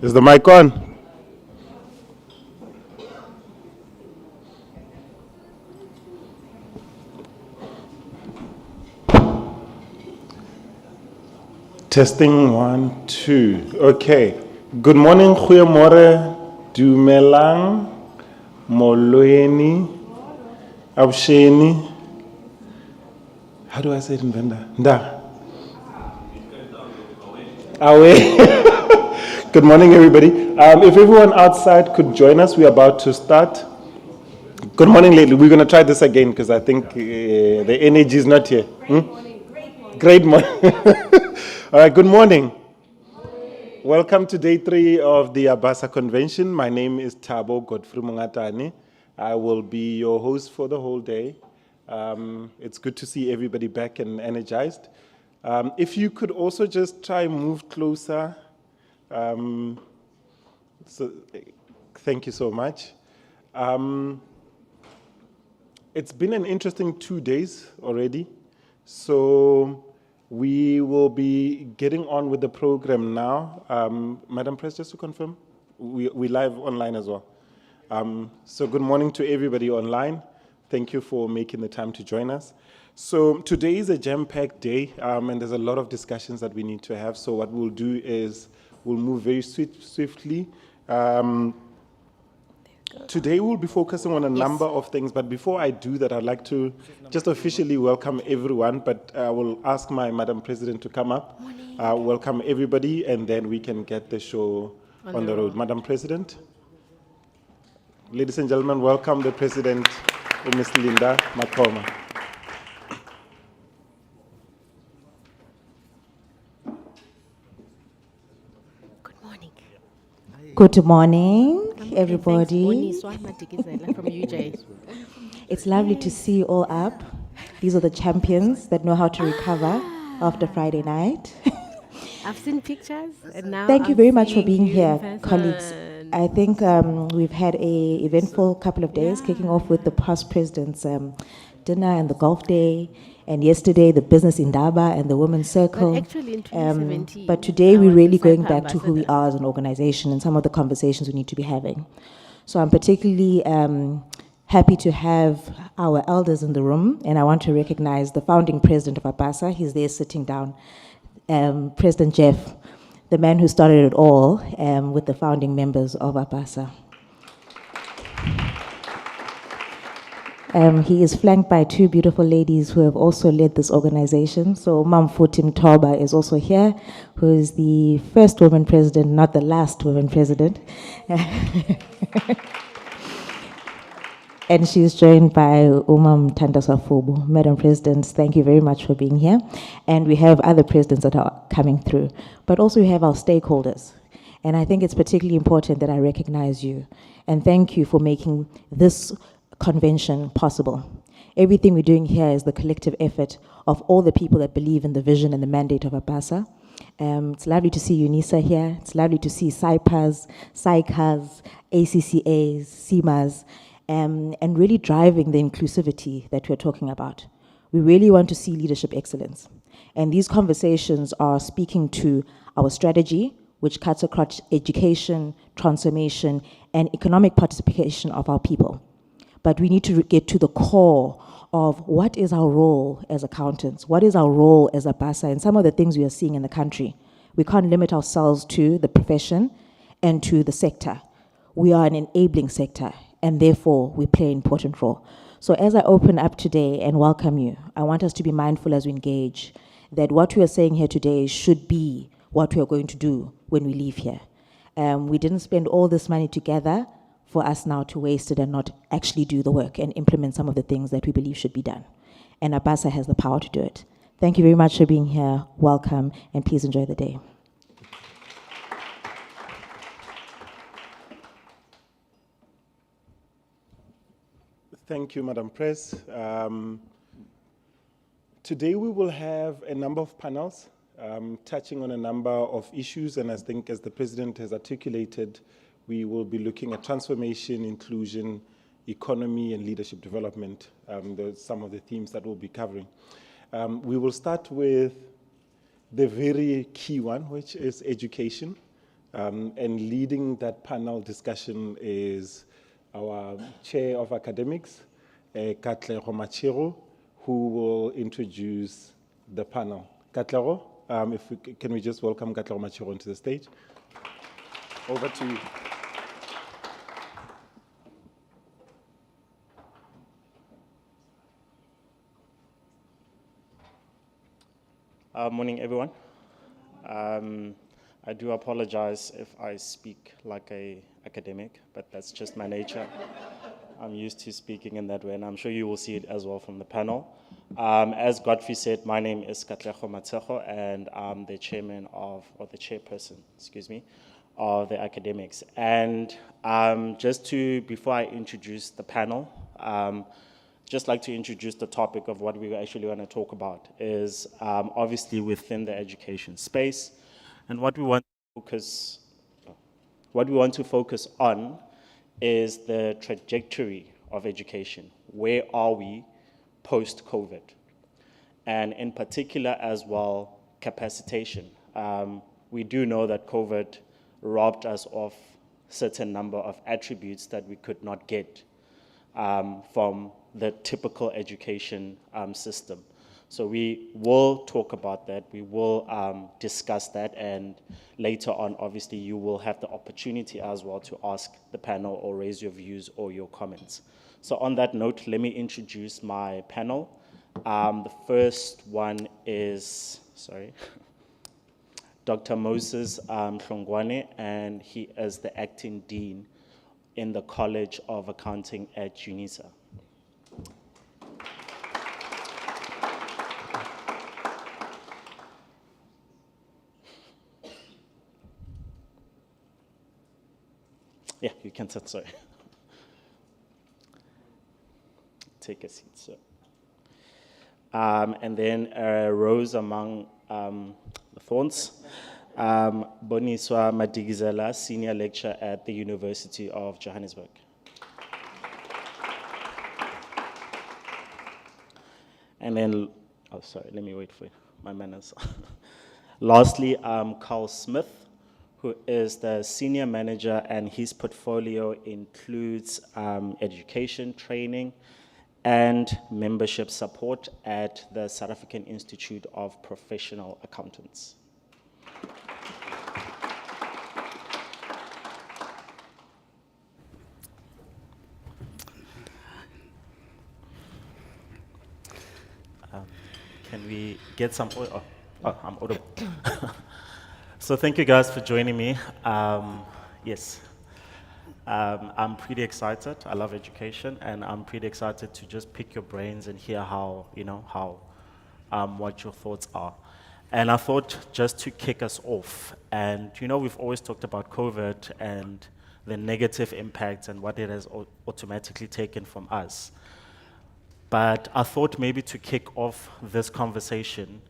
Is the mic on? Testing 1, 2. Okay. Good morning, goeiemorgen, dumelang, molweni, absheni. How do I say it in Venda? Nda. Awe. Good morning, everybody. If everyone outside could join us, we're about to start. Good morning, lady. We're going to try this again because I think the energy is not here. Great morning. All right, good morning. Welcome to day 3 of the ABASA convention. My name is Thabo Godfrey Mongatane. I will be your host for the whole day. It's good to see everybody back and energized. If you could also just try and move closer. Thank you so much. It's been an interesting 2 days already. So we will be getting on with the program now. Madam Press, just to confirm, we live online as well. So good morning to everybody online. Thank you for making the time to join us. So today is a jam-packed day, and there's a lot of discussions that we need to have. So what we'll do is we'll move very swiftly. Today we'll be focusing on a number of things, but before I do that, I'd like to just officially welcome everyone, but I will ask my Madam President to come up. Welcome everybody, and then we can get the show on the road. Madam President. Ladies and gentlemen, welcome the President, Ms. Linda Makoma. Good morning, everybody. From UJ. It's lovely to see you all up. These are the champions that know how to recover after Friday night. I've seen pictures, and now Thank you I'm very much for seeing being you here, in colleagues. person. I think we've had an eventful couple of days, kicking off with the past president's dinner and the golf day, and yesterday the business indaba and the women's circle. But actually in 2017, but today I we're was really the going Cypher back to who we ambassador. are as an organization and some of the conversations we need to be having. So I'm particularly happy to have our elders in the room, and I want to recognize the founding president of ABASA. He's there sitting down, President Jeff, the man who started it all with the founding members of ABASA. He is flanked by 2 beautiful ladies who have also led this organization. So Mamfuti Mtoba is also here, who is the first woman president, not the last woman president. And she's joined by Umam Tandasafubu. Madam President, thank you very much for being here. And we have other presidents that are coming through. But also we have our stakeholders. And I think it's particularly important that I recognize you. And thank you for making this convention possible. Everything we're doing here is the collective effort of all the people that believe in the vision and the mandate of ABASA. It's lovely to see UNISA here. It's lovely to see SIPAs, SICAs, ACCAs, CIMAs, and really driving the inclusivity that we're talking about. We really want to see leadership excellence. And these conversations are speaking to our strategy, which cuts across education, transformation, and economic participation of our people. But we need to get to the core of what is our role as accountants, what is our role as ABASA, and some of the things we are seeing in the country. We can't limit ourselves to the profession and to the sector. We are an enabling sector, and therefore we play an important role. So as I open up today and welcome you, I want us to be mindful as we engage that what we are saying here today should be what we are going to do when we leave here. We didn't spend all this money together for us now to waste it and not actually do the work and implement some of the things that we believe should be done. And ABASA has the power to do it. Thank you very much for being here. Welcome, and please enjoy the day. Thank you, Madam Press. Today we will have a number of panels touching on a number of issues, and I think as the President has articulated, we will be looking at transformation, inclusion, economy, and leadership development. Some of the themes that we'll be covering. We will start with the very key one, which is education. And leading that panel discussion is our Chair of Academics, Katlego Machiro, who will introduce the panel. Katlego, can we just welcome Katlego Machiro onto the stage? Over to you. Morning, everyone. I do apologize if I speak like an academic, but that's just my nature. I'm used to speaking in that way, and I'm sure you will see it as well from the panel. As Godfrey said, my name is Katlego Machiro, and I'm the chairperson, of the academics. And before I introduce the panel, just like to introduce the topic of what we actually want to talk about is obviously within the education space, and what we want to focus on is the trajectory of education. Where are we post-COVID? And in particular as well, capacitation. We do know that COVID robbed us of certain number of attributes that we could not get from the typical education system. So we will talk about that, we will discuss that, and later on, obviously, you will have the opportunity as well to ask the panel or raise your views or your comments. So on that note, let me introduce my panel. The first one is, Dr. Moses Hlongwane, and he is the acting dean in the College of Accounting at UNISA. Yeah, you can sit, sorry. Take a seat, sir. And then a rose among the thorns, Boniswa Madigizela, senior lecturer at the University of Johannesburg. And then, let me wait for my manners. Lastly, Carl Smith, who is the senior manager, and his portfolio includes education, training, and membership support at the South African Institute of Professional Accountants. Can we get some oil? Oh, I'm audible. So thank you guys for joining me. Yes, I'm pretty excited. I love education, and I'm pretty excited to just pick your brains and hear what your thoughts are. And I thought just to kick us off, and we've always talked about COVID and the negative impacts and what it has automatically taken from us. But I thought maybe to kick off this conversation,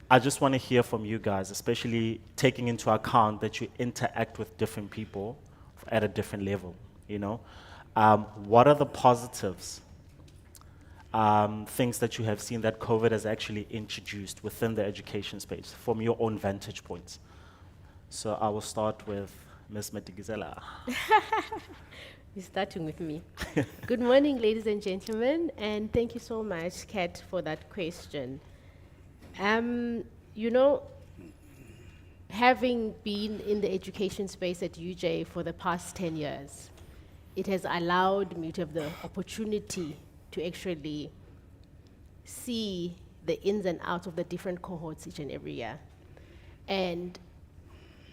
I just want to hear from you guys, especially taking into account that you interact with different people at a different level, What are the positives, things that you have seen that COVID has actually introduced within the education space from your own vantage points? So I will start with Ms. Madigizela. You're starting with me. Good morning, ladies and gentlemen, and thank you so much, Kat, for that question. Having been in the education space at UJ for the past 10 years, it has allowed me to have the opportunity to actually see the ins and outs of the different cohorts each and every year. And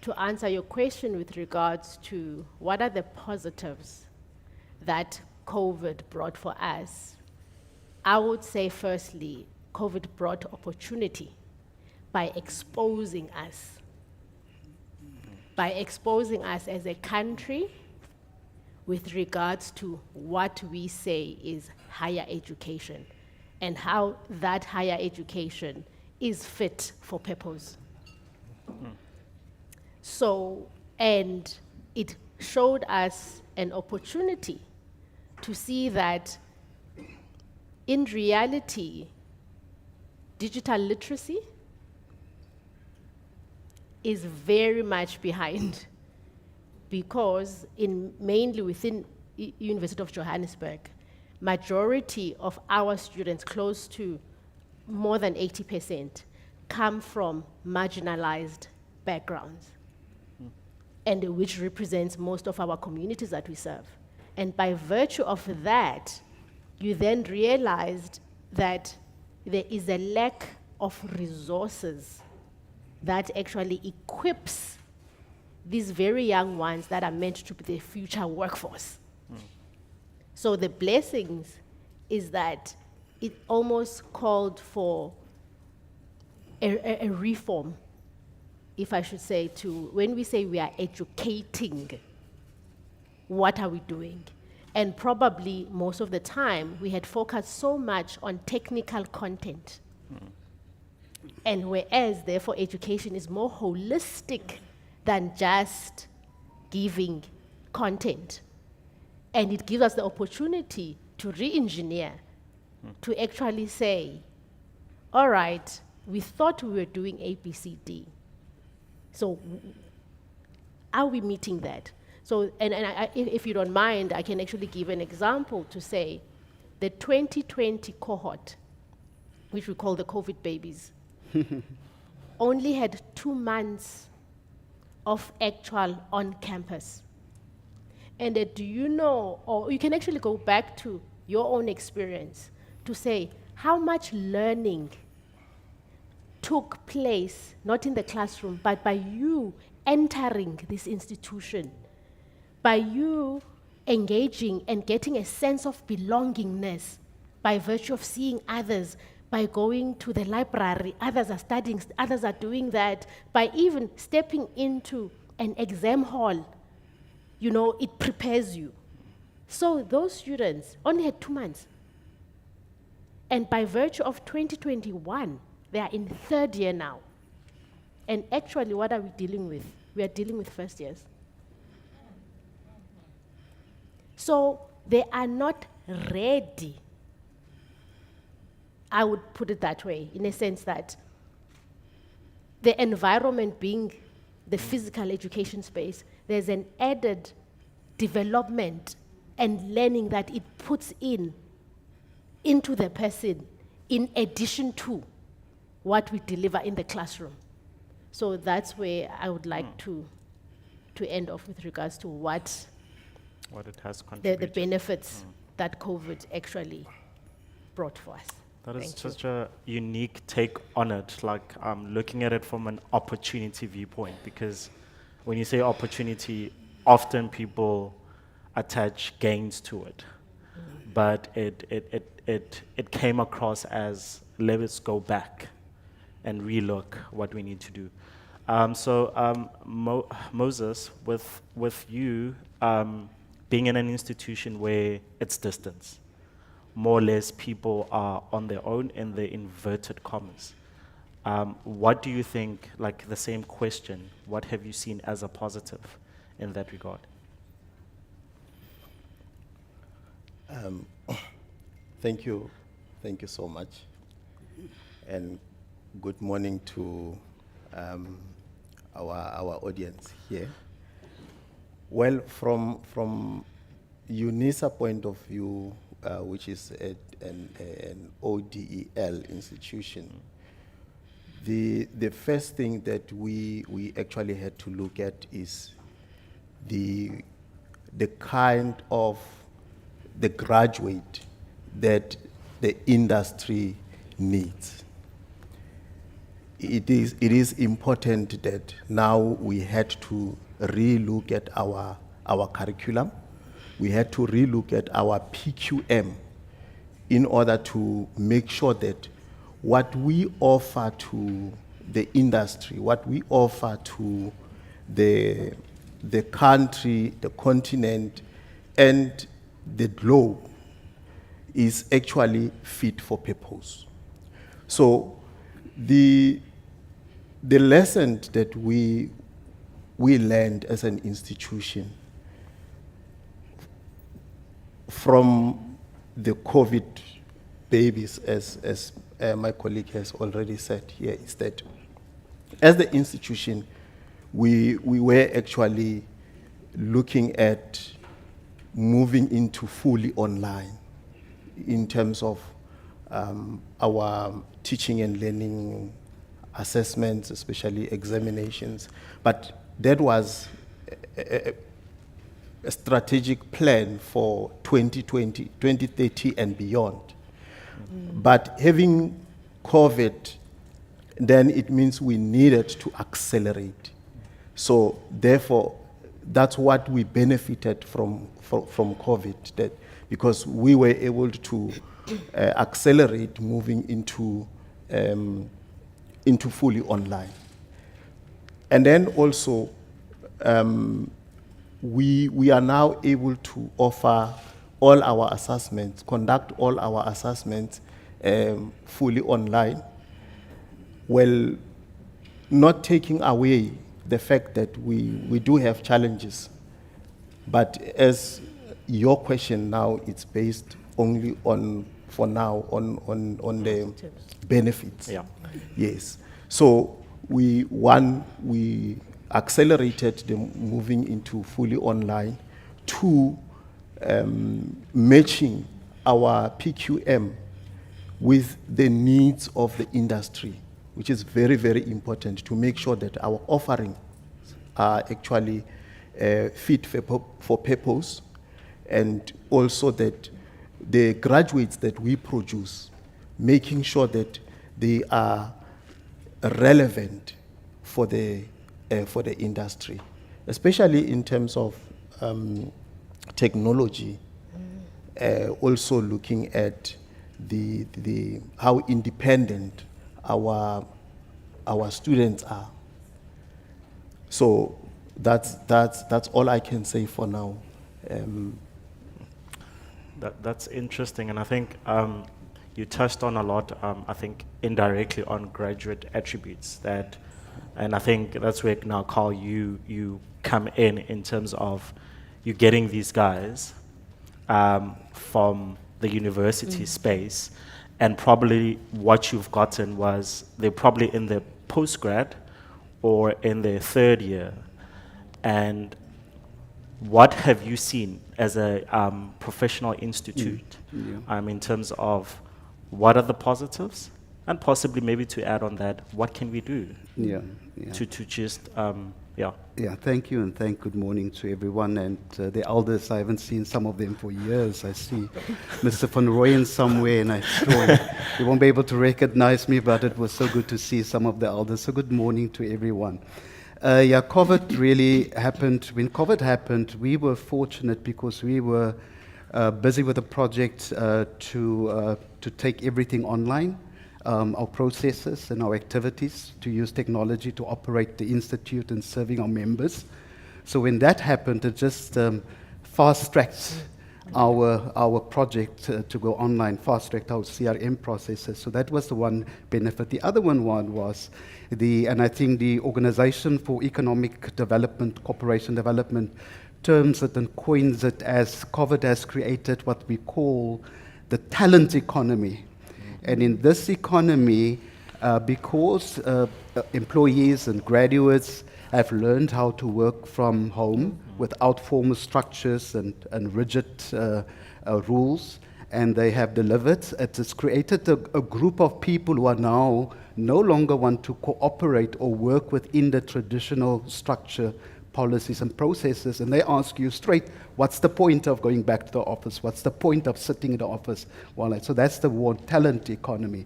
to answer your question with regards to what are the positives that COVID brought for us, I would say firstly, COVID brought opportunity by exposing us as a country with regards to what we say is higher education and how that higher education is fit for purpose. So, and it showed us an opportunity to see that in reality, digital literacy is very much behind because mainly within University of Johannesburg, majority of our students, close to more than 80%, come from marginalized backgrounds, and which represents most of our communities that we serve. And by virtue of that, you then realized that there is a lack of resources that actually equips these very young ones that are meant to be the future workforce. So the blessings is that it almost called for a reform, if I should say, to when we say we are educating, what are we doing? And probably most of the time, we had focused so much on technical content. And whereas, therefore, education is more holistic than just giving content. And it gives us the opportunity to re-engineer, to actually say, all right, we thought we were doing A, B, C, D. So are we meeting that? So, if you don't mind, I can actually give an example to say the 2020 cohort, which we call the COVID babies, only had 2 months of actual on campus. And do you know, or you can actually go back to your own experience to say how much learning took place, not in the classroom, but by you entering this institution, by you engaging and getting a sense of belongingness by virtue of seeing others, by going to the library, others are studying, others are doing that, by even stepping into an exam hall, you know, it prepares you. So those students only had 2 months. And by virtue of 2021, they are in 3rd year now. And actually, what are we dealing with? We are dealing with first years. So they are not ready. I would put it that way, in a sense that the environment being the physical education space, there's an added development and learning that it puts into the person in addition to what we deliver in the classroom. So that's where I would like to end off with regards to what it has the contributed. benefits that COVID actually brought for us. That is Thank you. such a unique take on it, like looking at it from an opportunity viewpoint, because when you say opportunity, often people attach gains to it. But it came across as, let's go back and relook what we need to do. Moses, with you being in an institution where it's distance, more or less people are on their own in the inverted commas. What do you think, like the same question, what have you seen as a positive in that regard? Thank you so much, and good morning to our audience here. Well, from UNISA point of view, which is an ODEL institution, the first thing that we actually had to look at is the kind of the graduate that the industry needs. It is important that now we had to relook at our curriculum. We had to relook at our PQM in order to make sure that what we offer to the industry, what we offer to the country, the continent, and the globe is actually fit for purpose. So the lesson that we learned as an institution from the COVID babies, as my colleague has already said here, is that as the institution, we were actually looking at moving into fully online in terms of our teaching and learning assessments, especially examinations. But that was a strategic plan for 2020, 2030 and beyond. But having COVID, then it means we needed to accelerate. So therefore, that's what we benefited from COVID, that because we were able to accelerate moving into fully online. And then also, we are now able to offer all our assessments, conduct all our assessments fully online, well, not taking away the fact that we do have challenges. But as your question now, it's based only on, for now, on the benefits. Yeah. Yes. So we accelerated the moving into fully online. Two, matching our PQM with the needs of the industry, which is very, very important to make sure that our offerings are actually fit for purpose, and also that the graduates that we produce, making sure that they are relevant for the industry, especially in terms of technology. Also looking at the how independent our students are. So that's all I can say for now. That's interesting, and I think you touched on a lot, I think indirectly, on graduate attributes that, and I think that's where now, Carl, you come in terms of you getting these guys from the university space, and probably what you've gotten was they're probably in their postgrad or in their third year. And what have you seen as a professional institute in terms of what are the positives, and possibly maybe to add on that, what can we do to just Yeah, thank you, and good morning to everyone. And the elders, I haven't seen some of them for years. I see Mr. Van Rooyen somewhere, and I sure you won't be able to recognize me, but it was so good to see some of the elders. So good morning to everyone. COVID really happened. When COVID happened, we were fortunate because we were busy with a project to take everything online. Our processes and our activities, to use technology to operate the institute and serving our members. So when that happened, it just fast-tracked our project to go online, fast-tracked our CRM processes. So that was the one benefit. The other one was and I think the Organization for Economic Development, Cooperation Development, terms it and coins it as COVID has created what we call the talent economy. And in this economy, because employees and graduates have learned how to work from home without formal structures and rigid rules, and they have delivered, it has created a group of people who are now no longer want to cooperate or work within the traditional structure, policies and processes, and they ask you straight, what's the point of going back to the office? What's the point of sitting in the office? So that's the word talent economy.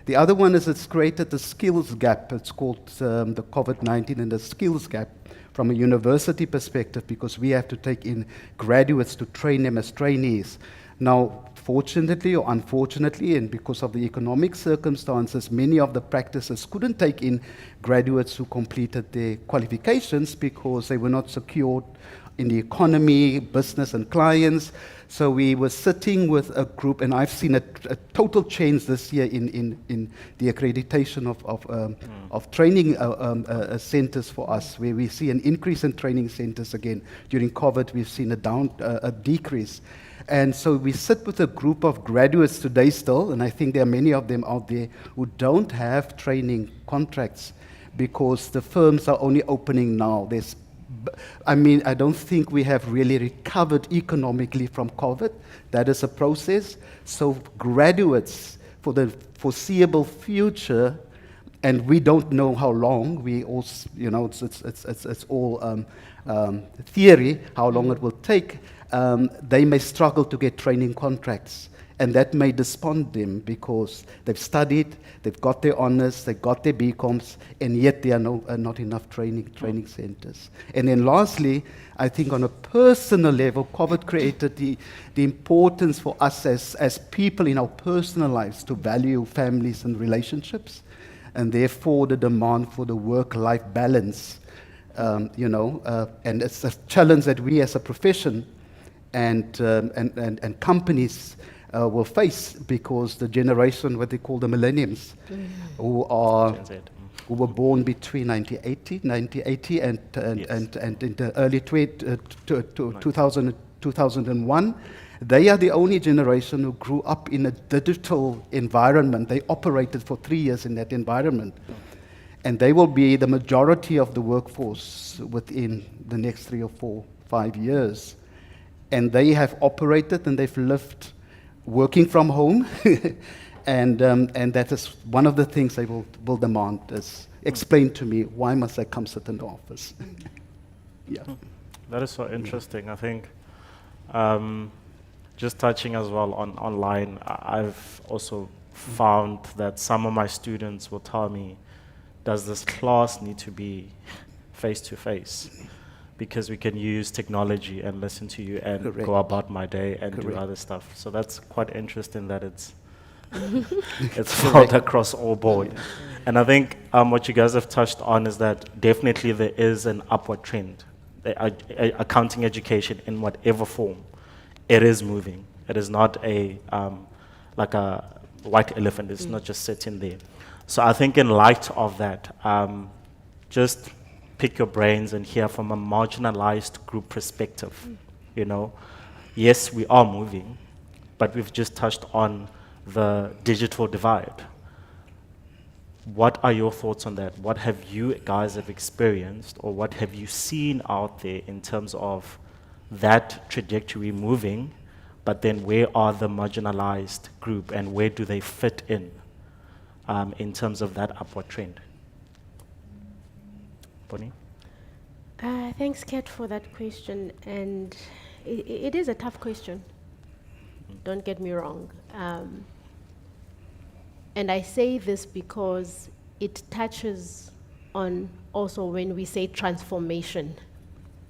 The other one is it's created the skills gap. It's called the COVID-19 and the skills gap from a university perspective, because we have to take in graduates to train them as trainees. Now, fortunately or unfortunately, and because of the economic circumstances, many of the practices couldn't take in graduates who completed their qualifications because they were not secured in the economy, business, and clients. So we were sitting with a group, and I've seen a total change this year in the accreditation of training centers for us, where we see an increase in training centers again. During COVID, we've seen a decrease. And so we sit with a group of graduates today still, and I think there are many of them out there who don't have training contracts because the firms are only opening now. There's I mean, I don't think we have really recovered economically from COVID. That is a process. So graduates, for the foreseeable future, and we don't know how long, we also, you know, it's all theory, how long it will take, they may struggle to get training contracts. And that may despond them because they've studied, they've got their honors, they've got their BComs, and yet there are not enough training centers. And then lastly, I think on a personal level, COVID created the importance for us as people in our personal lives to value families and relationships, and therefore the demand for the work-life balance, and it's a challenge that we as a profession and companies will face, because the generation, what they call the millennials, who were born between 1980 and in the early 2001, they are the only generation who grew up in a digital environment. They operated for 3 years in that environment. And they will be the majority of the workforce within the next 3 or 4, 5 years. And they have operated and they've lived working from home, and that is one of the things they will demand is, explain to me, why must I come sit in the office? Yeah. That is so interesting. I think just touching as well on online, I've also found that some of my students will tell me, does this class need to be face-to-face? Because we can use technology and listen to you and Correct. go about my day and do Correct. other stuff. So that's quite interesting that it's felt across all board. And I think what you guys have touched on is that definitely there is an upward trend. Accounting education in whatever form, it is moving. It is not like a white elephant. It's not just sitting there. So I think in light of that, just pick your brains and hear from a marginalized group perspective. You know, yes, we are moving, but we've just touched on the digital divide. What are your thoughts on that? What have you guys have experienced, or what have you seen out there in terms of that trajectory moving, but then where are the marginalized group and where do they fit in terms of that upward trend? Bonnie? Thanks, Kat, for that question. And it is a tough question. Don't get me wrong. And I say this because it touches on also when we say transformation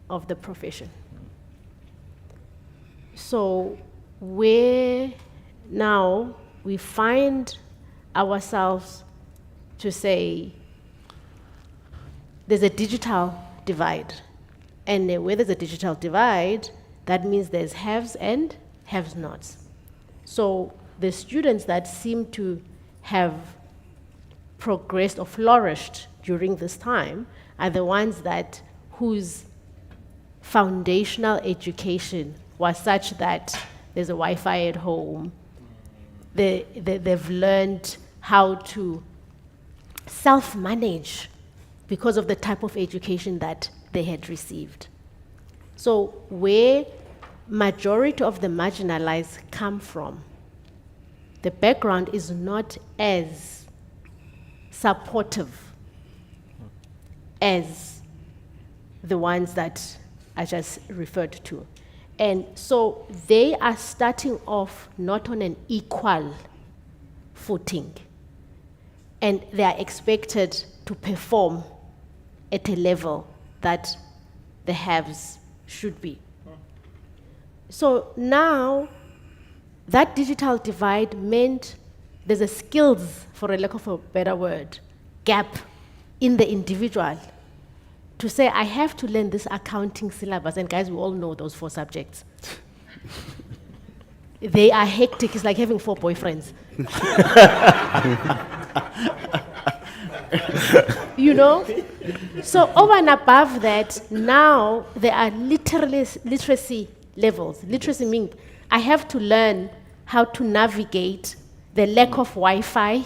of the profession. So where now we find ourselves to say there's a digital divide. And where there's a digital divide, that means there's haves and have-nots. So the students that seem to have progressed or flourished during this time are the ones whose foundational education was such that there's a Wi-Fi at home. They've learned how to self-manage because of the type of education that they had received. So where majority of the marginalized come from, the background is not as supportive as the ones that I just referred to. And so they are starting off not on an equal footing, and they are expected to perform at a level that the haves should be. So now, that digital divide meant there's a skills, for a lack of a better word, gap in the individual to say, I have to learn this accounting syllabus, and guys, we all know those 4 subjects. They are hectic, it's like having 4 boyfriends. You know? So over and above that, now there are literacy levels. Literacy means I have to learn how to navigate the lack of Wi-Fi.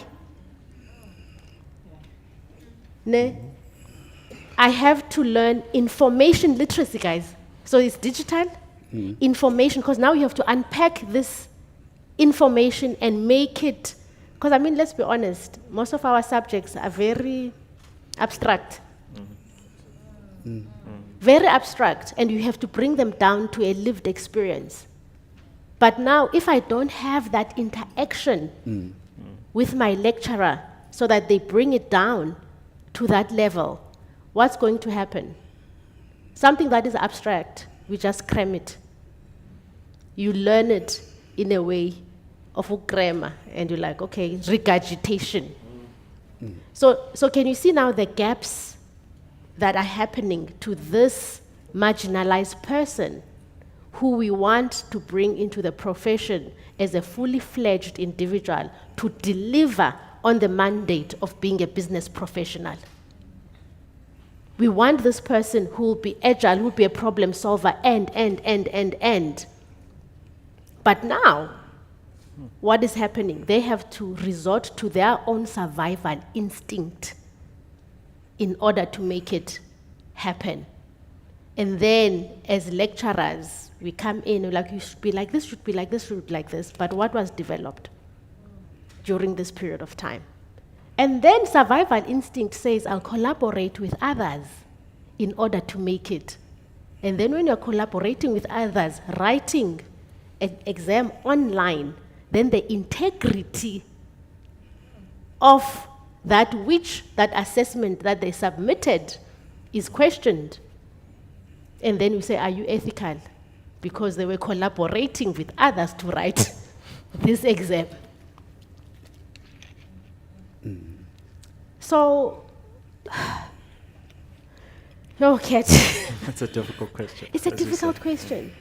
Ne? I have to learn information literacy, guys. So it's digital information, because now you have to unpack this information and make it, because I mean, let's be honest, most of our subjects are very abstract. Very abstract, and you have to bring them down to a lived experience. But now, if I don't have that interaction with my lecturer so that they bring it down to that level, what's going to happen? Something that is abstract, we just cram it. You learn it in a way of grammar, and you're like, okay, regurgitation. So can you see now the gaps that are happening to this marginalized person who we want to bring into the profession as a fully fledged individual to deliver on the mandate of being a business professional? We want this person who will be agile, who will be a problem solver, and. But now, what is happening? They have to resort to their own survival instinct in order to make it happen. And then, as lecturers, we come in, we're like, you should be like this, should be like this, should be like this. But what was developed during this period of time? And then survival instinct says, I'll collaborate with others in order to make it. And then when you're collaborating with others, writing an exam online, then the integrity of that assessment that they submitted is questioned. And then we say, are you ethical? Because they were collaborating with others to write this exam. So, okay. That's a difficult question. It's a difficult question.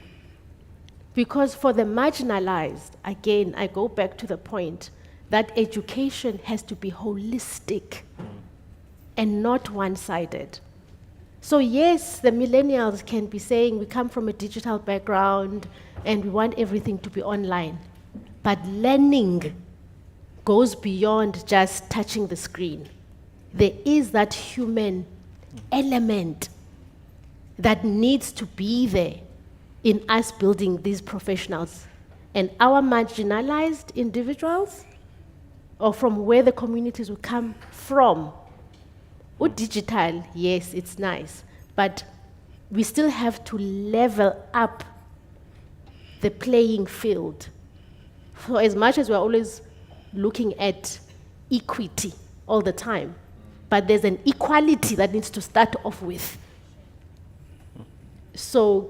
Because for the marginalized, again, I go back to the point that education has to be holistic and not one-sided. So yes, the millennials can be saying we come from a digital background and we want everything to be online. But learning goes beyond just touching the screen. There is that human element that needs to be there in us building these professionals. And our marginalized individuals, or from where the communities will come from, or digital, yes, it's nice, but we still have to level up the playing field. So as much as we're always looking at equity all the time, but there's an equality that needs to start off with. So,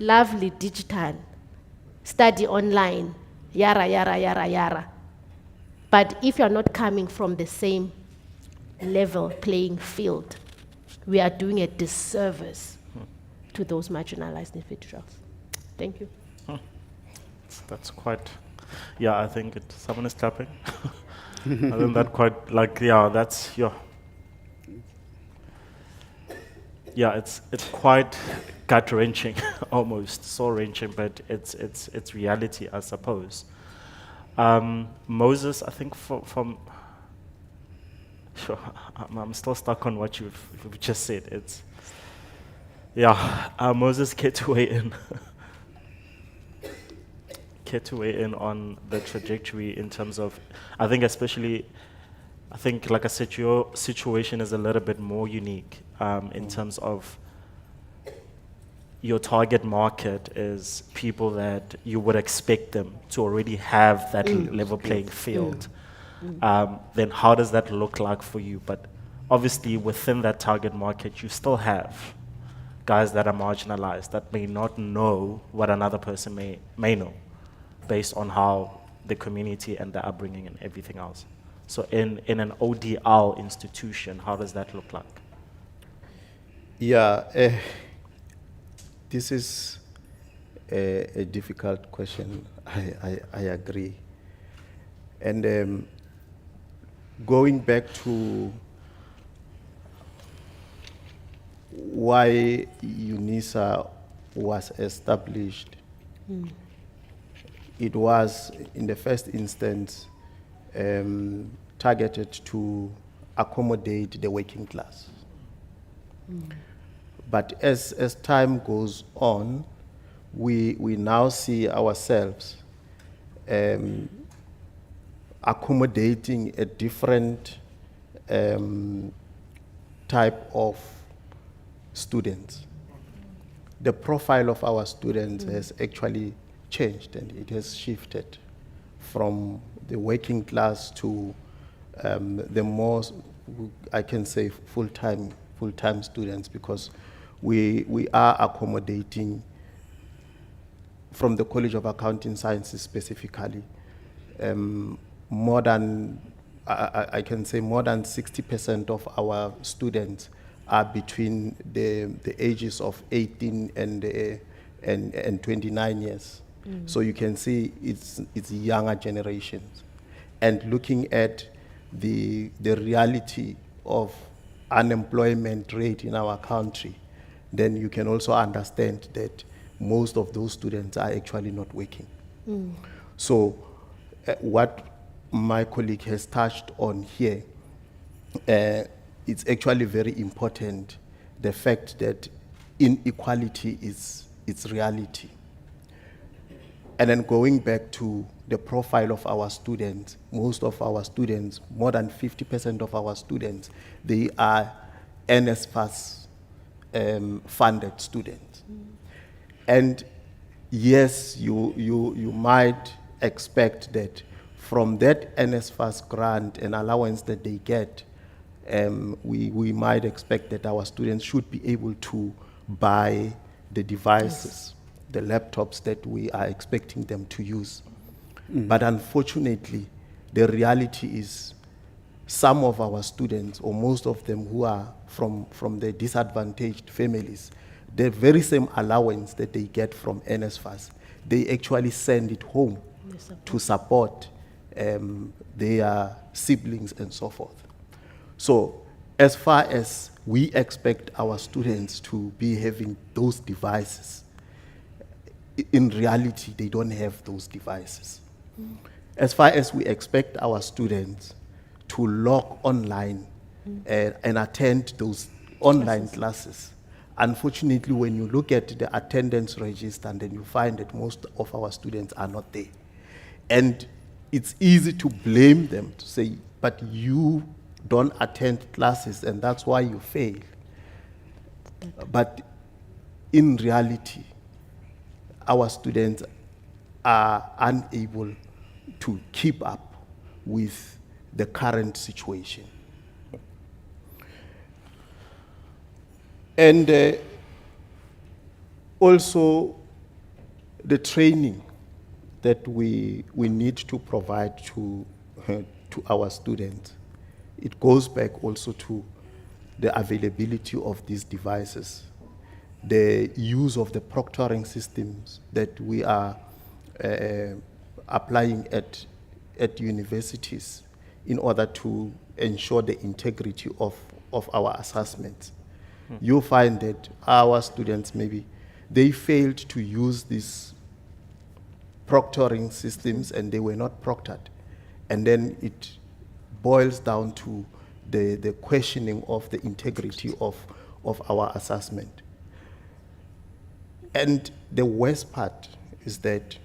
lovely digital, study online, yara, yara, yara, yara. But if you're not coming from the same level playing field, we are doing a disservice to those marginalized individuals. Thank you. That's quite, yeah, I think someone is clapping. I think that quite, like, yeah, that's, yeah. Yeah, it's quite gut-wrenching, almost soul-wrenching, but it's reality, I suppose. Moses, I think from sure, I'm still stuck on what you've just said. It's, yeah, Moses, care to weigh in? Care to weigh in on the trajectory in terms of, I think especially, I think, like I said, your situation is a little bit more unique in terms of your target market is people that you would expect them to already have that level playing field. Then how does that look like for you? But obviously within that target market, you still have guys that are marginalized that may not know what another person may know based on how the community and the upbringing and everything else. So in an ODL institution, how does that look like? Yeah, this is a difficult question. I agree. And going back to why UNISA was established, it was, in the first instance, targeted to accommodate the working class. But as time goes on, we now see ourselves accommodating a different type of students. The profile of our students has actually changed, and it has shifted from the working class to the more, I can say, full-time students, because we are accommodating, from the College of Accounting Sciences specifically, more than, I can say more than 60% of our students are between the ages of 18 and 29 years. So you can see it's younger generations. And looking at the reality of unemployment rate in our country, then you can also understand that most of those students are actually not working. So what my colleague has touched on here, it's actually very important, the fact that inequality is reality. And then going back to the profile of our students, most of our students, more than 50% of our students, they are NSFAS funded students. And yes, you might expect that from that NSFAS grant and allowance that they get, we might expect that our students should be able to buy the devices, the laptops that we are expecting them to use. But unfortunately, the reality is some of our students, or most of them who are from the disadvantaged families, the very same allowance that they get from NSFAS, they actually send it home to support their siblings and so forth. So as far as we expect our students to be having those devices, in reality, they don't have those devices. As far as we expect our students to log online and attend those online classes, unfortunately, when you look at the attendance register, then you find that most of our students are not there. And it's easy to blame them, to say, but you don't attend classes and that's why you fail. But in reality, our students are unable to keep up with the current situation. And also the training that we need to provide to our students, it goes back also to the availability of these devices, the use of the proctoring systems that we are applying at universities in order to ensure the integrity of our assessments. You'll find that our students, maybe, they failed to use these proctoring systems and they were not proctored. And then it boils down to the questioning of the integrity of our assessment. And the worst part is that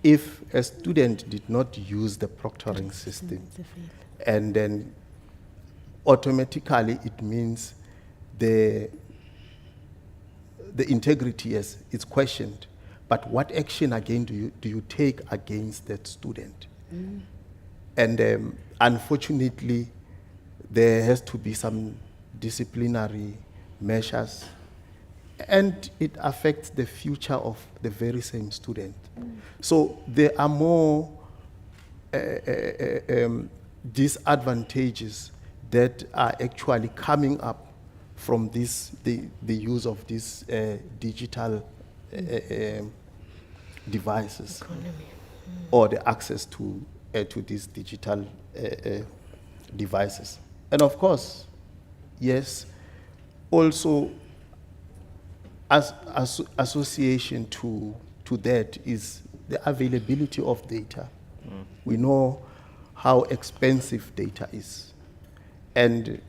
if a student did not use the proctoring system, and then automatically it means the integrity is questioned. But what action again do you take against that student? And unfortunately, there has to be some disciplinary measures, and it affects the future of the very same student. So there are more disadvantages that are actually coming up from this, the use of these digital devices or the access to these digital devices. And of course, yes, also as association to that is the availability of data. We know how expensive data is. And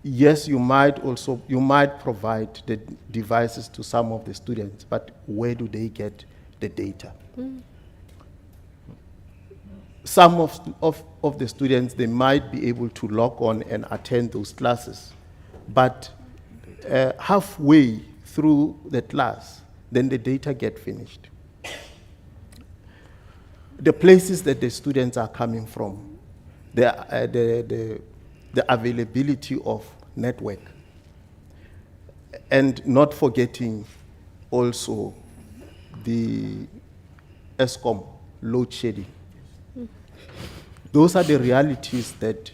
yes, you might provide the devices to some of the students, but where do they get the data? Some of the students, they might be able to log on and attend those classes, but halfway through the class, then the data get finished. The places that the students are coming from, the availability of network, and not forgetting also the ESCOM load shedding. Those are the realities that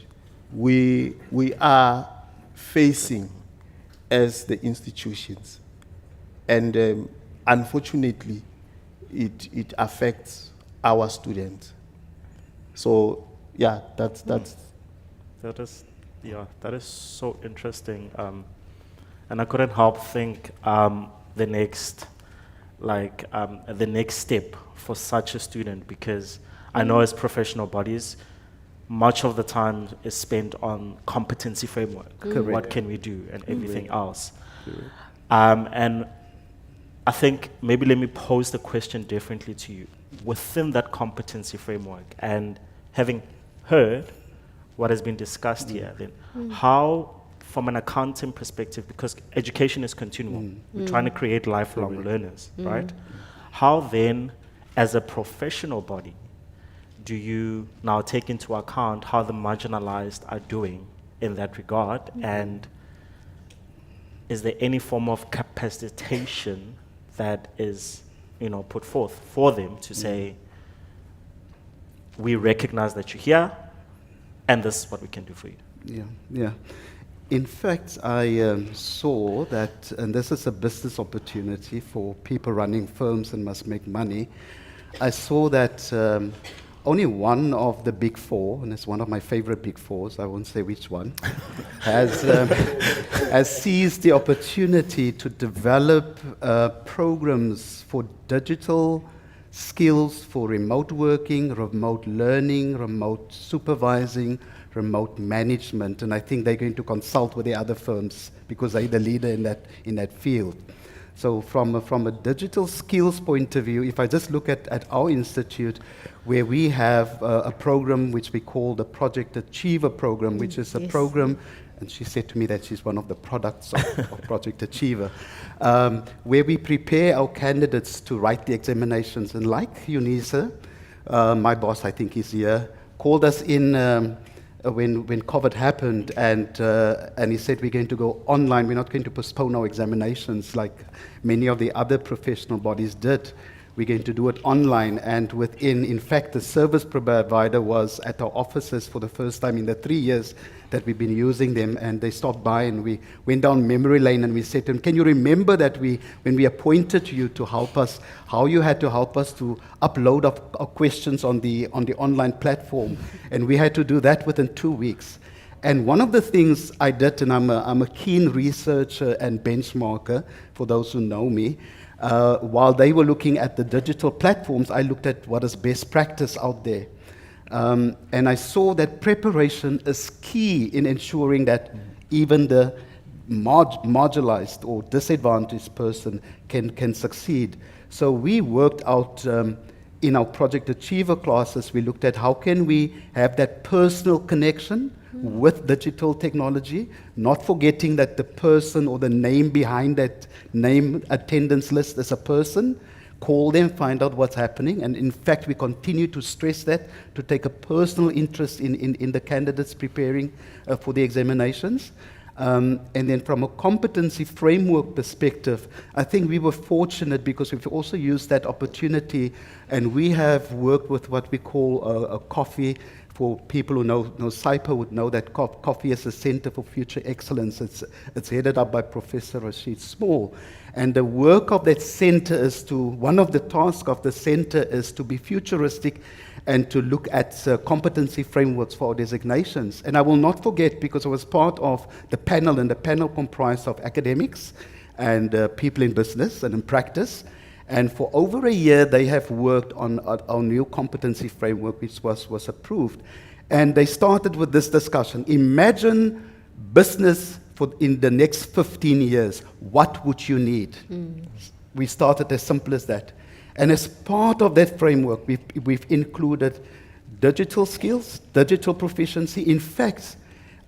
we are facing as the institutions. And unfortunately, it affects our students. So yeah, that's That is so interesting. And I couldn't help think the next step for such a student, because I know as professional bodies, much of the time is spent on competency framework. Correct. What can we do and everything else. And I think maybe let me pose the question differently to you. Within that competency framework, and having heard what has been discussed here, then how, from an accounting perspective, because education is continual, we're trying to create lifelong learners, right? How then, as a professional body, do you now take into account how the marginalized are doing in that regard? And is there any form of capacitation that is, put forth for them to say, we recognize that you're here, and this is what we can do for you? Yeah. In fact, I saw that, and this is a business opportunity for people running firms and must make money. I saw that only one of the big four, and it's one of my favorite big fours, I won't say which one, has seized the opportunity to develop programs for digital skills for remote working, remote learning, remote supervising, remote management, and I think they're going to consult with the other firms because they're the leader in that field. So from a digital skills point of view, if I just look at our institute, where we have a program which we call the Project Achiever program, which is a program, and she said to me that she's one of the products of Project Achiever, where we prepare our candidates to write the examinations. And like Eunice, my boss, I think is here, called us in when COVID happened, and he said, we're going to go online, we're not going to postpone our examinations like many of the other professional bodies did. We're going to do it online, and in fact, the service provider was at our offices for the first time in the 3 years that we've been using them, and they stopped by, and we went down memory lane, and we said to them, can you remember that when we appointed you to help us, how you had to help us to upload our questions on the online platform, and we had to do that within 2 weeks. And one of the things I did, and I'm a keen researcher and benchmarker, for those who know me, while they were looking at the digital platforms, I looked at what is best practice out there. And I saw that preparation is key in ensuring that even the marginalized or disadvantaged person can succeed. So we worked out in our Project Achiever classes, we looked at how can we have that personal connection with digital technology, not forgetting that the person or the name behind that name attendance list is a person. Call them, find out what's happening, and in fact we continue to stress that, to take a personal interest in the candidates preparing for the examinations. And then from a competency framework perspective, I think we were fortunate because we've also used that opportunity, and we have worked with what we call a coffee. For people who know CIPA would know that coffee is a center for future excellence. It's headed up by Professor Rashid Small. And the work of that center is one of the tasks of the center is to be futuristic and to look at competency frameworks for our designations. And I will not forget, because I was part of the panel, and the panel comprised of academics and people in business and in practice. And for over a year, they have worked on our new competency framework, which was approved. And they started with this discussion. Imagine business for in the next 15 years, what would you need? We started as simple as that. And as part of that framework, we've included digital skills, digital proficiency. In fact,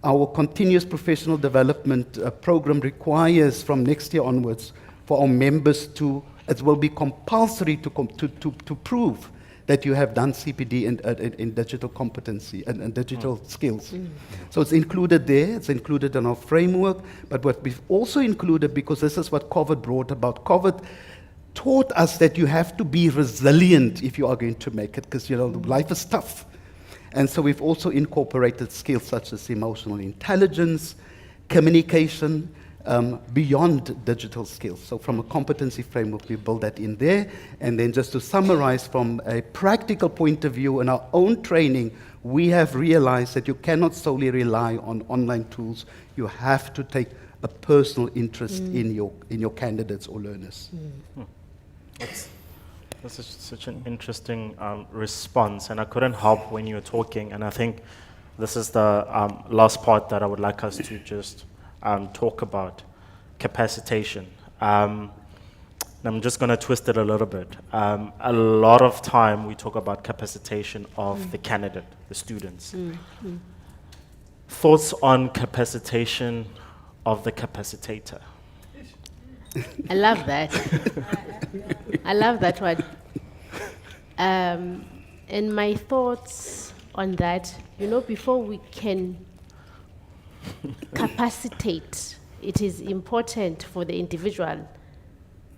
our continuous professional development program requires from next year onwards for our members to, it will be compulsory to prove that you have done CPD in digital competency and digital skills. So it's included there, it's included in our framework, but what we've also included, because this is what COVID brought about, COVID taught us that you have to be resilient if you are going to make it, because life is tough. And so we've also incorporated skills such as emotional intelligence, communication, beyond digital skills. So from a competency framework, we build that in there. And then just to summarize from a practical point of view in our own training, we have realized that you cannot solely rely on online tools. You have to take a personal interest in your candidates or learners. This is such an interesting response, and I couldn't help when you were talking, and I think this is the last part that I would like us to just talk about, capacitation. I'm just going to twist it a little bit. A lot of time we talk about capacitation of the candidate, the students. Thoughts on capacitation of the capacitator? I love that. I love that one. And my thoughts on that, before we can capacitate, it is important for the individual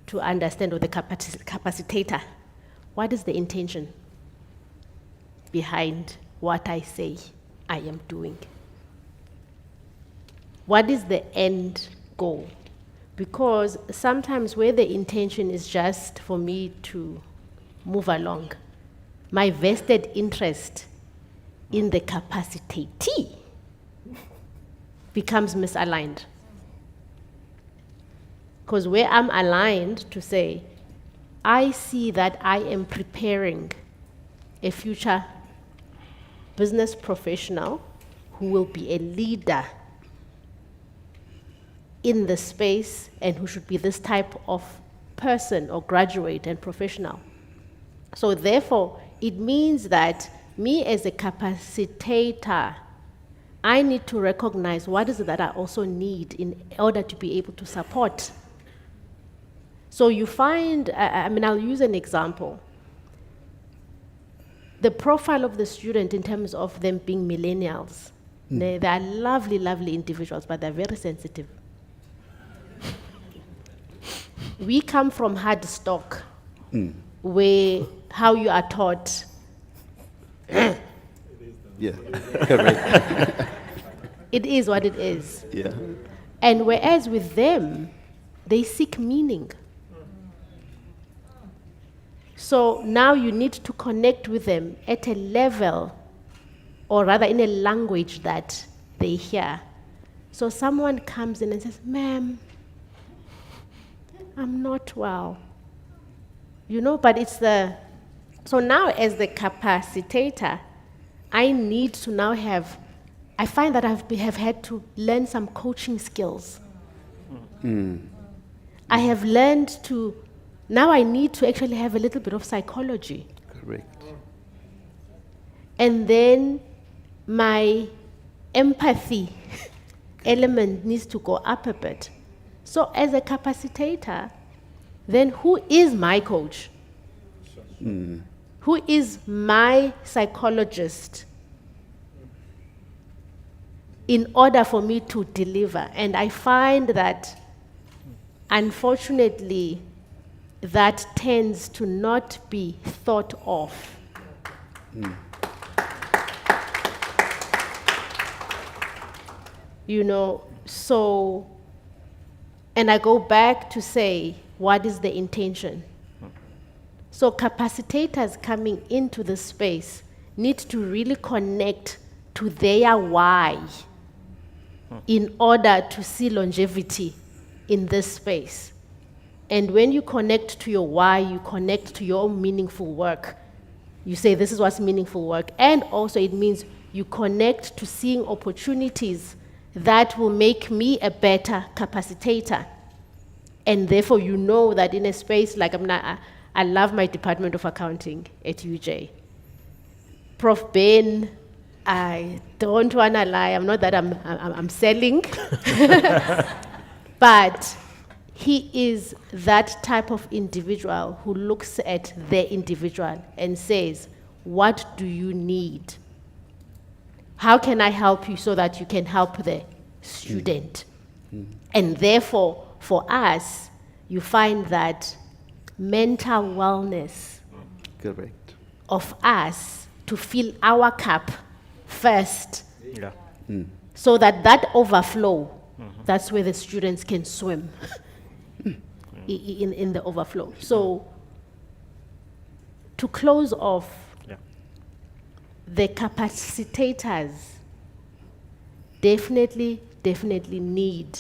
to understand, or the capacitator, what is the intention behind what I say I am doing? What is the end goal? Because sometimes where the intention is just for me to move along, my vested interest in the capacitatee becomes misaligned. Because where I'm aligned to say, I see that I am preparing a future business professional who will be a leader in the space and who should be this type of person or graduate and professional. So therefore, it means that me as a capacitator, I need to recognize what is it that I also need in order to be able to support. So you find, I'll use an example. The profile of the student in terms of them being millennials, they are lovely, lovely individuals, but they're very sensitive. We come from hard stock, where how you are taught. Yeah, correct. It is what it is. Yeah. And whereas with them, they seek meaning. So now you need to connect with them at a level, or rather in a language that they hear. So someone comes in and says, "Ma'am, I'm not well." But it's so now as the capacitator, I need to now I find that I have had to learn some coaching skills. I have learned now I need to actually have a little bit of psychology. Correct. And then my empathy element needs to go up a bit. So as a capacitator, then who is my coach? Who is my psychologist in order for me to deliver? And I find that, unfortunately, that tends to not be thought of. So, and I go back to say, what is the intention? So capacitators coming into the space need to really connect to their why in order to see longevity in this space. And when you connect to your why, you connect to your meaningful work. You say, this is what's meaningful work. And also it means you connect to seeing opportunities that will make me a better capacitator. And therefore, you know that in a space like I love my Department of Accounting at UJ. Prof. Ben, I don't want to lie, I'm not that I'm selling, but he is that type of individual who looks at the individual and says, what do you need? How can I help you so that you can help the student? And therefore, for us, you find that mental wellness Correct. of us to fill our cup first, Yeah. so that overflow, that's where the students can swim in the overflow. So to close off, Yeah. the capacitators definitely need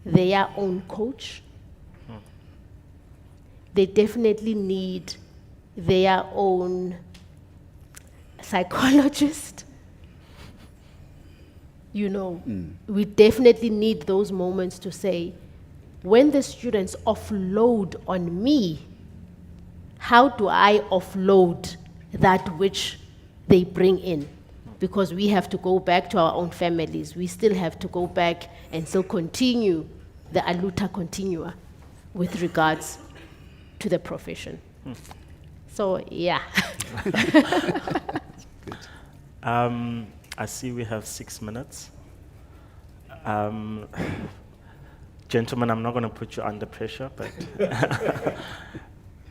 their own coach. They definitely need their own psychologist. You know, we definitely need those moments to say, when the students offload on me, how do I offload that which they bring in? Because we have to go back to our own families. We still have to go back and still continue the aluta continua with regards to the profession. So, yeah. I see we have 6 minutes. Gentlemen, I'm not going to put you under pressure, but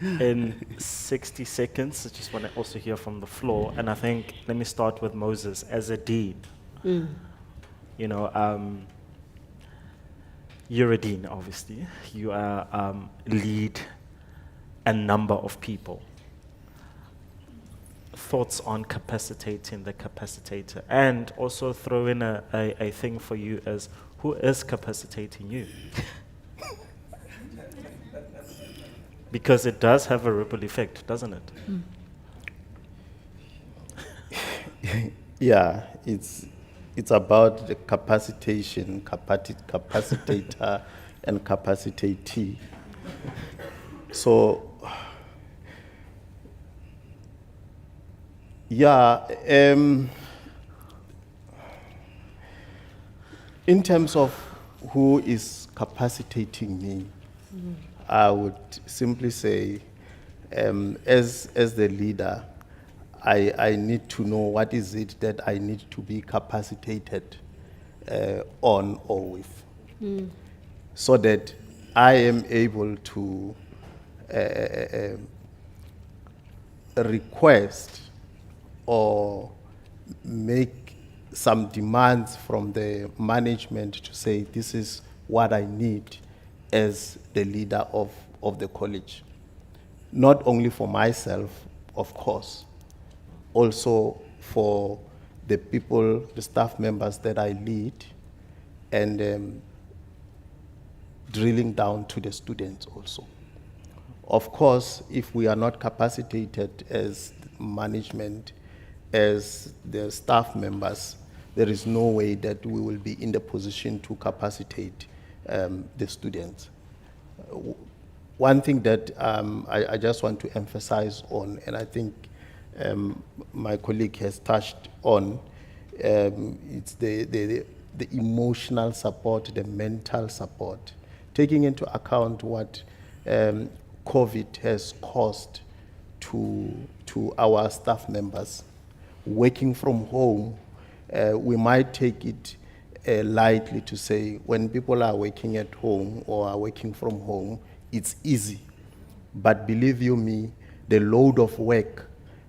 in 60 seconds, I just want to also hear from the floor. And I think, let me start with Moses. As a dean, you know, you're a dean, obviously. You are lead a number of people. Thoughts on capacitating the capacitator, and also throw in a thing for you as, who is capacitating you? Because it does have a ripple effect, doesn't it? Yeah, it's about the capacitation, capacitator, and capacitatee. So, yeah, in terms of who is capacitating me, I would simply say, as the leader, I need to know what is it that I need to be capacitated on or with, so that I am able to request or make some demands from the management to say, this is what I need as the leader of the college. Not only for myself, of course, also for the people, the staff members that I lead, and drilling down to the students also. Of course, if we are not capacitated as management, as the staff members, there is no way that we will be in the position to capacitate the students. One thing that I just want to emphasize on, and I think my colleague has touched on, it's the emotional support, the mental support, taking into account what COVID has caused to our staff members. Working from home, we might take it lightly to say, when people are working at home or are working from home, it's easy. But believe you me, the load of work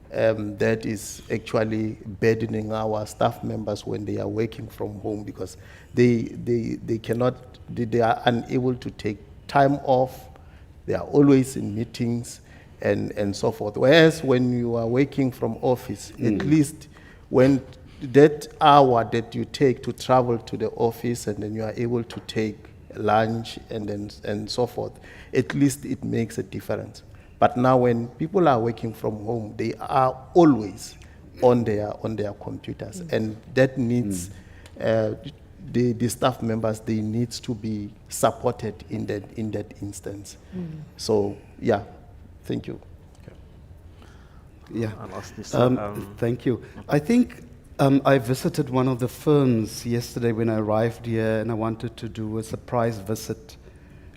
that is actually burdening our staff members when they are working from home, because they are unable to take time off. They are always in meetings and so forth. Whereas when you are working from office, at least when that hour that you take to travel to the office, and then you are able to take lunch and so forth, at least it makes a difference. But now when people are working from home, they are always on their computers, and that needs the staff members, they need to be supported in that instance. So, yeah, thank you. Yeah. I'll ask this. Thank you. I think I visited one of the firms yesterday when I arrived here, and I wanted to do a surprise visit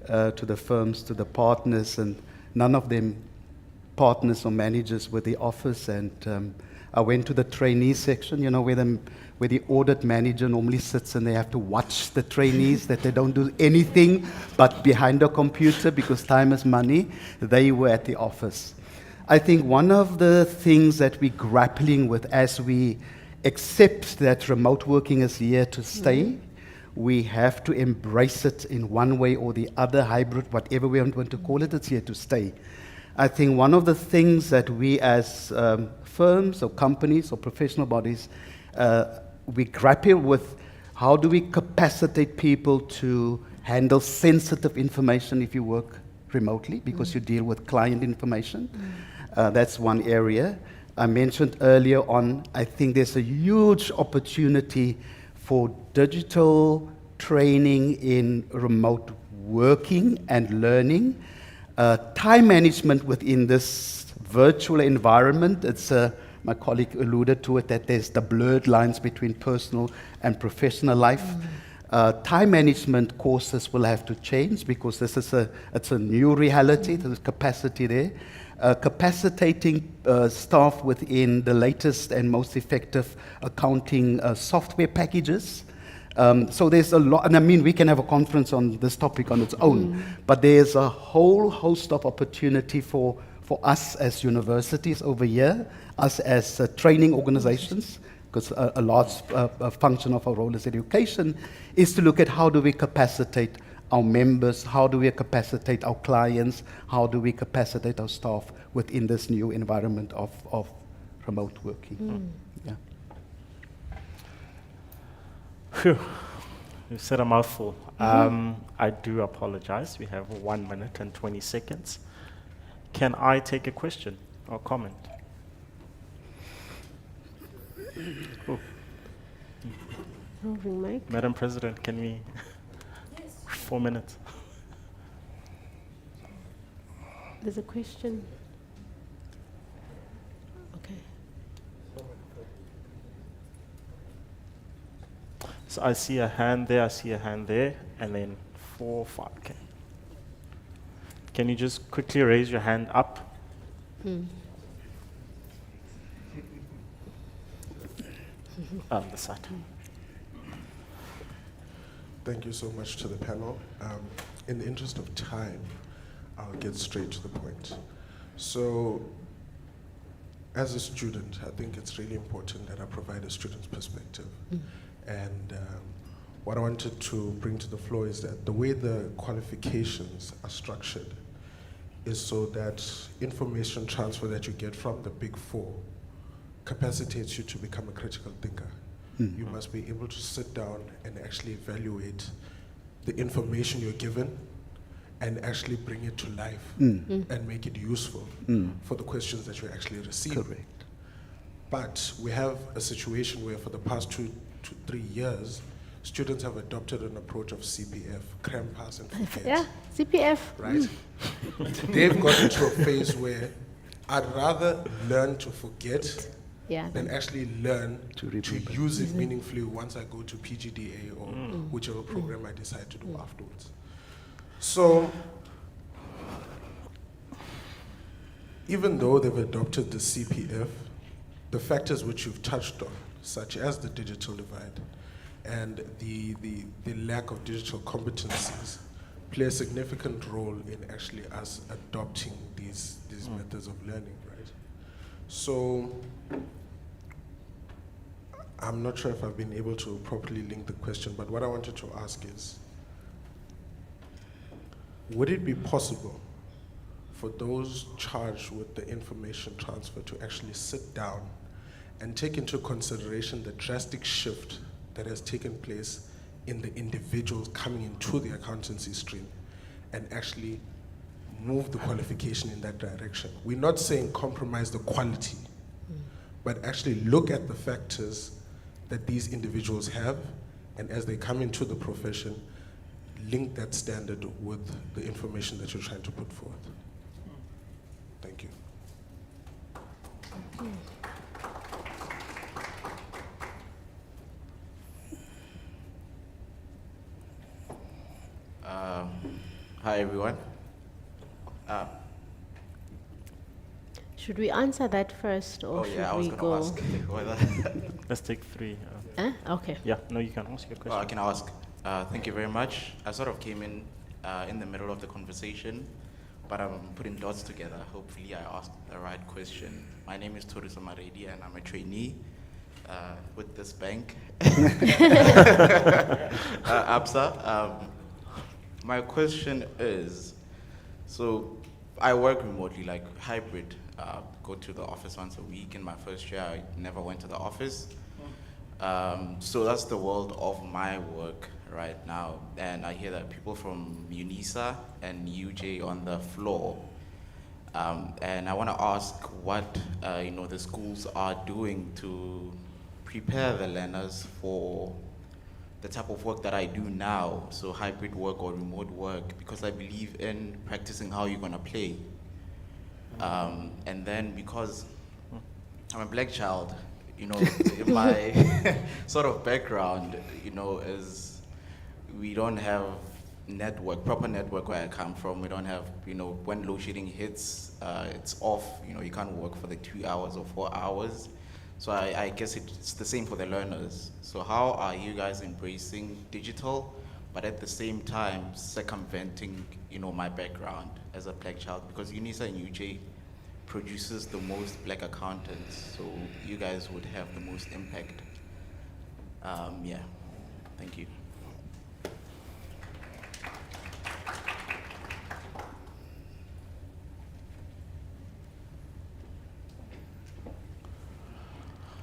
to the firms, to the partners, and none of them partners or managers were the office. And I went to the trainee section, you know, where the audit manager normally sits and they have to watch the trainees, that they don't do anything but behind the computer because time is money. They were at the office. I think one of the things that we're grappling with as we accept that remote working is here to stay, we have to embrace it in one way or the other, hybrid, whatever we want to call it, it's here to stay. I think one of the things that we as firms or companies or professional bodies, we grapple with, how do we capacitate people to handle sensitive information if you work remotely, because you deal with client information. That's one area. I mentioned earlier on, I think there's a huge opportunity for digital training in remote working and learning. Time management within this virtual environment, my colleague alluded to it, that there's the blurred lines between personal and professional life. Time management courses will have to change because it's a new reality. There's capacity there. Capacitating staff within the latest and most effective accounting software packages. So there's a lot, and I mean, we can have a conference on this topic on its own, but there's a whole host of opportunity for us as universities over here, us as training organizations, because a large function of our role as education is to look at how do we capacitate our members, how do we capacitate our clients, how do we capacitate our staff within this new environment of remote working. Yeah. Phew, you said a mouthful. I do apologize. We have 1 minute and 20 seconds. Can I take a question or comment? Oh. Roving mic. Madam President, can we? 4 minutes. There's a question. Okay. So I see a hand there, I see a hand there, and then 4, 5. Okay. Can you just quickly raise your hand up? On the side. Thank you so much to the panel. In the interest of time, I'll get straight to the point. So, as a student, I think it's really important that I provide a student's perspective. And what I wanted to bring to the floor is that the way the qualifications are structured is so that information transfer that you get from the Big Four capacitates you to become a critical thinker. You must be able to sit down and actually evaluate the information you're given and actually bring it to life and make it useful for the questions that you actually receive. Correct. But we have a situation where for the past 2 to 3 years, students have adopted an approach of CPF, cram, pass, and forget. Yeah, CPF. Right? They've got into a phase where I'd rather learn to forget Yeah. than actually learn To to remember. use it meaningfully once I go to PGDA or whichever program I decide to do afterwards. So, even though they've adopted the CPF, the factors which you've touched on, such as the digital divide and the lack of digital competencies, play a significant role in actually us adopting these methods of learning, right? So, I'm not sure if I've been able to properly link the question, but what I wanted to ask is, would it be possible for those charged with the information transfer to actually sit down and take into consideration the drastic shift that has taken place in the individuals coming into the accountancy stream and actually move the qualification in that direction? We're not saying compromise the quality, but actually look at the factors that these individuals have and as they come into the profession, link that standard with the information that you're trying to put forth. Thank you. Hi, everyone. Should we answer that first, or Oh, should yeah, I was we going go? to ask whether. Let's take three. Okay. Yeah, no, you can ask your question. I can ask. Thank you very much. I sort of came in the middle of the conversation, but I'm putting dots together. Hopefully, I asked the right question. My name is Toriso Maredi, and I'm a trainee with this bank, ABASA. My question is, so I work remotely, like hybrid. Go to the office once a week. In my first year, I never went to the office. So that's the world of my work right now. And I hear that people from UNISA and UJ on the floor. And I want to ask what the schools are doing to prepare the learners for the type of work that I do now, so hybrid work or remote work, because I believe in practicing how you're gonna play. And then because I'm a black child, my sort of background, is we don't have proper network where I come from. We don't have, when load shedding hits, it's off, you can't work for the 2 hours or 4 hours. So I guess it's the same for the learners. So how are you guys embracing digital, but at the same time circumventing, my background as a black child? Because UNISA and UJ produces the most black accountants, so you guys would have the most impact. Yeah, thank you.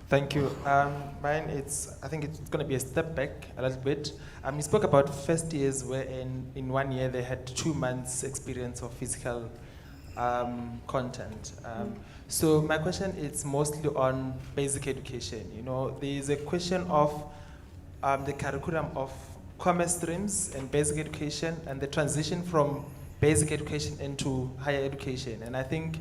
Thank you. Mine, I think it's going to be a step back a little bit. You spoke about first years where in 1 year they had 2 months experience of physical content. So my question is mostly on basic education. There is a question of the curriculum of commerce streams and basic education and the transition from basic education into higher education. And I think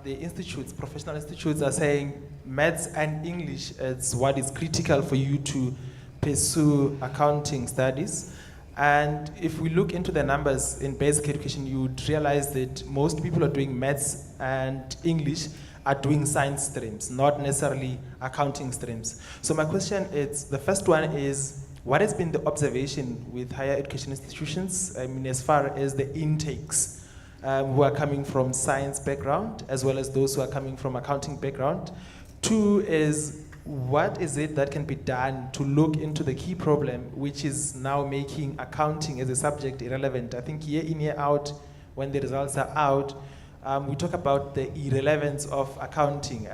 the institutes, professional institutes, are saying maths and English is what is critical for you to pursue accounting studies. And if we look into the numbers in basic education, you would realize that most people are doing maths and English are doing science streams, not necessarily accounting streams. So my question is, the first one is, what has been the observation with higher education institutions, as far as the intakes who are coming from science background, as well as those who are coming from accounting background? 2 is, what is it that can be done to look into the key problem, which is now making accounting as a subject irrelevant? I think year in, year out, when the results are out, we talk about the irrelevance of accounting.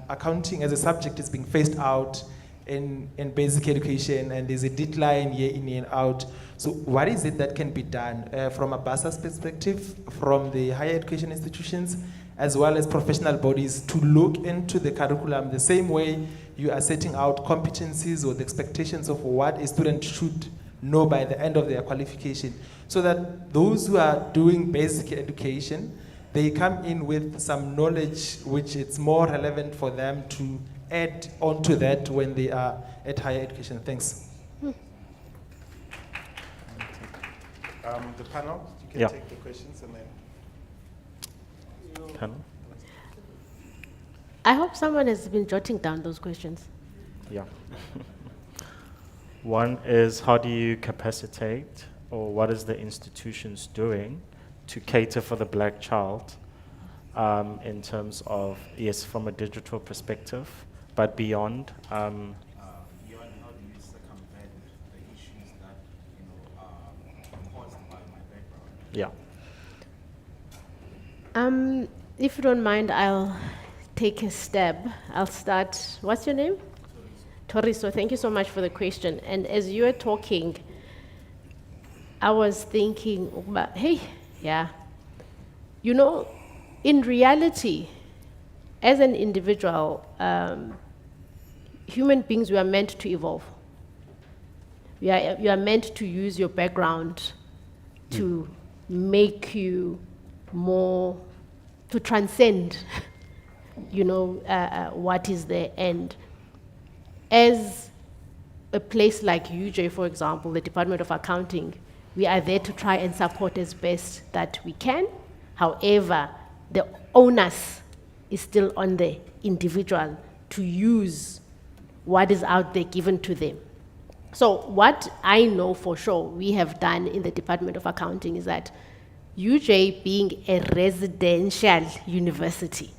Accounting as a subject is being phased out in basic education, and there's a decline year in, year out. So what is it that can be done from a ABASA's perspective, from the higher education institutions, as well as professional bodies, to look into the curriculum the same way you are setting out competencies or the expectations of what a student should know by the end of their qualification, so that those who are doing basic education, they come in with some knowledge which it's more relevant for them to add onto that when they are at higher education. Thanks. The panel, you can Yeah. take the questions and then. Panel? I hope someone has been jotting down those questions. Yeah. One is, how do you capacitate, or what is the institutions doing to cater for the black child in terms of, yes, from a digital perspective, but beyond? Beyond, how do you circumvent the issues that are caused by my background? Yeah. If you don't mind, I'll take a stab. I'll start. What's your name? Toriso. Thank you so much for the question. And as you were talking, I was thinking, hey, yeah. In reality, as an individual, human beings, we are meant to evolve. You are meant to use your background to make you more, to transcend, what is there. And as a place like UJ, for example, the Department of Accounting, we are there to try and support as best that we can. However, the onus is still on the individual to use what is out there given to them. So what I know for sure we have done in the Department of Accounting is that UJ being a residential university,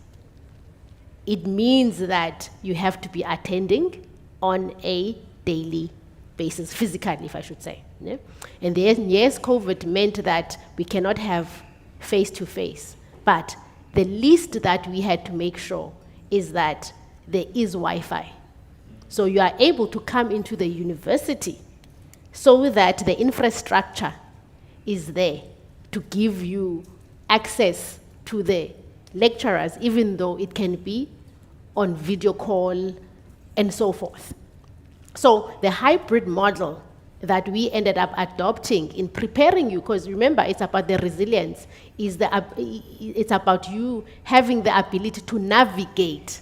it means that you have to be attending on a daily basis, physically, if I should say. Yeah? And then, yes, COVID meant that we cannot have face-to-face, but the least that we had to make sure is that there is Wi-Fi. So you are able to come into the university so that the infrastructure is there to give you access to the lecturers, even though it can be on video call and so forth. So the hybrid model that we ended up adopting in preparing you, because remember, it's about the resilience, it's about you having the ability to navigate.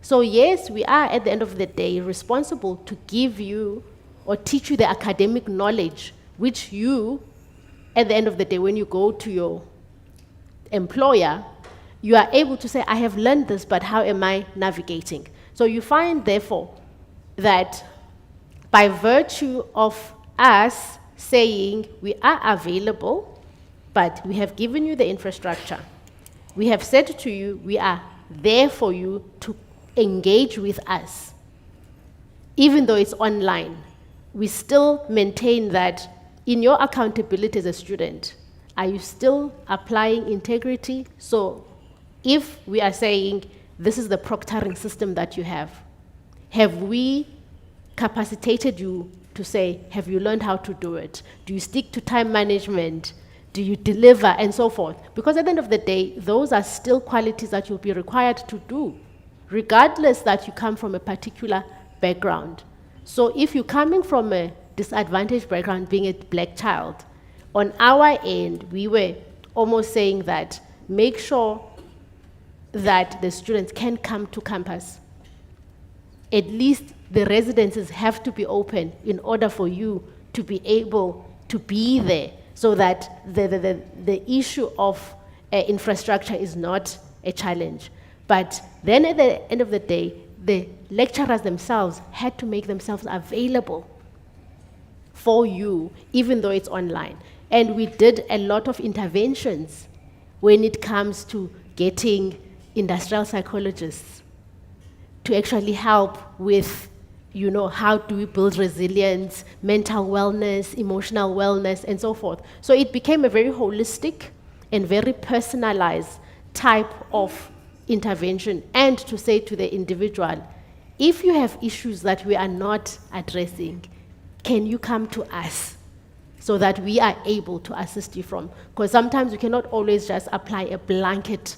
So yes, we are at the end of the day responsible to give you or teach you the academic knowledge, which you, at the end of the day, when you go to your employer, you are able to say, I have learned this, but how am I navigating? So you find, therefore, that by virtue of us saying we are available, but we have given you the infrastructure, we have said to you, we are there for you to engage with us. Even though it's online, we still maintain that in your accountability as a student, are you still applying integrity? So if we are saying this is the proctoring system that you have we capacitated you to say, have you learned how to do it? Do you stick to time management? Do you deliver? And so forth. Because at the end of the day, those are still qualities that you'll be required to do, regardless that you come from a particular background. So if you're coming from a disadvantaged background, being a black child, on our end, we were almost saying that make sure that the students can come to campus. At least the residences have to be open in order for you to be able to be there, so that the issue of infrastructure is not a challenge. But then at the end of the day, the lecturers themselves had to make themselves available for you, even though it's online. And we did a lot of interventions when it comes to getting industrial psychologists to actually help with, how do we build resilience, mental wellness, emotional wellness, and so forth. So it became a very holistic and very personalized type of intervention, and to say to the individual, if you have issues that we are not addressing, can you come to us so that we are able to assist you from? Because sometimes you cannot always just apply a blanket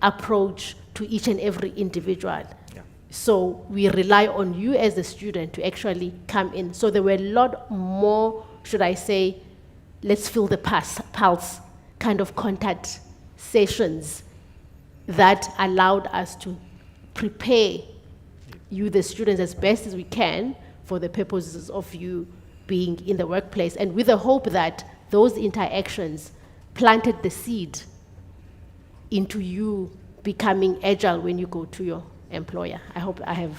approach to each and every individual. Yeah. So we rely on you as a student to actually come in. So there were a lot more, should I say, let's feel the pulse kind of contact sessions that allowed us to prepare you, the students, as best as we can for the purposes of you being in the workplace, and with the hope that those interactions planted the seed into you becoming agile when you go to your employer. I hope I have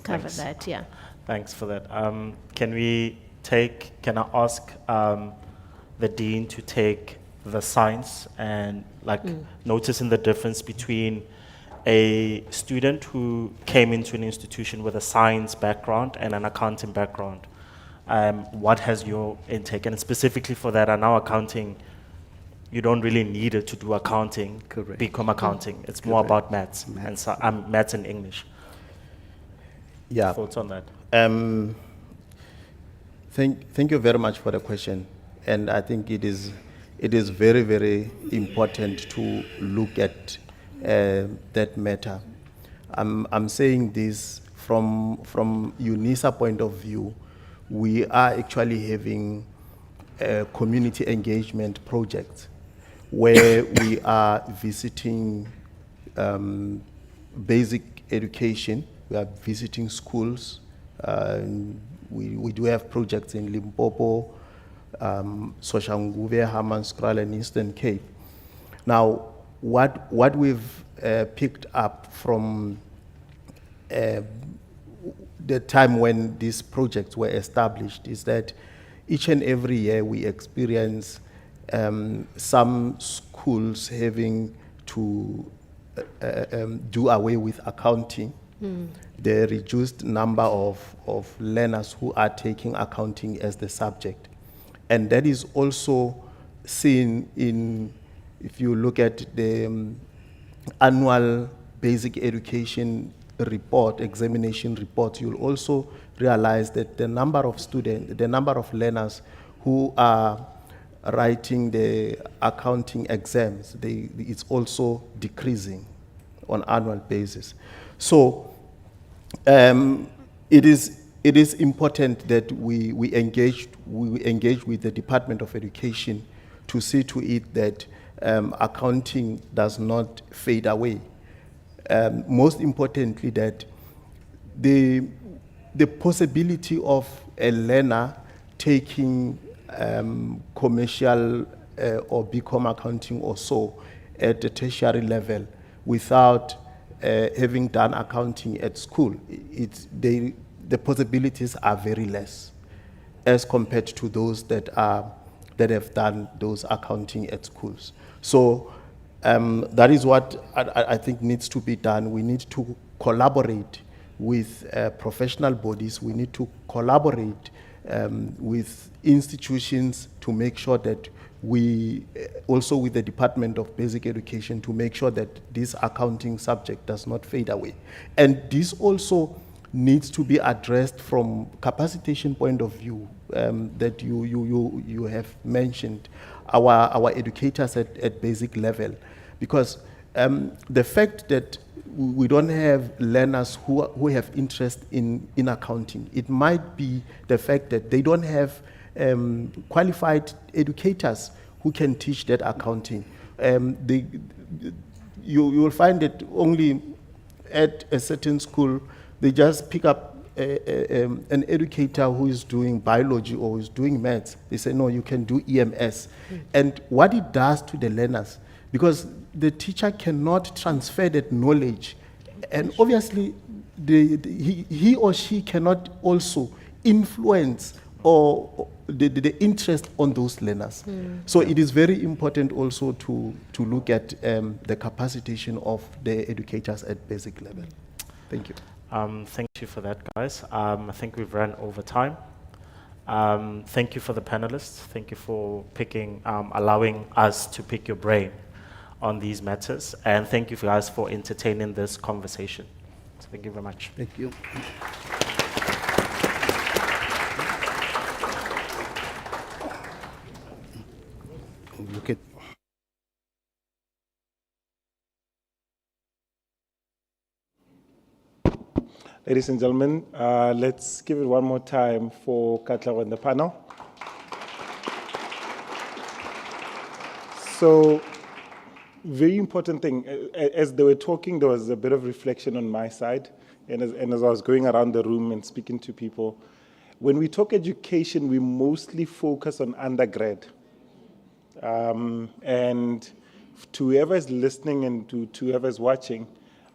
covered that, yeah. Thanks for that. Can I ask the Dean to take the science and noticing the difference between a student who came into an institution with a science background and an accounting background? What has your intake? And specifically for that, I know accounting, you don't really need it to do accounting, Correct. become accounting. It's more about maths, and maths and English. Yeah. Thoughts on that? Thank you very much for the question. And I think it is very, very important to look at that matter. I'm saying this from UNISA point of view. we are actually having community engagement projects where we are visiting basic education, we are visiting schools. We do have projects in Limpopo, Soshanguve, Hammanskraal, and Eastern Cape. Now, what we've picked up from the time when these projects were established is that each and every year we experience some schools having to do away with accounting. The reduced number of learners who are taking accounting as the subject. And that is also seen in, if you look at the annual basic education report, examination report, you'll also realize that the number of students, the number of learners who are writing the accounting exams, it's also decreasing on annual basis. So it is important that we engage with the Department of Education to see to it that accounting does not fade away. Most importantly, that the possibility of a learner taking commercial or BCom accounting or so at the tertiary level without having done accounting at school, the possibilities are very less as compared to those that have done those accounting at schools. So that is what I think needs to be done. We need to collaborate with professional bodies. We need to collaborate with institutions to make sure that we, also with the Department of Basic Education, to make sure that this accounting subject does not fade away. And this also needs to be addressed from capacitation point of view that you have mentioned, our educators at basic level. Because the fact that we don't have learners who have interest in accounting, it might be the fact that they don't have qualified educators who can teach that accounting. You will find that only at a certain school, they just pick up an educator who is doing biology or is doing maths. They say, no, you can do EMS. And what it does to the learners, because the teacher cannot transfer that knowledge, and obviously he or she cannot also influence or the interest on those learners. So it is very important also to look at the capacitation of the educators at basic level. Thank you. Thank you for that, guys. I think we've run over time. Thank you for the panelists. Thank you for allowing us to pick your brain on these matters. And thank you guys for entertaining this conversation. So thank you very much. Thank you. Look at. Ladies and gentlemen, let's give it one more time for Katla and the panel. So, very important thing, as they were talking, there was a bit of reflection on my side, and as I was going around the room and speaking to people, when we talk education, we mostly focus on undergrad. And to whoever is listening and to whoever is watching,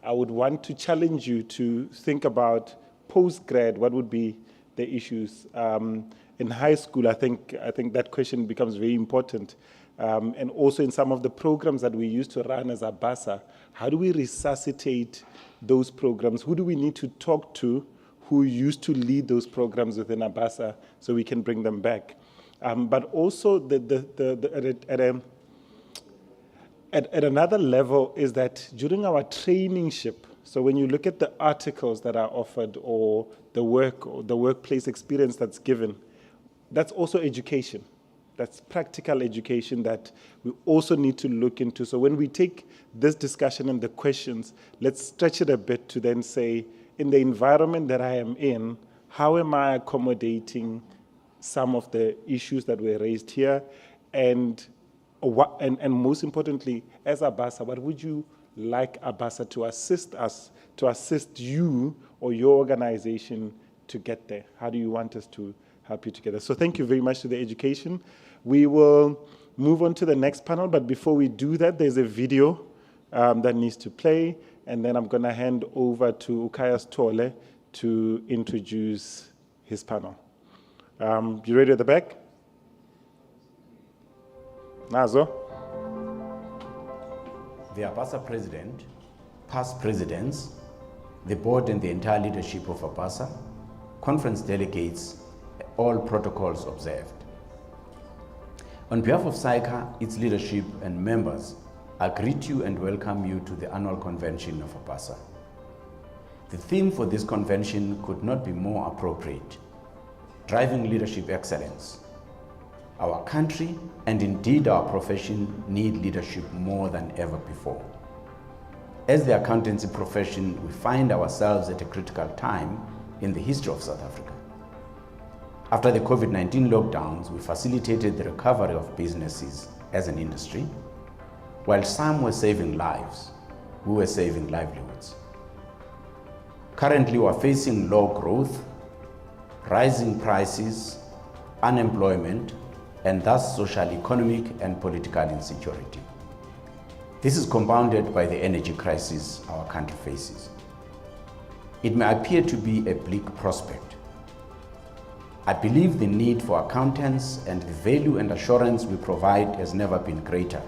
I would want to challenge you to think about post-grad, what would be the issues. In high school, I think that question becomes very important. And also in some of the programs that we used to run as ABASA, how do we resuscitate those programs? Who do we need to talk to who used to lead those programs within ABASA so we can bring them back? But also at another level is that during our trainingship, so when you look at the articles that are offered or the workplace experience that's given, that's also education. That's practical education that we also need to look into. So when we take this discussion and the questions, let's stretch it a bit to then say, in the environment that I am in, how am I accommodating some of the issues that were raised here, and most importantly, as ABASA, what would you like ABASA to assist us, to assist you or your organization to get there? How do you want us to help you together? So thank you very much to the education. We will move on to the next panel, but before we do that, there's a video that needs to play, and then I'm going to hand over to Ukayas Tole to introduce his panel. You ready at the back? Nazo? The ABASA president, past presidents, the board and the entire leadership of ABASA, conference delegates, all protocols observed. On behalf of SAICA, its leadership and members, I greet you and welcome you to the annual convention of ABASA. The theme for this convention could not be more appropriate: driving leadership excellence. Our country, and indeed our profession, need leadership more than ever before. As the accountancy profession, we find ourselves at a critical time in the history of South Africa. After the COVID-19 lockdowns, we facilitated the recovery of businesses as an industry. While some were saving lives, we were saving livelihoods. Currently, we are facing low growth, rising prices, unemployment, and thus social, economic, and political insecurity. This is compounded by the energy crisis our country faces. It may appear to be a bleak prospect. I believe the need for accountants and the value and assurance we provide has never been greater.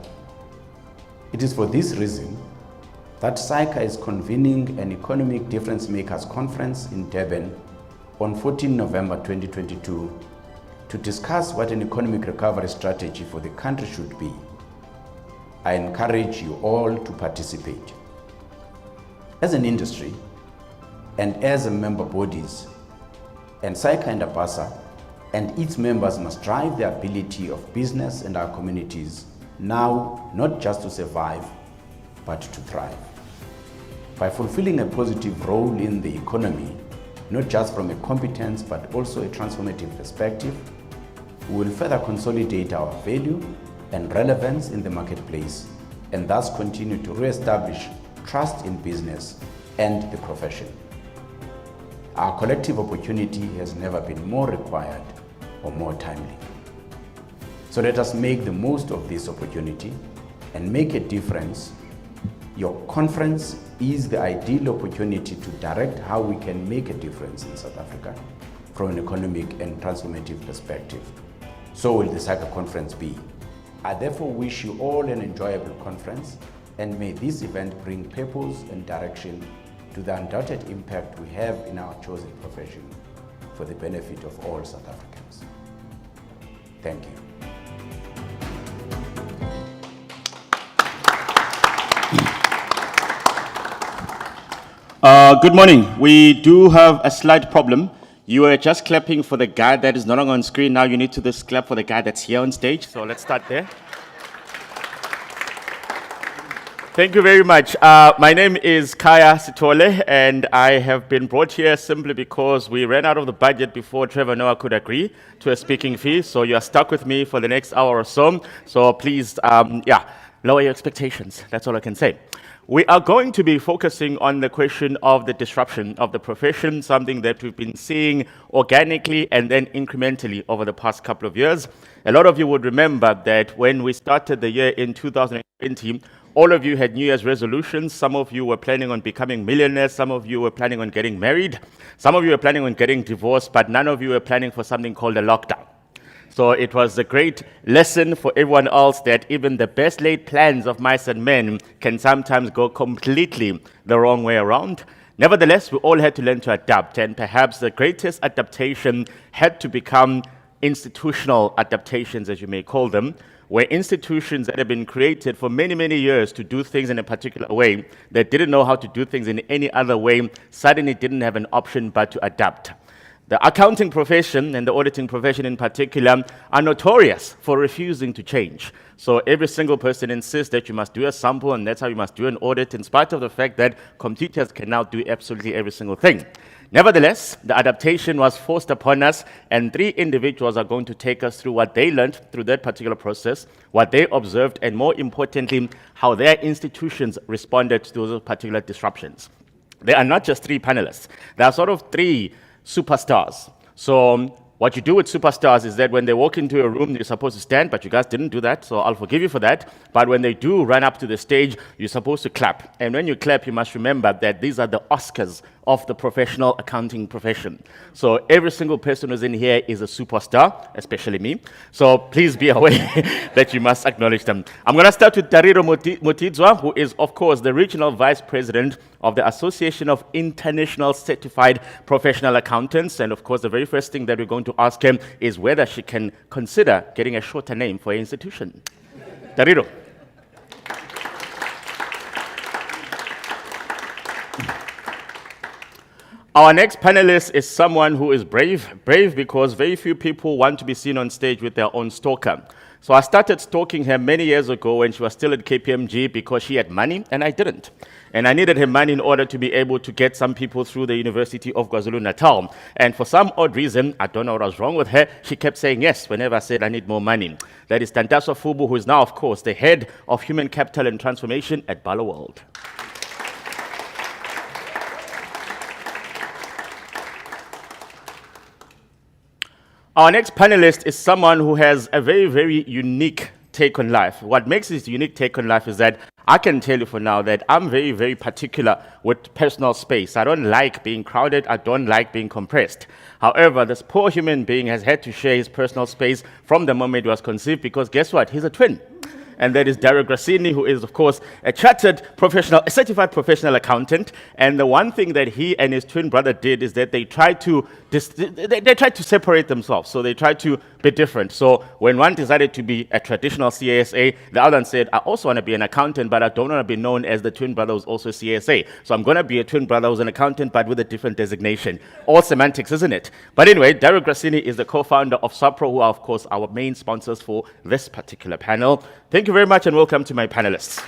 It is for this reason that SAICA is convening an Economic Difference Makers Conference in Durban on 14 November 2022 to discuss what an economic recovery strategy for the country should be. I encourage you all to participate. As an industry and as a member bodies, and SAICA and ABASA and its members must drive the ability of business and our communities now, not just to survive, but to thrive. By fulfilling a positive role in the economy, not just from a competence but also a transformative perspective, we will further consolidate our value and relevance in the marketplace and thus continue to re-establish trust in business and the profession. Our collective opportunity has never been more required or more timely. So let us make the most of this opportunity and make a difference. Your conference is the ideal opportunity to direct how we can make a difference in South Africa from an economic and transformative perspective. So will the SAICA conference be. I therefore wish you all an enjoyable conference, and may this event bring purpose and direction to the undoubted impact we have in our chosen profession for the benefit of all South Africans. Thank you. Good morning. We do have a slight problem. You were just clapping for the guy that is no longer on screen. Now you need to just clap for the guy that's here on stage. So let's start there. Thank you very much. My name is Kaya Sitole, and I have been brought here simply because we ran out of the budget before Trevor Noah could agree to a speaking fee. So you are stuck with me for the next hour or so. So please, lower your expectations. That's all I can say. We are going to be focusing on the question of the disruption of the profession, something that we've been seeing organically and then incrementally over the past couple of years. A lot of you would remember that when we started the year in 2020, all of you had New Year's resolutions. Some of you were planning on becoming millionaires. Some of you were planning on getting married. Some of you were planning on getting divorced, but none of you were planning for something called a lockdown. So it was a great lesson for everyone else that even the best laid plans of mice and men can sometimes go completely the wrong way around. Nevertheless, we all had to learn to adapt, and perhaps the greatest adaptation had to become institutional adaptations, as you may call them, where institutions that have been created for many, many years to do things in a particular way, that didn't know how to do things in any other way, suddenly didn't have an option but to adapt. The accounting profession and the auditing profession in particular are notorious for refusing to change. So every single person insists that you must do a sample and that's how you must do an audit, in spite of the fact that computers can now do absolutely every single thing. Nevertheless, the adaptation was forced upon us, and 3 individuals are going to take us through what they learned through that particular process, what they observed, and more importantly, how their institutions responded to those particular disruptions. There are not just 3 panelists. There are sort of 3 superstars. So what you do with superstars is that when they walk into a room, you're supposed to stand, but you guys didn't do that, so I'll forgive you for that. But when they do run up to the stage, you're supposed to clap. And when you clap, you must remember that these are the Oscars of the professional accounting profession. So every single person who's in here is a superstar, especially me. So please be aware that you must acknowledge them. I'm going to start with Dariro Motidzwa, who is, of course, the Regional Vice President of the Association of International Certified Professional Accountants. And of course, the very first thing that we're going to ask him is whether she can consider getting a shorter name for her institution. Dariro. Our next panelist is someone who is brave because very few people want to be seen on stage with their own stalker. So I started stalking her many years ago when she was still at KPMG because she had money and I didn't. And I needed her money in order to be able to get some people through the University of KwaZulu-Natal. And for some odd reason, I don't know what was wrong with her, she kept saying yes whenever I said I need more money. That is Tantaswa Fubu, who is now, of course, the head of Human Capital and Transformation at Bala World. Our next panelist is someone who has a very, very unique take on life. What makes his unique take on life is that I can tell you for now that I'm very, very particular with personal space. I don't like being crowded. I don't like being compressed. However, this poor human being has had to share his personal space from the moment he was conceived because guess what? He's a twin. And that is Dario Grassini, who is, of course, a certified professional accountant. And the one thing that he and his twin brother did is that they tried to separate themselves. So they tried to be different. So when one decided to be a traditional CASA, the other one said, I also want to be an accountant, but I don't want to be known as the twin brother who's also CASA. So I'm going to be a twin brother who's an accountant, but with a different designation. All semantics, isn't it? But anyway, Dario Grassini is the co-founder of Sapro, who are, of course, our main sponsors for this particular panel. Thank you very much and welcome to my panelists.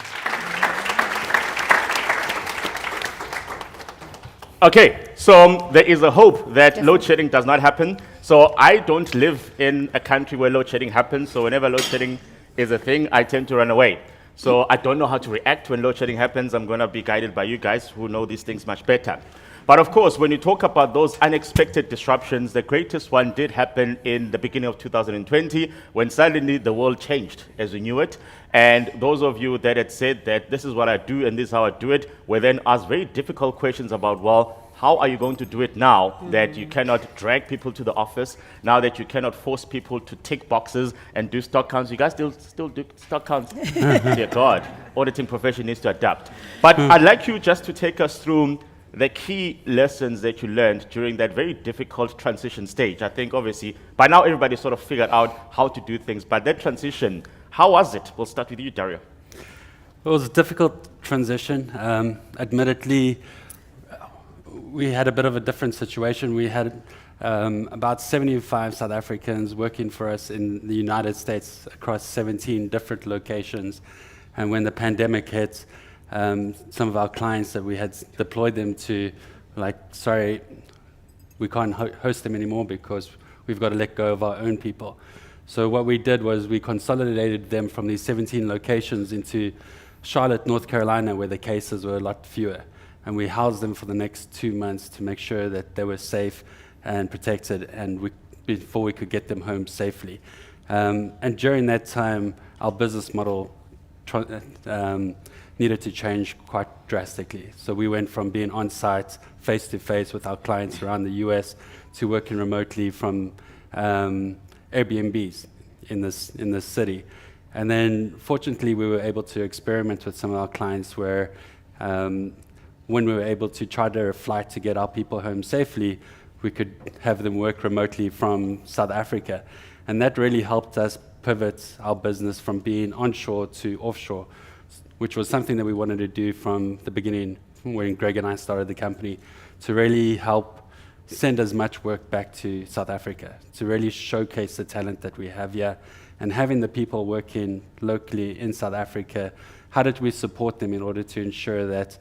Okay, so there is a hope that load shedding does not happen. So I don't live in a country where load shedding happens. So whenever load shedding is a thing, I tend to run away. So I don't know how to react when load shedding happens. I'm going to be guided by you guys who know these things much better. But of course, when you talk about those unexpected disruptions, the greatest one did happen in the beginning of 2020 when suddenly the world changed as we knew it. And those of you that had said that this is what I do and this is how I do it were then asked very difficult questions about, well, how are you going to do it now that you cannot drag people to the office, now that you cannot force people to tick boxes and do stock counts? You guys still do stock counts? Dear God, auditing profession needs to adapt. But I'd like you just to take us through the key lessons that you learned during that very difficult transition stage. I think obviously by now everybody sort of figured out how to do things, but that transition, how was it? We'll start with you, Dario. It was a difficult transition. Admittedly, we had a bit of a different situation. We had about 75 South Africans working for us in the United States across 17 different locations. And when the pandemic hit, some of our clients that we had deployed them to, like, sorry, we can't host them anymore because we've got to let go of our own people. So what we did was we consolidated them from these 17 locations into Charlotte, North Carolina, where the cases were a lot fewer. And we housed them for the next 2 months to make sure that they were safe and protected and before we could get them home safely. And during that time, our business model needed to change quite drastically. So we went from being on-site, face-to-face with our clients around the US to working remotely from Airbnbs in this city. And then fortunately, we were able to experiment with some of our clients where when we were able to charter a flight to get our people home safely, we could have them work remotely from South Africa. And that really helped us pivot our business from being onshore to offshore, which was something that we wanted to do from the beginning when Greg and I started the company, to really help send as much work back to South Africa, to really showcase the talent that we have here. And having the people working locally in South Africa, how did we support them in order to ensure that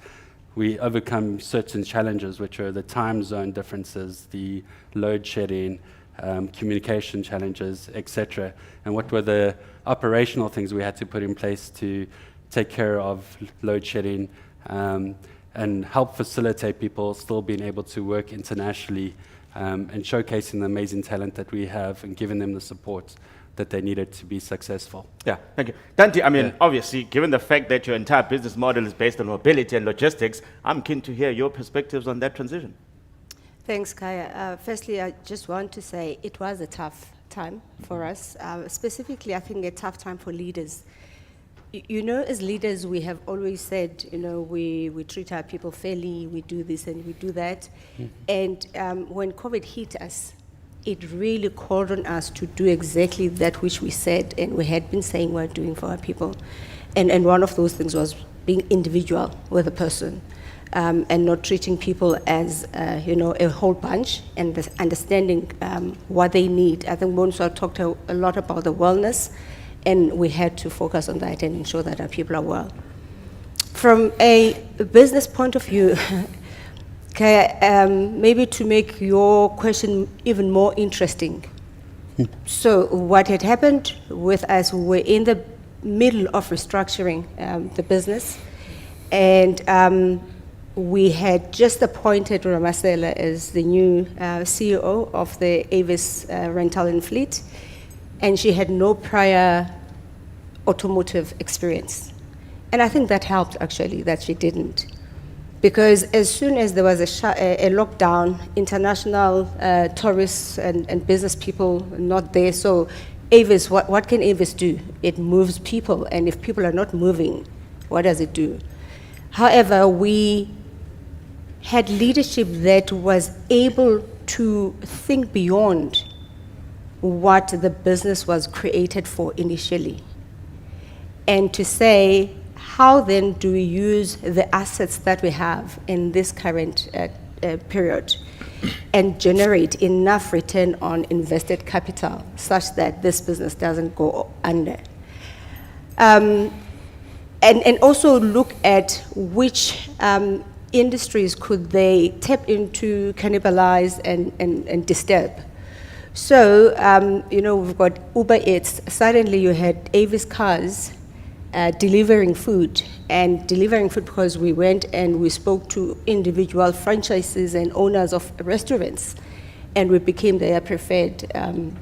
we overcome certain challenges, which are the time zone differences, the load shedding, communication challenges, etc. And what were the operational things we had to put in place to take care of load shedding and help facilitate people still being able to work internationally and showcasing the amazing talent that we have and giving them the support that they needed to be successful. Yeah, thank you. Dante, I mean, obviously, given the fact that your entire business model is based on mobility and logistics, I'm keen to hear your perspectives on that transition. Thanks, Kaya. Firstly, I just want to say it was a tough time for us. Specifically, I think a tough time for leaders. You know, as leaders, we have always said, you know, we treat our people fairly, we do this and we do that. And when COVID hit us, it really called on us to do exactly that which we said and we had been saying we're doing for our people. And one of those things was being individual with a person and not treating people as, you know, a whole bunch and understanding what they need. I think Bonso talked a lot about the wellness, and we had to focus on that and ensure that our people are well. From a business point of view, maybe to make your question even more interesting. So what had happened with us, we were in the middle of restructuring the business, and we had just appointed Ramasela as the new CEO of the Avis Rental and Fleet, and she had no prior automotive experience. And I think that helped, actually, that she didn't. Because as soon as there was a lockdown, international tourists and business people not there. So Avis, what can Avis do? It moves people, and if people are not moving, what does it do? However, we had leadership that was able to think beyond what the business was created for initially, and to say, how then do we use the assets that we have in this current period and generate enough return on invested capital such that this business doesn't go under? And also look at which industries could they tap into, cannibalize, and disturb. So, you know, we've got Uber Eats. Suddenly you had Avis cars delivering food, and delivering food because we went and we spoke to individual franchises and owners of restaurants, and we became their preferred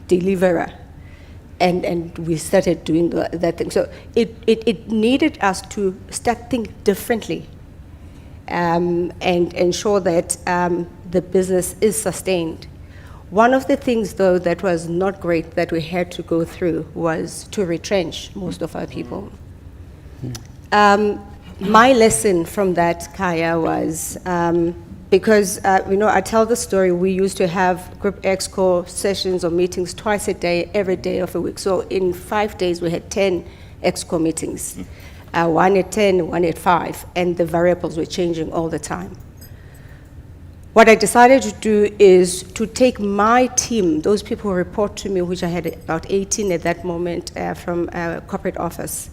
deliverer, and we started doing that thing. So it needed us to start thinking differently and ensure that the business is sustained. One of the things, though, that was not great that we had to go through was to retrench most of our people. My lesson from that, Kaya, was because, you know, I tell the story, we used to have group exco sessions or meetings twice a day, every day of a week. So in 5 days, we had 10 exco meetings, one at 10, one at 5, and the variables were changing all the time. What I decided to do is to take my team, those people who report to me, which I had about 18 at that moment from corporate office.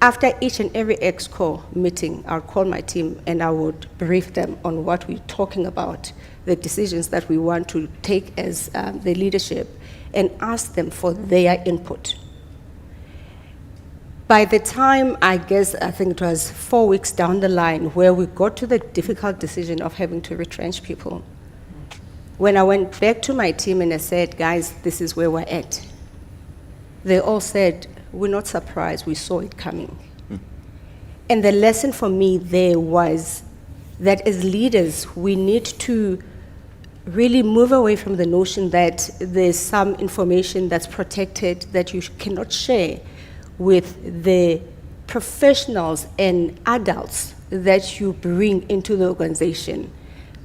After each and every exco meeting, I'll call my team and I would brief them on what we're talking about, the decisions that we want to take as the leadership, and ask them for their input. By the time, I think it was 4 weeks down the line, where we got to the difficult decision of having to retrench people, when I went back to my team and I said, guys, this is where we're at, they all said, we're not surprised, we saw it coming. And the lesson for me there was that as leaders, we need to really move away from the notion that there's some information that's protected that you cannot share with the professionals and adults that you bring into the organization.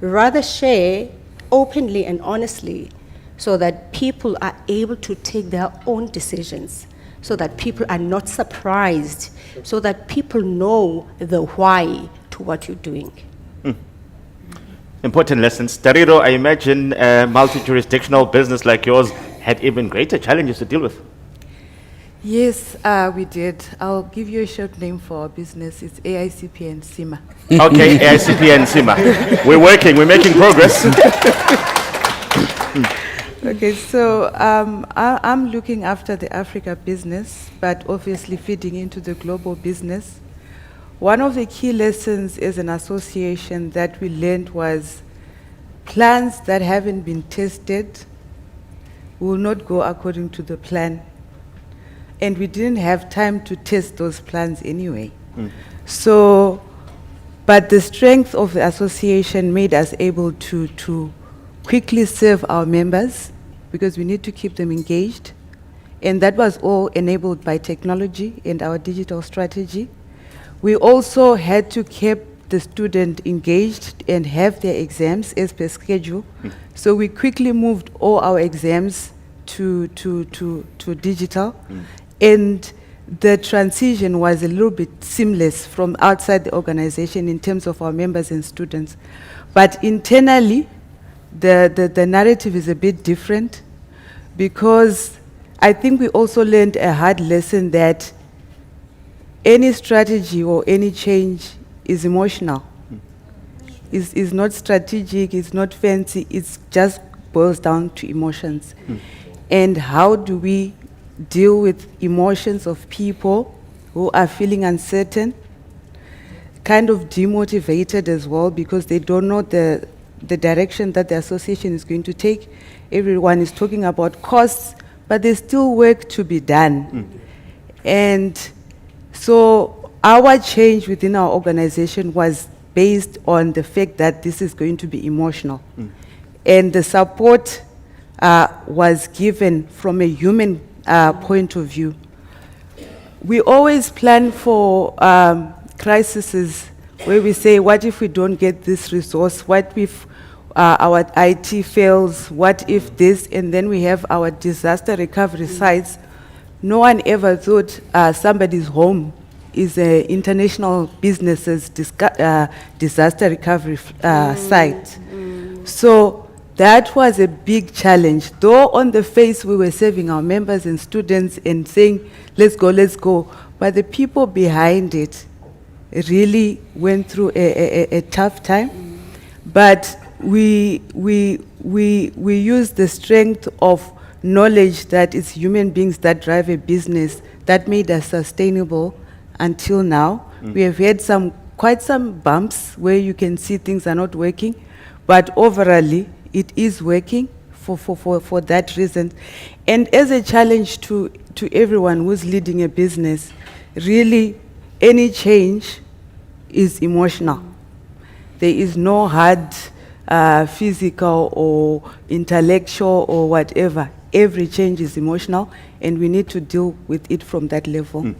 Rather share openly and honestly so that people are able to take their own decisions, so that people are not surprised, so that people know the why to what you're doing. Important lessons. Dariro, I imagine a multi-jurisdictional business like yours had even greater challenges to deal with. Yes, we did. I'll give you a short name for our business. It's AICP and SIMA. Okay, AICP and SIMA. We're working, we're making progress. Okay, so I'm looking after the Africa business, but obviously feeding into the global business. One of the key lessons as an association that we learned was plans that haven't been tested will not go according to the plan. And we didn't have time to test those plans anyway. So, but the strength of the association made us able to quickly serve our members, because we need to keep them engaged. And that was all enabled by technology and our digital strategy. We also had to keep the student engaged and have their exams as per schedule. So we quickly moved all our exams to digital. And the transition was a little bit seamless from outside the organization in terms of our members and students. But internally, the narrative is a bit different, because I think we also learned a hard lesson that any strategy or any change is emotional. It's not strategic, it's not fancy, it just boils down to emotions. And how do we deal with emotions of people who are feeling uncertain, kind of demotivated as well, because they don't know the direction that the association is going to take. Everyone is talking about costs, but there's still work to be done. And so our change within our organization was based on the fact that this is going to be emotional. And the support was given from a human point of view. We always plan for crises where we say, what if we don't get this resource? What if our IT fails? What if this? And then we have our disaster recovery sites. No one ever thought somebody's home is an international business's disaster recovery site. So that was a big challenge. Though on the face we were serving our members and students and saying, let's go. But the people behind it really went through a tough time. But we used the strength of knowledge that it's human beings that drive a business that made us sustainable until now. We have had quite some bumps where you can see things are not working, but overall it is working for that reason. And as a challenge to everyone who's leading a business, really any change is emotional. There is no hard physical or intellectual or whatever. Every change is emotional, and we need to deal with it from that level.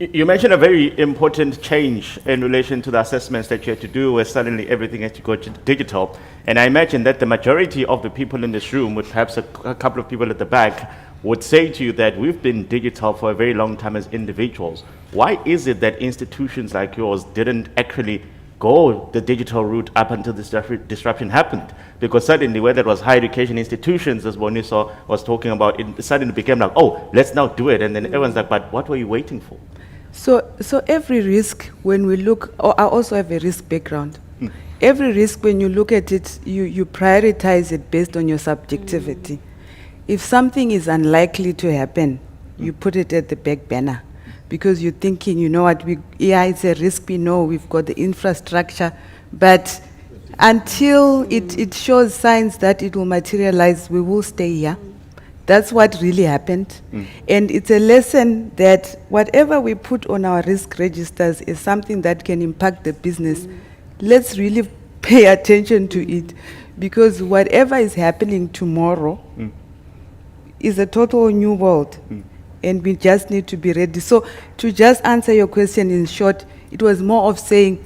You mentioned a very important change in relation to the assessments that you had to do, where suddenly everything had to go digital. And I imagine that the majority of the people in this room, with perhaps a couple of people at the back, would say to you that we've been digital for a very long time as individuals. Why is it that institutions like yours didn't actually go the digital route up until this disruption happened? Because suddenly, whether it was higher education institutions, as Boniso was talking about, it suddenly became like, oh, let's now do it. And then everyone's like, but what were you waiting for? So every risk, when we look, I also have a risk background. Every risk, when you look at it, you prioritize it based on your subjectivity. If something is unlikely to happen, you put it at the back burner, because you're thinking, you know what, it's a risk, we know we've got the infrastructure, but until it shows signs that it will materialize, we will stay here. That's what really happened. And it's a lesson that whatever we put on our risk registers is something that can impact the business. Let's really pay attention to it, because whatever is happening tomorrow is a total new world. And we just need to be ready. So to just answer your question in short, it was more of saying,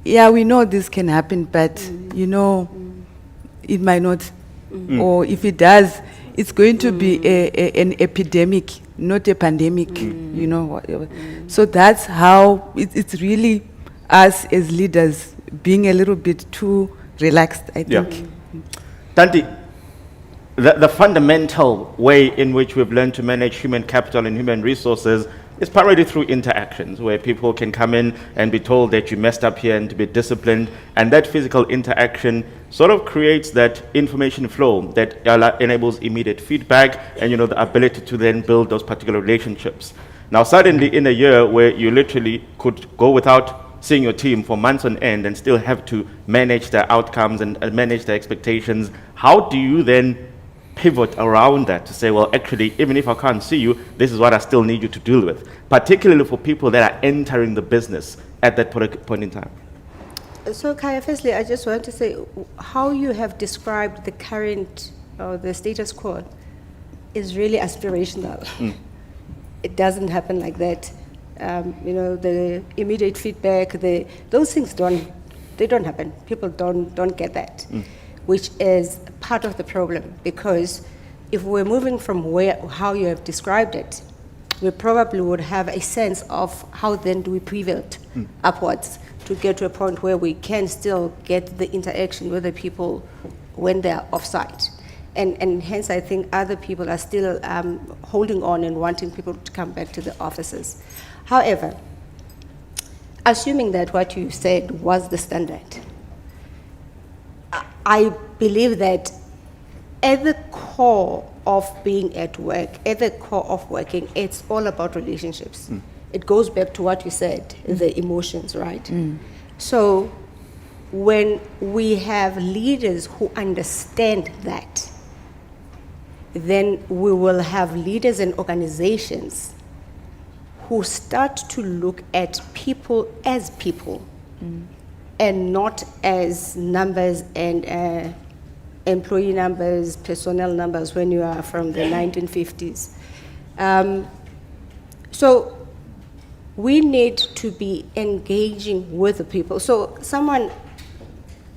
yeah, we know this can happen, but you know, it might not. Or if it does, it's going to be an epidemic, not a pandemic, you know. Whatever. So that's how it's really us as leaders being a little bit too relaxed, I think. Yeah. Tanti, the fundamental way in which we've learned to manage human capital and human resources is primarily through interactions, where people can come in and be told that you messed up here and to be disciplined, and that physical interaction sort of creates that information flow that enables immediate feedback and, you know, the ability to then build those particular relationships. Now, suddenly in a year where you literally could go without seeing your team for months on end and still have to manage their outcomes and manage their expectations, how do you then pivot around that to say, well, actually, even if I can't see you, this is what I still need you to deal with, particularly for people that are entering the business at that point in time? So, Kaya, firstly, I just want to say how you have described the current, the status quo is really aspirational. It doesn't happen like that. You know, the immediate feedback, those things don't happen. People don't get that, which is part of the problem. Because if we're moving from how you have described it, we probably would have a sense of how then do we pivot upwards to get to a point where we can still get the interaction with the people when they're off-site. And hence, I think other people are still holding on and wanting people to come back to the offices. However, assuming that what you said was the standard, I believe that at the core of being at work, at the core of working, it's all about relationships. It goes back to what you said, the emotions, right? So when we have leaders who understand that, then we will have leaders and organizations who start to look at people as people and not as numbers and employee numbers, personnel numbers when you are from the 1950s. So we need to be engaging with the people. So someone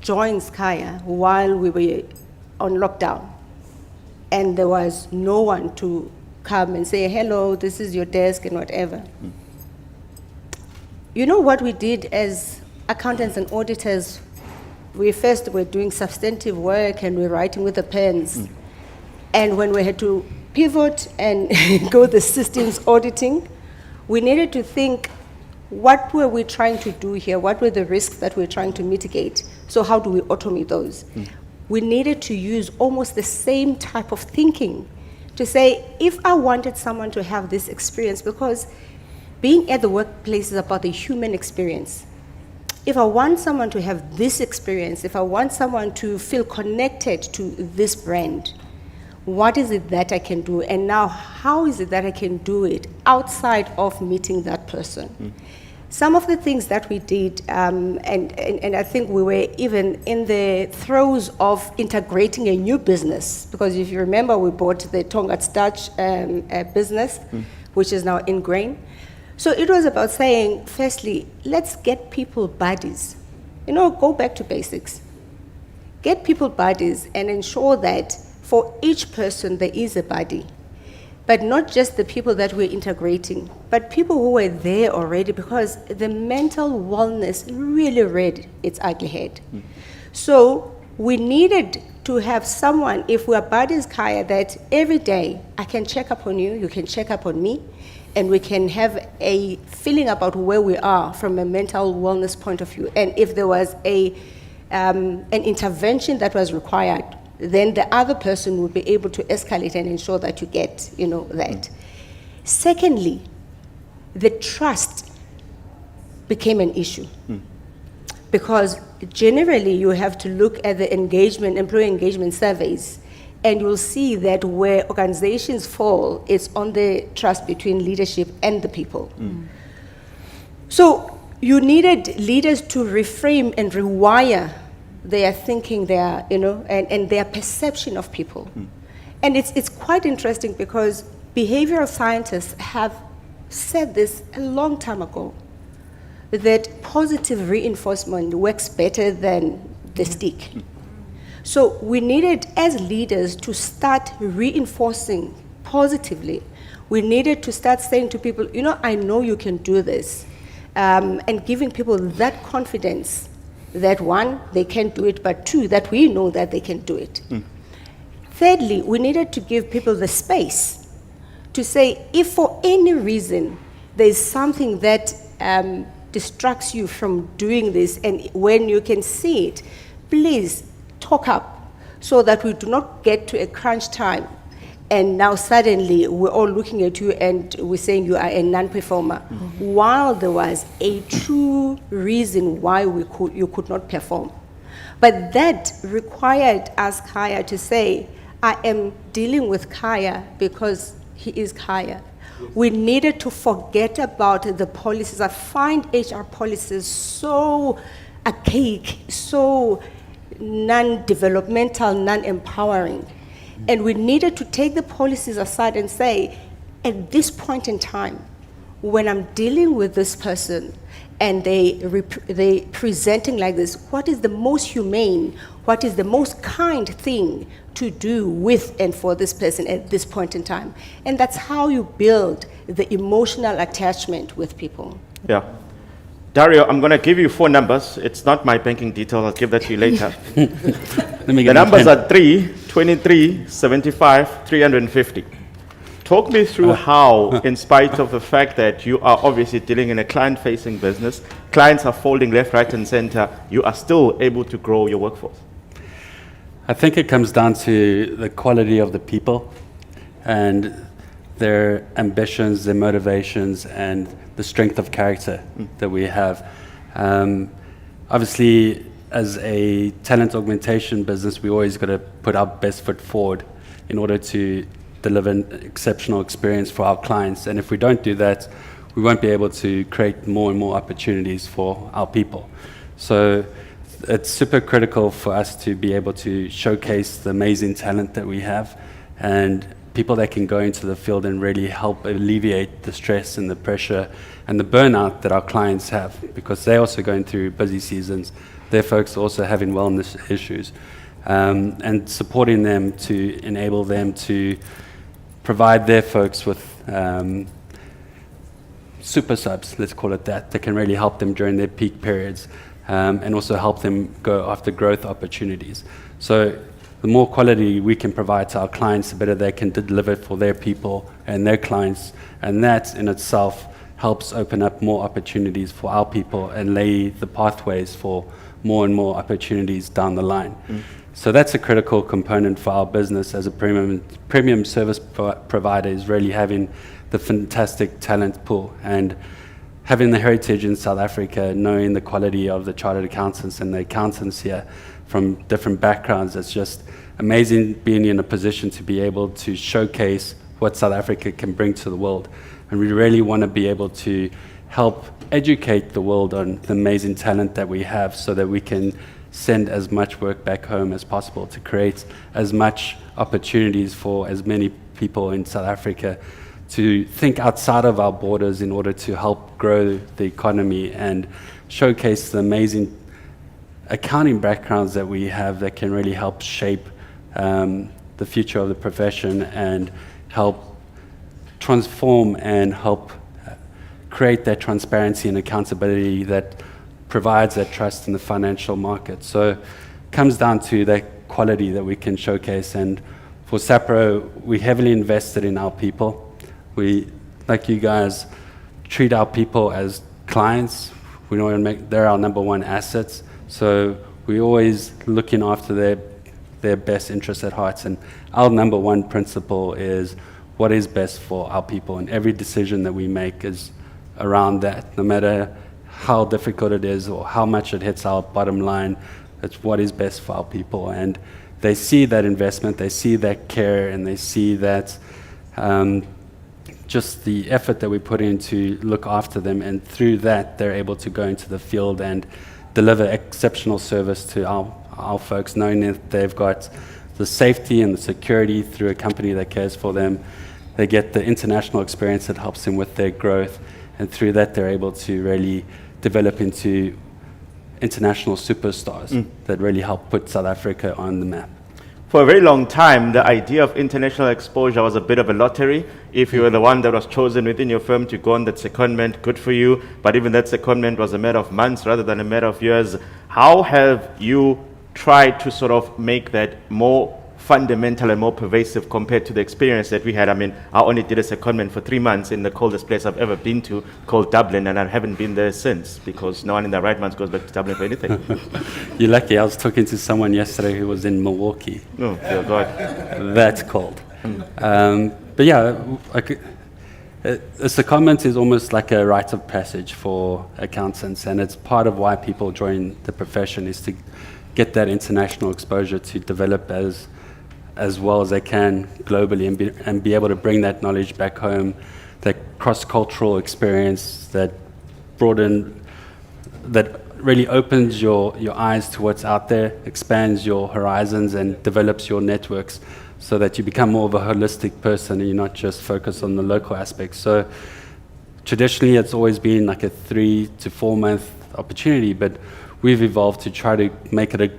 joins Kaya while we were on lockdown, and there was no one to come and say, hello, this is your desk and whatever. You know what we did as accountants and auditors? We first were doing substantive work and we're writing with the pens. And when we had to pivot and go the systems auditing, we needed to think, what were we trying to do here? What were the risks that we're trying to mitigate? So how do we automate those? We needed to use almost the same type of thinking to say, if I wanted someone to have this experience, because being at the workplace is about the human experience. If I want someone to have this experience, if I want someone to feel connected to this brand, what is it that I can do? And now, how is it that I can do it outside of meeting that person? Some of the things that we did, and I think we were even in the throes of integrating a new business, because if you remember, we bought the Tonga Starch business, which is now Ingrain. So it was about saying, firstly, let's get people buddies. You know, go back to basics. Get people buddies and ensure that for each person there is a buddy. But not just the people that we're integrating, but people who were there already, because the mental wellness really reared its ugly head. So we needed to have someone, if we're buddies, Kaya, that every day I can check up on you, you can check up on me, and we can have a feeling about where we are from a mental wellness point of view. And if there was an intervention that was required, then the other person would be able to escalate and ensure that you get, you know, that. Secondly, the trust became an issue. Because generally you have to look at the employee engagement surveys, and you'll see that where organizations fall, it's on the trust between leadership and the people. So you needed leaders to reframe and rewire their thinking, their, you know, and their perception of people. And it's quite interesting because behavioral scientists have said this a long time ago, that positive reinforcement works better than the stick. So we needed, as leaders, to start reinforcing positively. We needed to start saying to people, you know, I know you can do this, and giving people that confidence that one, they can do it, but two, that we know that they can do it. Thirdly, we needed to give people the space to say, if for any reason there's something that distracts you from doing this, and when you can see it, please talk up so that we do not get to a crunch time and now suddenly we're all looking at you and we're saying you are a non-performer, while there was a true reason why you could not perform. But that required us, Kaya, to say, I am dealing with Kaya because he is Kaya. We needed to forget about the policies. I find HR policies so archaic, so non-developmental, non-empowering. And we needed to take the policies aside and say, at this point in time, when I'm dealing with this person and they presenting like this, what is the most humane, what is the most kind thing to do with and for this person at this point in time? And that's how you build the emotional attachment with people. Yeah. Dario, I'm going to give you 4 numbers. It's not my banking details. I'll give that to you later. The numbers are 3, 23, 75, 350. Talk me through how, in spite of the fact that you are obviously dealing in a client-facing business, clients are folding left, right, and center, you are still able to grow your workforce. I think it comes down to the quality of the people and their ambitions, their motivations, and the strength of character that we have. Obviously, as a talent augmentation business, we always got to put our best foot forward in order to deliver an exceptional experience for our clients. And if we don't do that, we won't be able to create more and more opportunities for our people. So it's super critical for us to be able to showcase the amazing talent that we have and people that can go into the field and really help alleviate the stress and the pressure and the burnout that our clients have, because they're also going through busy seasons. Their folks are also having wellness issues, and supporting them to enable them to provide their folks with super subs, let's call it that can really help them during their peak periods, and also help them go after growth opportunities. So the more quality we can provide to our clients, the better they can deliver for their people and their clients, and that in itself helps open up more opportunities for our people and lay the pathways for more and more opportunities down the line. So that's a critical component for our business as a premium service provider, is really having the fantastic talent pool and having the heritage in South Africa, knowing the quality of the chartered accountants and the accountants here from different backgrounds. It's just amazing being in a position to be able to showcase what South Africa can bring to the world. And we really want to be able to help educate the world on the amazing talent that we have, so that we can send as much work back home as possible to create as much opportunities for as many people in South Africa to think outside of our borders in order to help grow the economy and showcase the amazing accounting backgrounds that we have that can really help shape the future of the profession and help transform and help create that transparency and accountability that provides that trust in the financial market. So it comes down to that quality that we can showcase. And for SAPRO, we heavily invested in our people. We, like you guys, treat our people as clients. We know they're our number one assets. So we're always looking after their best interests at heart. And our number one principle is what is best for our people. And every decision that we make is around that, no matter how difficult it is or how much it hits our bottom line. It's what is best for our people. And they see that investment, they see that care, and they see that just the effort that we put in to look after them. And through that, they're able to go into the field and deliver exceptional service to our folks, knowing that they've got the safety and the security through a company that cares for them. They get the international experience that helps them with their growth. And through that, they're able to really develop into international superstars that really help put South Africa on the map. For a very long time, the idea of international exposure was a bit of a lottery. If you were the one that was chosen within your firm to go on that secondment, good for you. But even that secondment was a matter of months rather than a matter of years. How have you tried to sort of make that more fundamental and more pervasive compared to the experience that we had? I mean, I only did a secondment for 3 months in the coldest place I've ever been to, called Dublin, and I haven't been there since, because no one in their right mind goes back to Dublin for anything. You're lucky. I was talking to someone yesterday who was in Milwaukee. Oh, dear God. That's cold. But yeah, a secondment is almost like a rite of passage for accountants, and it's part of why people join the profession, is to get that international exposure, to develop as well as they can globally, and be able to bring that knowledge back home, that cross-cultural experience that really opens your eyes to what's out there, expands your horizons, and develops your networks, so that you become more of a holistic person and you're not just focused on the local aspects. So traditionally it's always been like a 3 to 4 month opportunity, but we've evolved to try to make it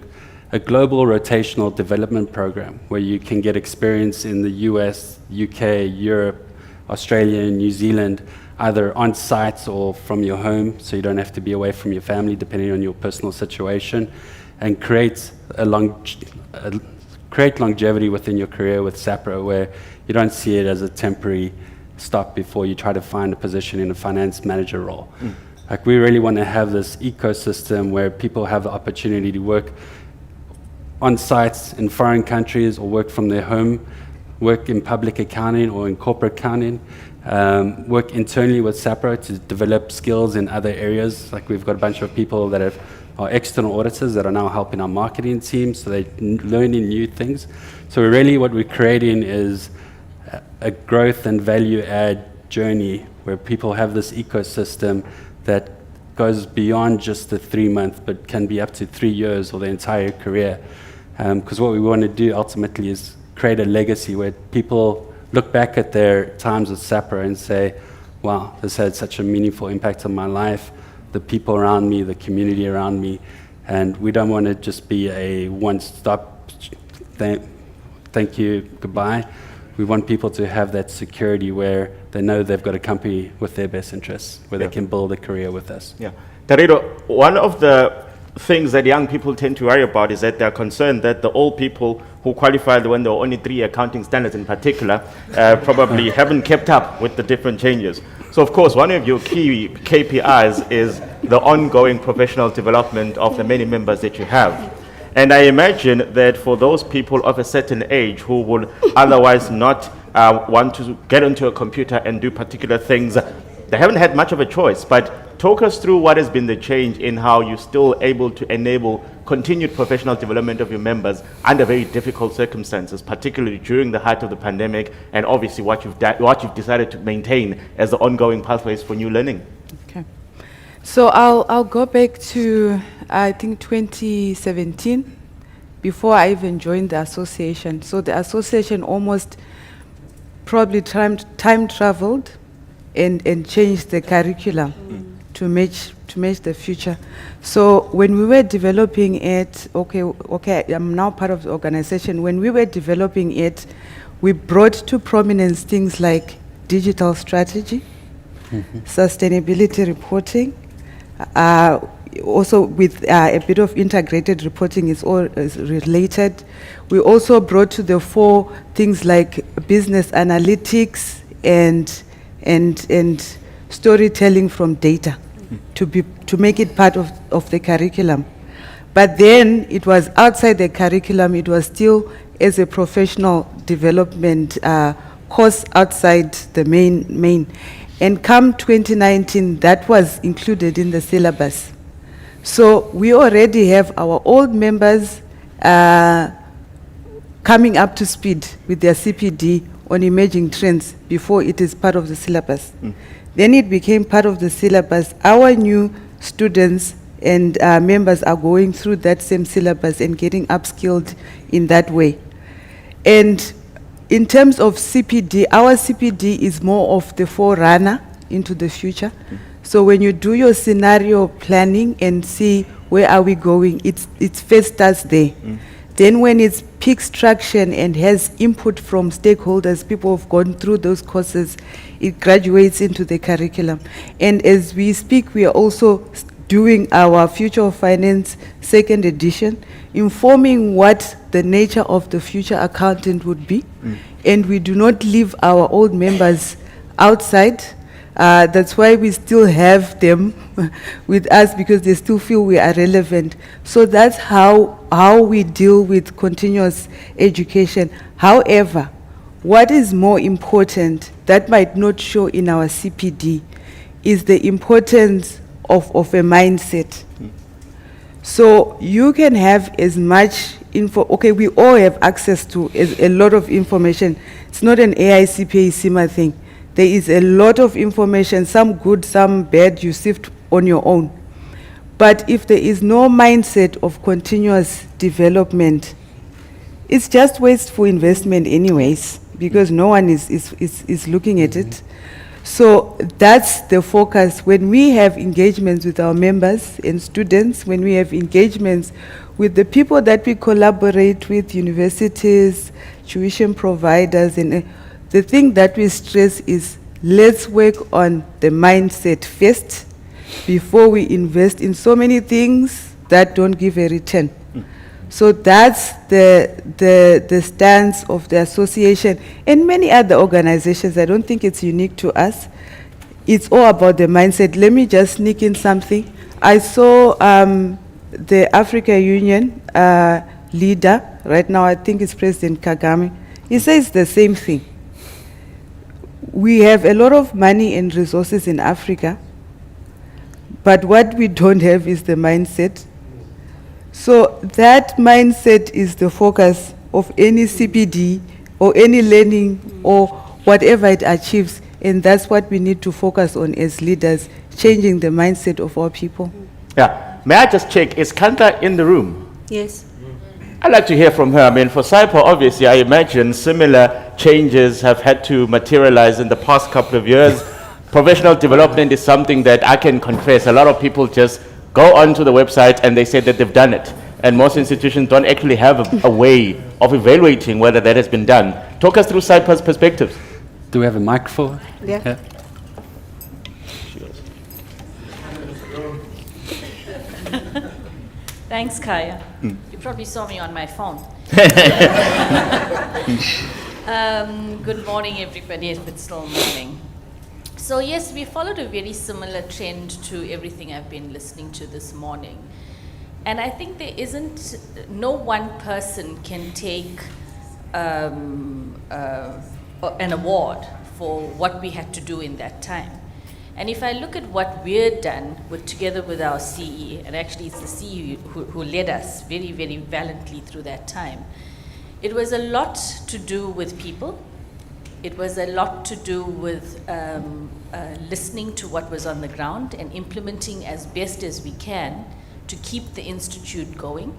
a global rotational development program where you can get experience in the US, UK, Europe, Australia, and New Zealand, either on site or from your home, so you don't have to be away from your family depending on your personal situation, and create longevity within your career with SAPRA, where you don't see it as a temporary stop before you try to find a position in a finance manager role. Like, we really want to have this ecosystem where people have the opportunity to work on sites in foreign countries or work from their home, work in public accounting or in corporate accounting, work internally with SAPRA to develop skills in other areas. Like, we've got a bunch of people that are external auditors that are now helping our marketing team, so they're learning new things. So really what we're creating is a growth and value add journey where people have this ecosystem that goes beyond just the 3 month, but can be up to 3 years or the entire career. Because what we want to do ultimately is create a legacy where people look back at their times with SAPRA and say, wow, this had such a meaningful impact on my life, the people around me, the community around me. And we don't want to just be a one-stop, thank you, goodbye. We want people to have that security where they know they've got a company with their best interests, where they can build a career with us. Yeah. Taredo, one of the things that young people tend to worry about is that they're concerned that the old people who qualified when there were only 3 accounting standards in particular probably haven't kept up with the different changes. So of course, one of your key KPIs is the ongoing professional development of the many members that you have. And I imagine that for those people of a certain age who would otherwise not want to get into a computer and do particular things, they haven't had much of a choice. But talk us through what has been the change in how you're still able to enable continued professional development of your members under very difficult circumstances, particularly during the height of the pandemic, and obviously what you've decided to maintain as the ongoing pathways for new learning. Okay. So I'll go back to, I think, 2017, before I even joined the association. So the association almost probably time traveled and changed the curriculum to match the future. So when we were developing it, okay, I'm now part of the organization. When we were developing it, we brought to prominence things like digital strategy, sustainability reporting, also with a bit of integrated reporting is related. We also brought to the fore things like business analytics and storytelling from data to make it part of the curriculum. But then it was outside the curriculum, it was still as a professional development course outside the main. And come 2019, that was included in the syllabus. So we already have our old members coming up to speed with their CPD on emerging trends before it is part of the syllabus. Then it became part of the syllabus. Our new students and members are going through that same syllabus and getting upskilled in that way. And in terms of CPD, our CPD is more of the forerunner into the future. So when you do your scenario planning and see where are we going, it first starts there. Then when it's picks traction and has input from stakeholders, people who've gone through those courses, it graduates into the curriculum. And as we speak, we are also doing our Future of Finance second edition, informing what the nature of the future accountant would be. And we do not leave our old members outside. That's why we still have them with us, because they still feel we are relevant. So that's how we deal with continuous education. However, what is more important that might not show in our CPD is the importance of a mindset. So you can have as much info. Okay, we all have access to a lot of information. It's not an AICPA CIMA thing. There is a lot of information, some good, some bad, you sift on your own. But if there is no mindset of continuous development, it's just wasteful investment anyways, because no one is looking at it. So that's the focus. When we have engagements with our members and students, when we have engagements with the people that we collaborate with, universities, tuition providers, and the thing that we stress is let's work on the mindset first before we invest in so many things that don't give a return. So that's the stance of the association and many other organizations. I don't think it's unique to us. It's all about the mindset. Let me just sneak in something. I saw the Africa Union leader, right now I think it's President Kagame. He says the same thing. We have a lot of money and resources in Africa, but what we don't have is the mindset. So that mindset is the focus of any CPD or any learning or whatever it achieves, and that's what we need to focus on as leaders, changing the mindset of our people. Yeah. May I just check, is Kanta in the room? Yes. I'd like to hear from her. I mean, for SAIPA, obviously, I imagine similar changes have had to materialize in the past couple of years. Professional development is something that I can confess. A lot of people just go onto the website and they say that they've done it. And most institutions don't actually have a way of evaluating whether that has been done. Talk us through SAIPA's perspectives. Do we have a microphone? Yeah. Thanks, Kaya. You probably saw me on my phone. Good morning, everybody, if it's still morning. So yes, we followed a very similar trend to everything I've been listening to this morning. And I think there isn't, no one person can take an award for what we had to do in that time. And if I look at what we're done together with our CE, and actually it's the CE who led us very, very valiantly through that time, it was a lot to do with people. It was a lot to do with listening to what was on the ground and implementing as best as we can to keep the institute going.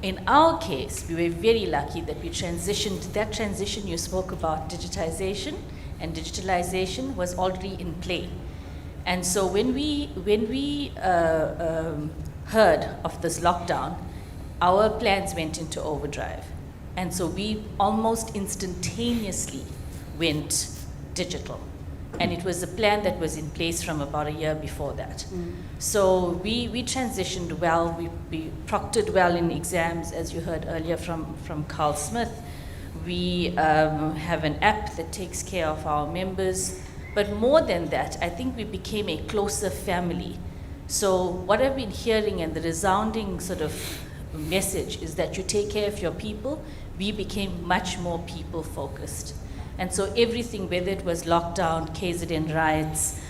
In our case, we were very lucky that we transitioned, that transition you spoke about, digitization and digitalization was already in play. And so when we heard of this lockdown, our plans went into overdrive. And so we almost instantaneously went digital. And it was a plan that was in place from about a year before that. So we transitioned well, we proctored well in exams, as you heard earlier from Carl Smith. We have an app that takes care of our members. But more than that, I think we became a closer family. So what I've been hearing and the resounding sort of message is that you take care of your people. We became much more people focused. And so everything, whether it was lockdown, KZN riots,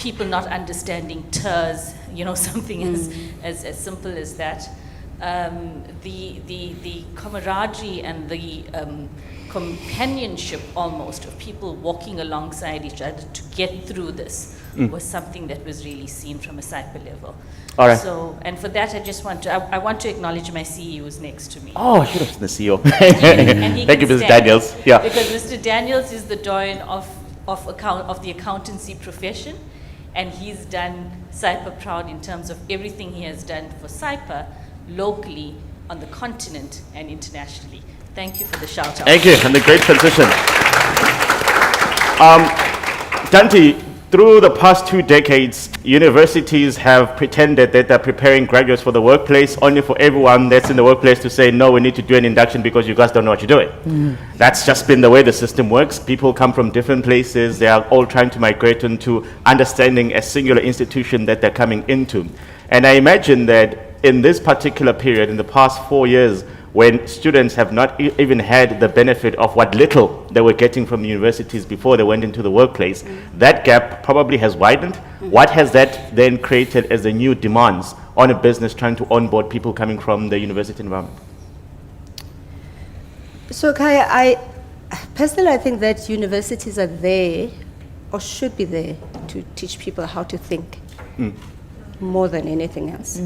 people not understanding TERS, you know, something as simple as that, the camaraderie and the companionship almost of people walking alongside each other to get through this was something that was really seen from a SAIPA level. All right. So, and for that, I just want to, I want to acknowledge my CEO who's next to me. Oh, I should have been the CEO. And he Thank you, can Mr. stand, Daniels. Yeah. Because Mr. Daniels is the doyen of the accountancy profession, and he's done SAIPA proud in terms of everything he has done for SAIPA locally on the continent and internationally. Thank you for the shout out. Thank you, and the great transition. Dante, through the past 2 decades, universities have pretended that they're preparing graduates for the workplace, only for everyone that's in the workplace to say, no, we need to do an induction because you guys don't know what you're doing. That's just been the way the system works. People come from different places. They are all trying to migrate into understanding a singular institution that they're coming into. And I imagine that in this particular period, in the past 4 years, when students have not even had the benefit of what little they were getting from the universities before they went into the workplace, that gap probably has widened. What has that then created as the new demands on a business trying to onboard people coming from the university environment? So Kaya, personally I think that universities are there, or should be there, to teach people how to think, more than anything else.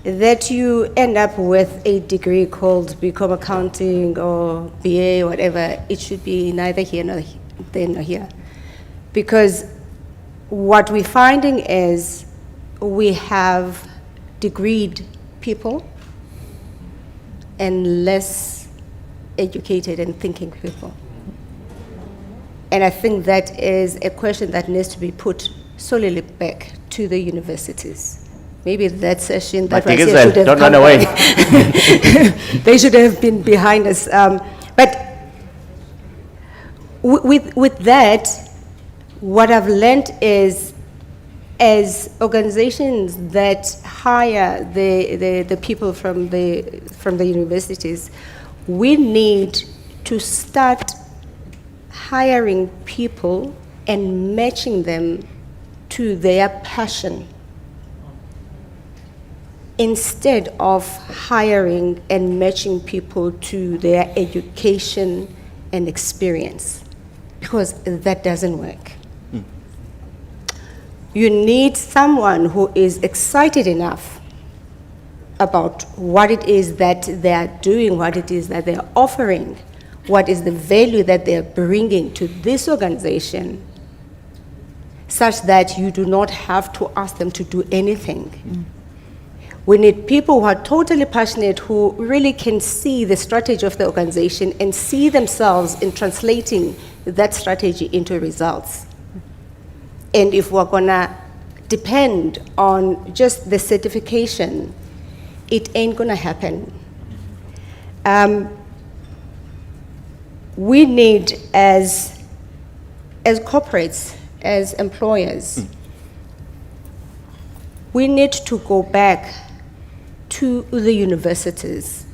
That you end up with a degree called BCom Accounting or BA, whatever, it should be neither here nor there nor here. Because what we're finding is we have degreed people and less educated and thinking people. And I think that is a question that needs to be put solely back to the universities. Maybe that session that was here should have don't run away. They should have been behind us. But with that, what I've learned is, as organizations that hire the people from the universities, we need to start hiring people and matching them to their passion, instead of hiring and matching people to their education and experience, because that doesn't work. You need someone who is excited enough about what it is that they are doing, what it is that they are offering, what is the value that they are bringing to this organization, such that you do not have to ask them to do anything. We need people who are totally passionate, who really can see the strategy of the organization and see themselves in translating that strategy into results. And if we're gonna depend on just the certification, it ain't gonna happen. We need, as corporates, as employers, we need to go back to the universities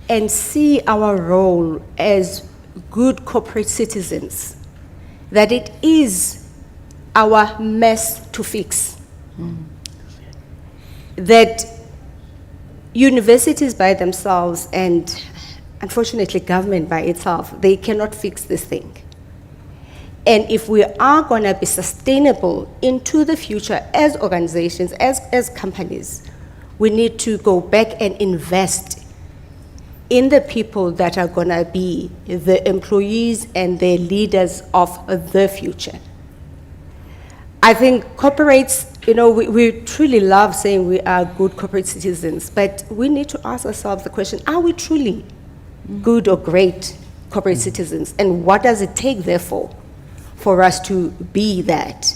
and see our role as good corporate citizens, that it is our mess to fix. That universities by themselves, and unfortunately government by itself, they cannot fix this thing. And if we are going to be sustainable into the future as organizations, as companies, we need to go back and invest in the people that are going to be the employees and the leaders of the future. I think corporates, we truly love saying we are good corporate citizens, but we need to ask ourselves the question, are we truly good or great corporate citizens? And what does it take, therefore, for us to be that?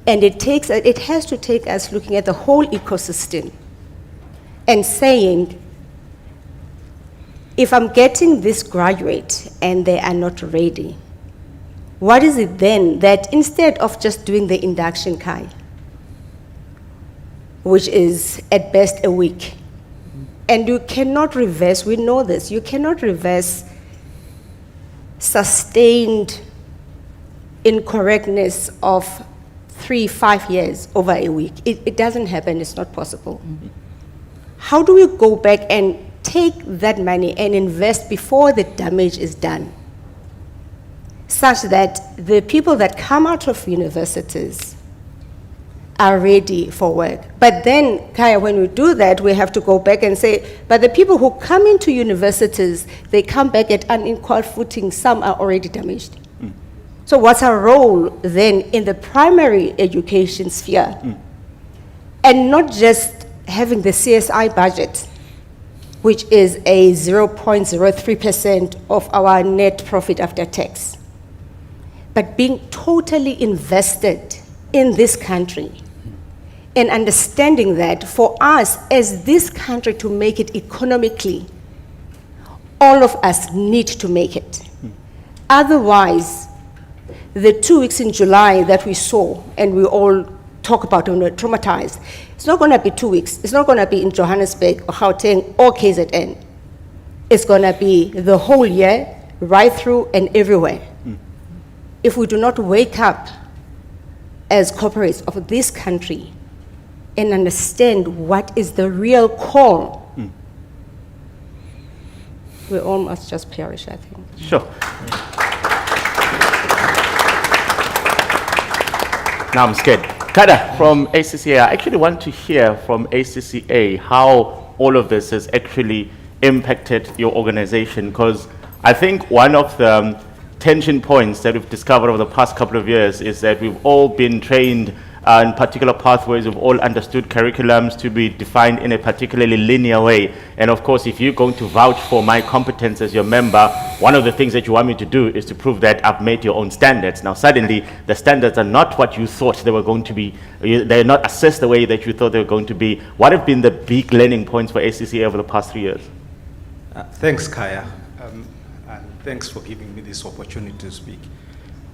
And it has to take us looking at the whole ecosystem and saying, if I'm getting this graduate and they are not ready, what is it then that instead of just doing the induction, Kai, which is at best a week, and you cannot reverse, we know this, you cannot reverse sustained incorrectness of 3-5 years over a week. It doesn't happen, it's not possible. How do we go back and take that money and invest before the damage is done, such that the people that come out of universities are ready for work? But then, Kaya, when we do that, we have to go back and say, but the people who come into universities, they come back at unequal footing, some are already damaged. So what's our role then in the primary education sphere? And not just having the CSI budget which is a 0.03% of our net profit after tax. But being totally invested in this country and understanding that for us as this country to make it economically, all of us need to make it. Otherwise, the 2 weeks in July that we saw and we all talk about and we're traumatized, it's not going to be 2 weeks. It's not going to be in Johannesburg or Gauteng or KZN. It's going to be the whole year, right through and everywhere. If we do not wake up as corporates of this country and understand what is the real call, we all must just perish, I think. Sure. Now I'm scared. Kada from ACCA, I actually want to hear from ACCA how all of this has actually impacted your organization, because I think one of the tension points that we've discovered over the past couple of years is that we've all been trained in particular pathways, we've all understood curriculums to be defined in a particularly linear way. And of course, if you're going to vouch for my competence as your member, one of the things that you want me to do is to prove that I've made your own standards. Now, suddenly, the standards are not what you thought they were going to be. They're not assessed the way that you thought they were going to be. What have been the big learning points for ACCA over the past 3 years? Thanks, Kaya. And thanks for giving me this opportunity to speak.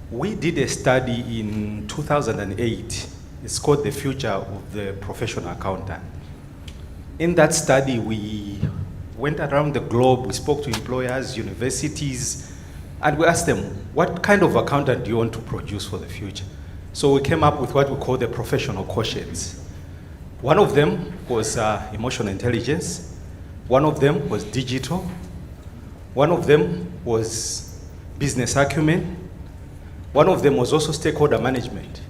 We did a study in 2008. It's called The Future of the Professional Accountant. In that study, we went around the globe, we spoke to employers, universities, and we asked them, what kind of accountant do you want to produce for the future? So we came up with what we call the professional quotients. One of them was emotional intelligence. One of them was digital. One of them was business acumen. One of them was also stakeholder management.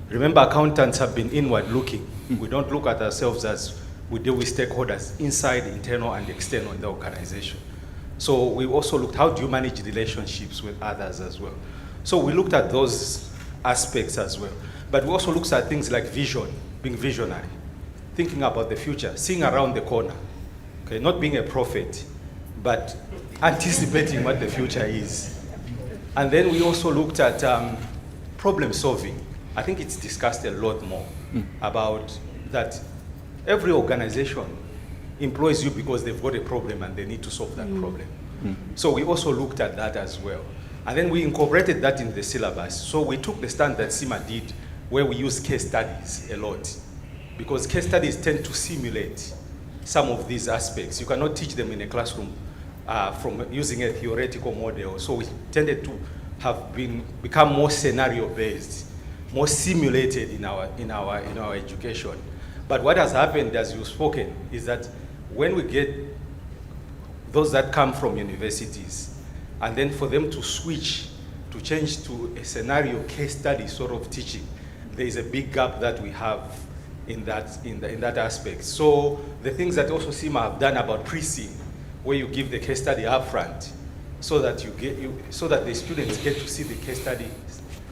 Remember, accountants have been inward looking. We don't look at ourselves as we deal with stakeholders inside, internal, and external in the organization. So we also looked, how do you manage relationships with others as well? So we looked at those aspects as well. But we also looked at things like vision, being visionary, thinking about the future, seeing around the corner, okay? Not being a prophet, but anticipating what the future is. And then we also looked at problem solving. I think it's discussed a lot more about that every organization employs you because they've got a problem and they need to solve that problem. So we also looked at that as well. And then we incorporated that in the syllabus. So we took the standard CIMA did, where we use case studies a lot, because case studies tend to simulate some of these aspects. You cannot teach them in a classroom from using a theoretical model. So we tended to have become more scenario-based, more simulated in our education. But what has happened, as you've spoken, is that when we get those that come from universities, and then for them to switch, to change to a scenario case study sort of teaching, there is a big gap that we have in that aspect. So the things that also CIMA have done about pre-SIM, where you give the case study up front, so that the students get to see the case study,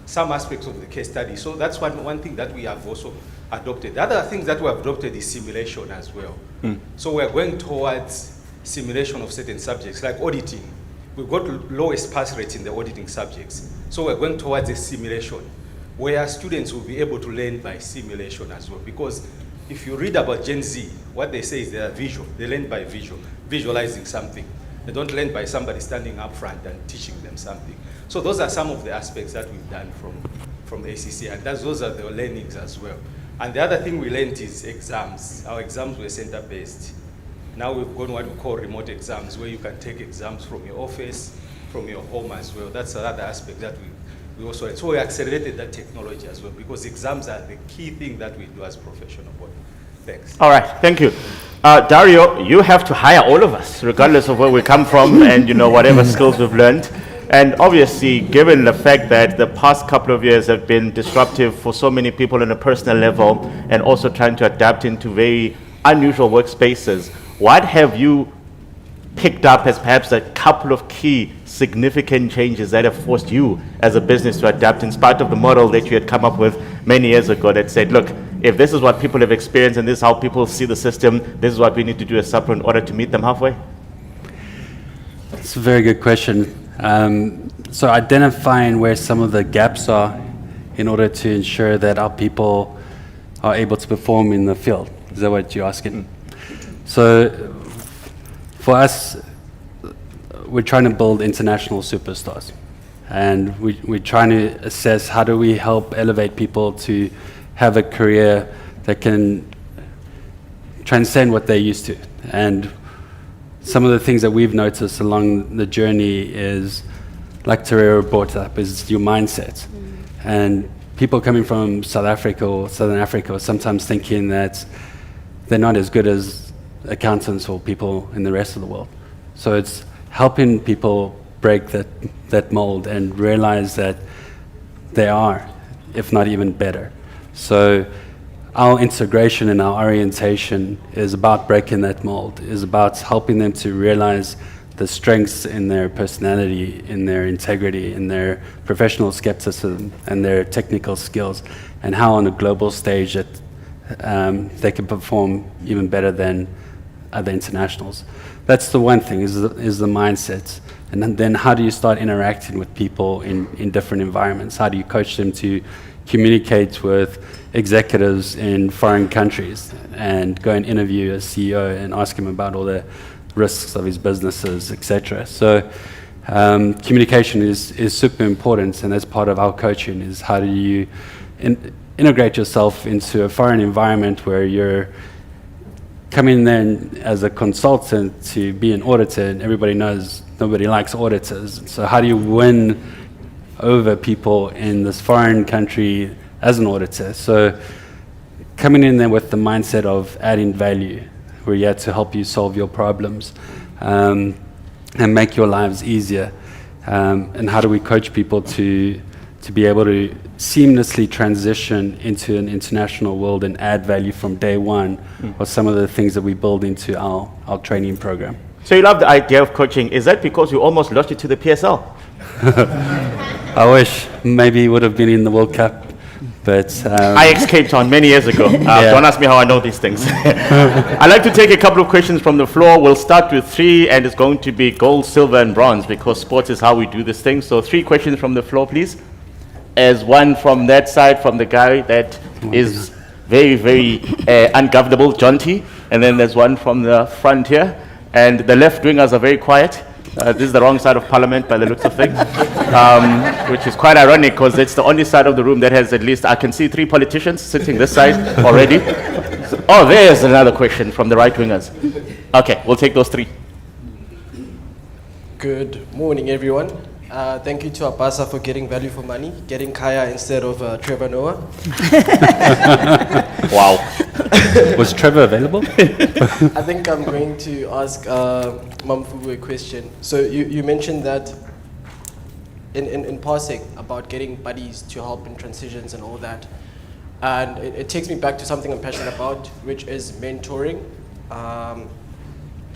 some aspects of the case study. So that's one thing that we have also adopted. The other thing that we have adopted is simulation as well. So we're going towards simulation of certain subjects, like auditing. We've got lowest pass rates in the auditing subjects. So we're going towards a simulation, where students will be able to learn by simulation as well. Because if you read about Gen Z, what they say is they are visual. They learn by visualizing something. They don't learn by somebody standing up front and teaching them something. So those are some of the aspects that we've done from the ACC, and those are the learnings as well. And the other thing we learned is exams. Our exams were center-based. Now we've gone what we call remote exams, where you can take exams from your office, from your home as well. That's another aspect that we also, so we accelerated that technology as well, because exams are the key thing that we do as professional body. Thanks. All right, thank you. Dario, you have to hire all of us, regardless of where we come from and whatever skills we've learned. And obviously, given the fact that the past couple of years have been disruptive for so many people on a personal level, and also trying to adapt into very unusual workspaces, what have you picked up as perhaps a couple of key significant changes that have forced you as a business to adapt, in spite of the model that you had come up with many years ago that said, look, if this is what people have experienced and this is how people see the system, this is what we need to do as SAPRO in order to meet them halfway? It's a very good question. So identifying where some of the gaps are in order to ensure that our people are able to perform in the field. Is that what you're asking? So for us, we're trying to build international superstars. And we're trying to assess how do we help elevate people to have a career that can transcend what they're used to. And some of the things that we've noticed along the journey is, like Terero brought up, is your mindset. And people coming from South Africa or Southern Africa are sometimes thinking that they're not as good as accountants or people in the rest of the world. So it's helping people break that mold and realize that they are, if not even better. So our integration and our orientation is about breaking that mold, is about helping them to realize the strengths in their personality, in their integrity, in their professional skepticism, and their technical skills, and how on a global stage that they can perform even better than other internationals. That's the one thing, is the mindset. And then how do you start interacting with people in different environments? How do you coach them to communicate with executives in foreign countries and go and interview a CEO and ask him about all the risks of his businesses, etc. So communication is super important, and that's part of our coaching, is how do you integrate yourself into a foreign environment where you're coming in as a consultant to be an auditor, and everybody knows nobody likes auditors. So how do you win over people in this foreign country as an auditor? So coming in there with the mindset of adding value, we're here to help you solve your problems and make your lives easier. And how do we coach people to be able to seamlessly transition into an international world and add value from day one, or some of the things that we build into our training program. So you love the idea of coaching. Is that because you almost lost it to the PSL? I wish. Maybe it would have been in the World Cup. But I ex-Cape Town many years ago. Don't ask me how I know these things. I'd like to take a couple of questions from the floor. We'll start with 3, and it's going to be gold, silver, and bronze, because sports is how we do this thing. So 3 questions from the floor, please. As one from that side, from the guy that is very, very ungovernable, John T. And then there's one from the front here. And the left wingers are very quiet. This is the wrong side of Parliament by the looks of things, which is quite ironic because it's the only side of the room that has at least, I can see 3 politicians sitting this side already. So, oh, there's another question from the right wingers. Okay, we'll take those 3. Good morning, everyone. Thank you to ABASA for getting value for money, getting Kaya instead of Trevor Noah. Wow. Was Trevor available? I think I'm going to ask Mamfubu a question. So you mentioned that in passing about getting buddies to help in transitions and all that. And it takes me back to something I'm passionate about, which is mentoring.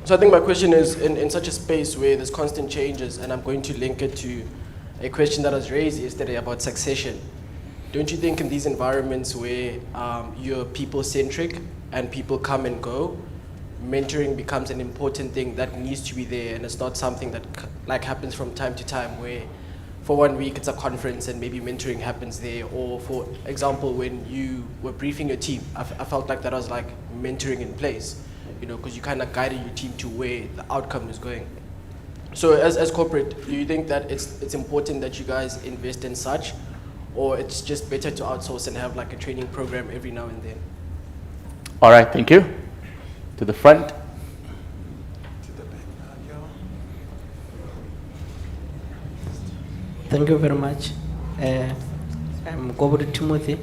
So I think my question is, in such a space where there's constant changes, and I'm going to link it to a question that was raised yesterday about succession. Don't you think in these environments where you're people-centric and people come and go, mentoring becomes an important thing that needs to be there, and it's not something that like happens from time to time where for 1 week it's a conference and maybe mentoring happens there, or for example, when you were briefing your team, I felt like that was like mentoring in place, you know, because you kind of guided your team to where the outcome is going. So as corporate, do you think that it's important that you guys invest in such, or it's just better to outsource and have like a training program every now and then? All right, thank you. To the front. Thank you very much. I'm Gobert Timothy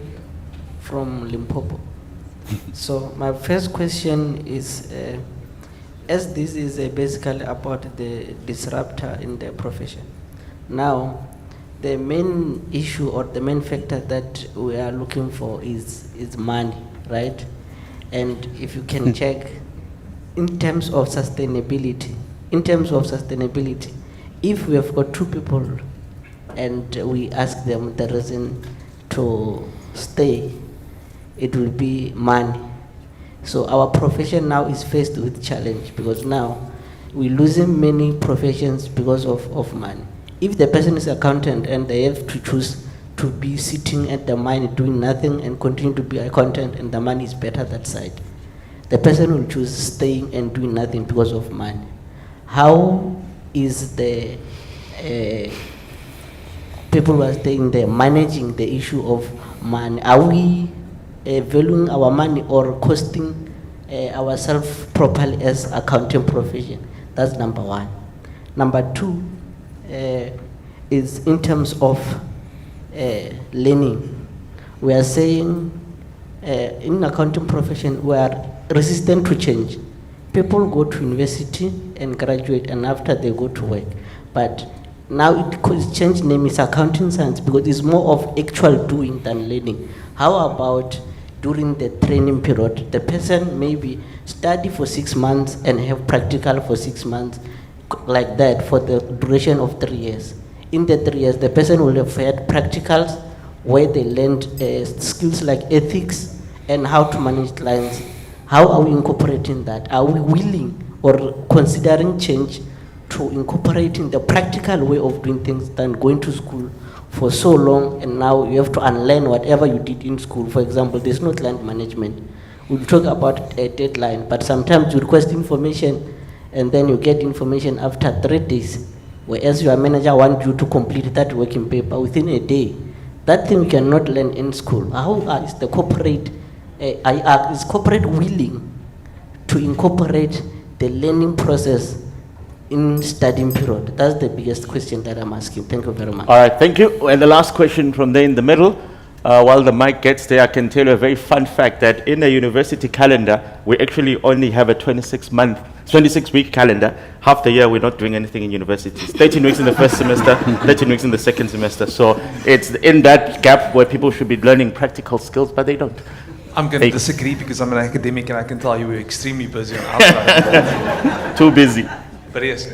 from Limpopo. So my first question is, as this is basically about the disruptor in the profession, now the main issue or the main factor that we are looking for is money, right? And if you can check in terms of sustainability, if we have got 2 people and we ask them the reason to stay, it will be money. So our profession now is faced with challenge because now we're losing many professions because of money. If the person is accountant and they have to choose to be sitting at the mine doing nothing and continue to be accountant and the money is better that side, the person will choose staying and doing nothing because of money. How is the people who are staying there managing the issue of money? Are we valuing our money or costing ourselves properly as accounting profession? That's number one. Number two is in terms of learning. We are saying in accounting profession we are resistant to change. People go to university and graduate and after they go to work. But now its change name is accounting science because it's more of actual doing than learning. How about during the training period, the person maybe study for 6 months and have practical for 6 months, like that for the duration of 3 years. In the 3 years, the person will have had practicals where they learned skills like ethics and how to manage clients. How are we incorporating that? Are we willing or considering change to incorporating the practical way of doing things than going to school for so long and now you have to unlearn whatever you did in school? For example, there's no client management. We'll talk about a deadline, but sometimes you request information and then you get information after 3 days, whereas your manager wants you to complete that working paper within a day. That thing you cannot learn in school. How is the corporate, is corporate willing to incorporate the learning process in studying period? That's the biggest question that I'm asking. Thank you very much. All right, thank you. And the last question from there in the middle. While the mic gets there, I can tell you a very fun fact that in the university calendar, we actually only have a 26-week calendar. Half the year, we're not doing anything in universities. 13 weeks in the first semester, 13 weeks in the second semester. So it's in that gap where people should be learning practical skills, but they don't. I'm going to disagree because I'm an academic and I can tell you we're extremely busy on our side. Too busy. But yes,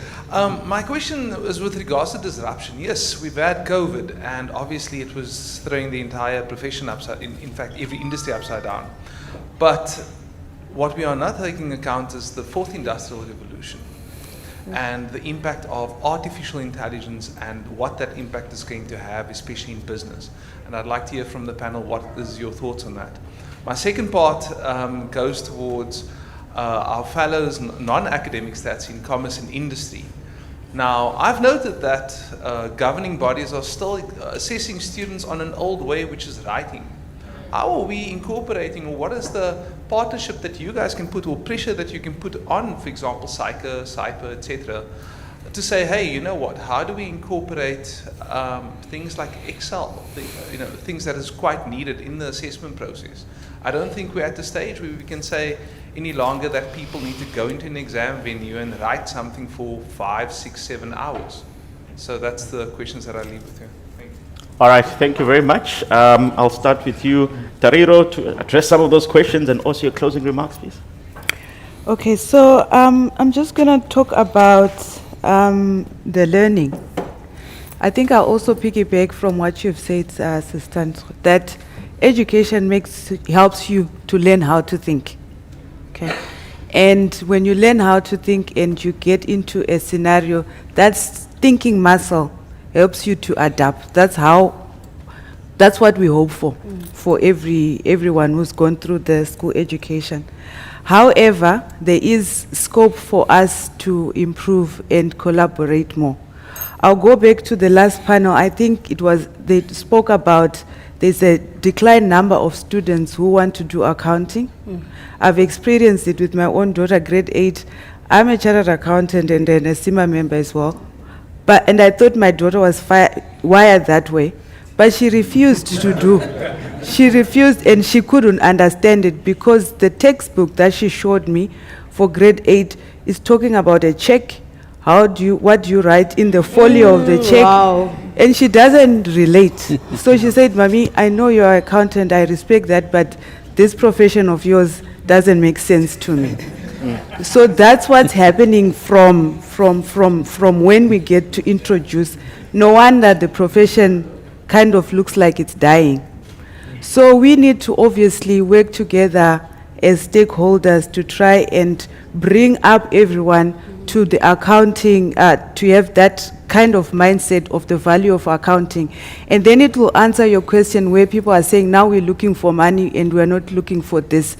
my question is with regards to disruption. Yes, we've had COVID, and obviously it was throwing the entire profession upside, in fact, every industry upside down. But what we are not taking account is the fourth industrial revolution and the impact of artificial intelligence and what that impact is going to have, especially in business. And I'd like to hear from the panel what is your thoughts on that. My second part goes towards our fellows, non-academic stats in commerce and industry. Now, I've noted that governing bodies are still assessing students on an old way, which is writing. How are we incorporating, or what is the partnership that you guys can put, or pressure that you can put on, for example, Psycho, Cyper, etc., to say, hey, you know what, how do we incorporate things like Excel, things that is quite needed in the assessment process? I don't think we're at the stage where we can say any longer that people need to go into an exam venue and write something for 5, 6, 7 hours. So that's the questions that I leave with you. Thank you. All right, thank you very much. I'll start with you, Tariro, to address some of those questions and also your closing remarks, please. Okay, so I'm just going to talk about the learning. I think I'll also piggyback from what you've said, Sister, that education helps you to learn how to think. Okay, and when you learn how to think and you get into a scenario, that's thinking muscle helps you to adapt. That's what we hope for everyone who's gone through the school education. However, there is scope for us to improve and collaborate more. I'll go back to the last panel. I think they spoke about there's a declined number of students who want to do accounting. I've experienced it with my own daughter, grade 8. I'm a chartered accountant and then a SEMA member as well. And I thought my daughter was wired that way, but she refused to do. She refused and she couldn't understand it because the textbook that she showed me for grade 8 is talking about a check. What do you write in the folio of the check? Wow. And she doesn't relate. So she said, Mommy, I know you're an accountant, I respect that, but this profession of yours doesn't make sense to me. So that's what's happening from when we get to introduce. No wonder the profession kind of looks like it's dying. So we need to obviously work together as stakeholders to try and bring up everyone to the accounting, to have that kind of mindset of the value of accounting. And then it will answer your question where people are saying, now we're looking for money and we're not looking for this.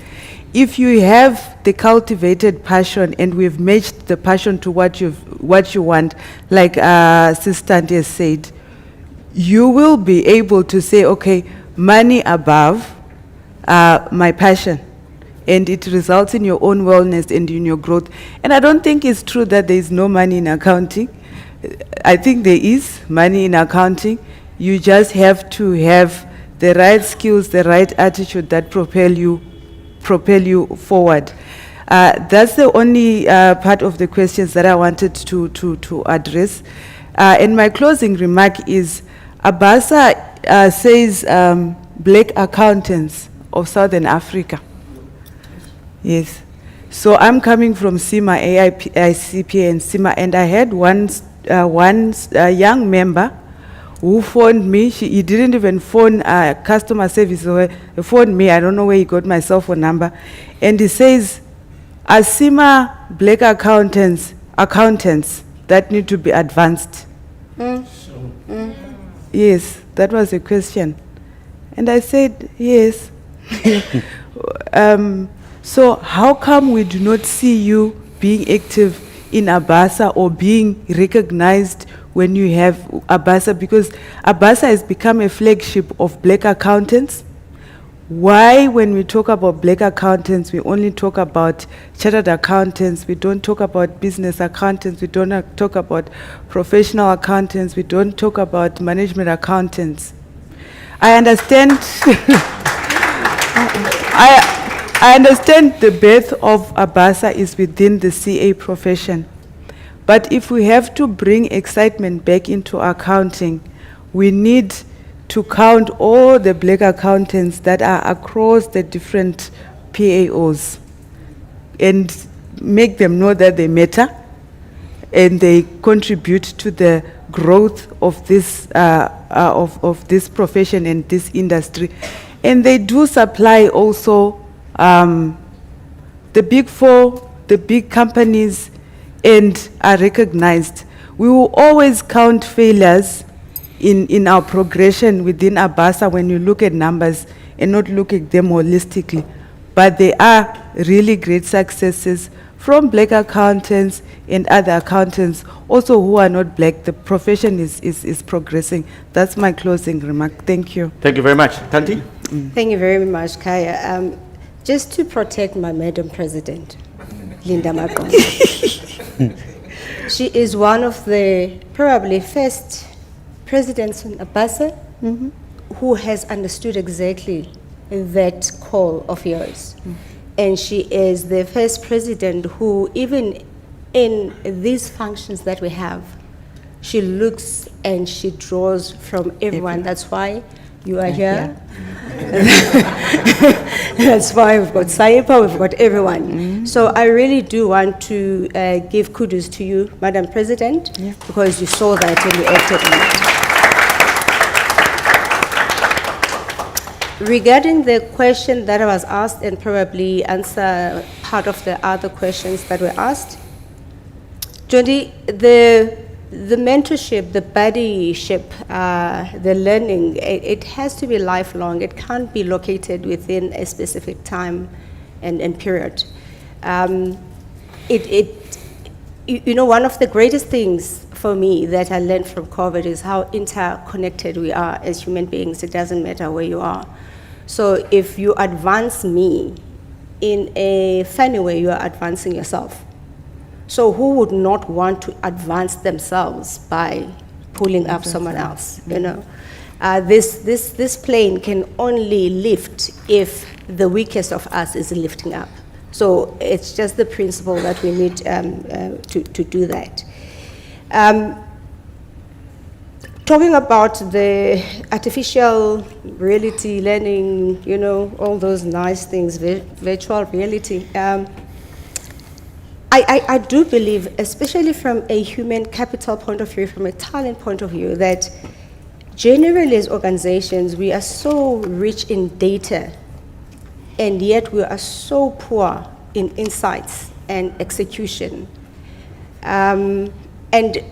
If you have the cultivated passion and we've matched the passion to what you want, like Sister Andy has said, you will be able to say, okay, money above my passion. And it results in your own wellness and in your growth. And I don't think it's true that there is no money in accounting. I think there is money in accounting. You just have to have the right skills, the right attitude that propel you forward. That's the only part of the questions that I wanted to address. And my closing remark is, ABASA says black accountants of Southern Africa. Yes. So I'm coming from CIMA, AICPA and CIMA, and I had one young member who phoned me. He didn't even phone customer service, so he phoned me. I don't know where he got my cell phone number. And he says, are CIMA black accountants that need to be advanced? Yes, that was a question. And I said, yes. So how come we do not see you being active in ABASA or being recognized when you have ABASA? Because ABASA has become a flagship of black accountants. Why, when we talk about black accountants, we only talk about chartered accountants, we don't talk about business accountants, we don't talk about professional accountants, we don't talk about management accountants? I understand I understand the birth of ABASA is within the CA profession. But if we have to bring excitement back into accounting, we need to count all the black accountants that are across the different PAOs and make them know that they matter and they contribute to the growth of this of this profession and this industry. And they do supply also the big four, the big companies, and are recognized. We will always count failures in our progression within ABASA when you look at numbers and not look at them holistically. But they are really great successes from black accountants and other accountants also who are not black. The profession is progressing. That's my closing remark. Thank you. Thank you very much. Tanti? Thank you very much, Kaya. Just to protect my Madam President, Linda Maqongo. She is one of the probably first presidents in ABASA who has understood exactly that call of yours. And she is the first president who, even in these functions that we have, she looks and she draws from everyone. That's why you are here. That's why we've got Saipa, we've got everyone. So I really do want to give kudos to you, Madam President, because you saw that and you acted on it. Regarding the question that I was asked, and probably answer part of the other questions that were asked, Jody, the mentorship, the buddyship, the learning, it has to be lifelong. It can't be located within a specific time and period. You know, one of the greatest things for me that I learned from COVID is how interconnected we are as human beings. It doesn't matter where you are. So if you advance me in a funny way, you are advancing yourself. So who would not want to advance themselves by pulling up someone else, you know? This plane can only lift if the weakest of us is lifting up. So it's just the principle that we need to do that. Talking about the artificial reality learning, you know, all those nice things, virtual reality, I do believe, especially from a human capital point of view, from a talent point of view, that generally as organizations, we are so rich in data, and yet we are so poor in insights and execution. And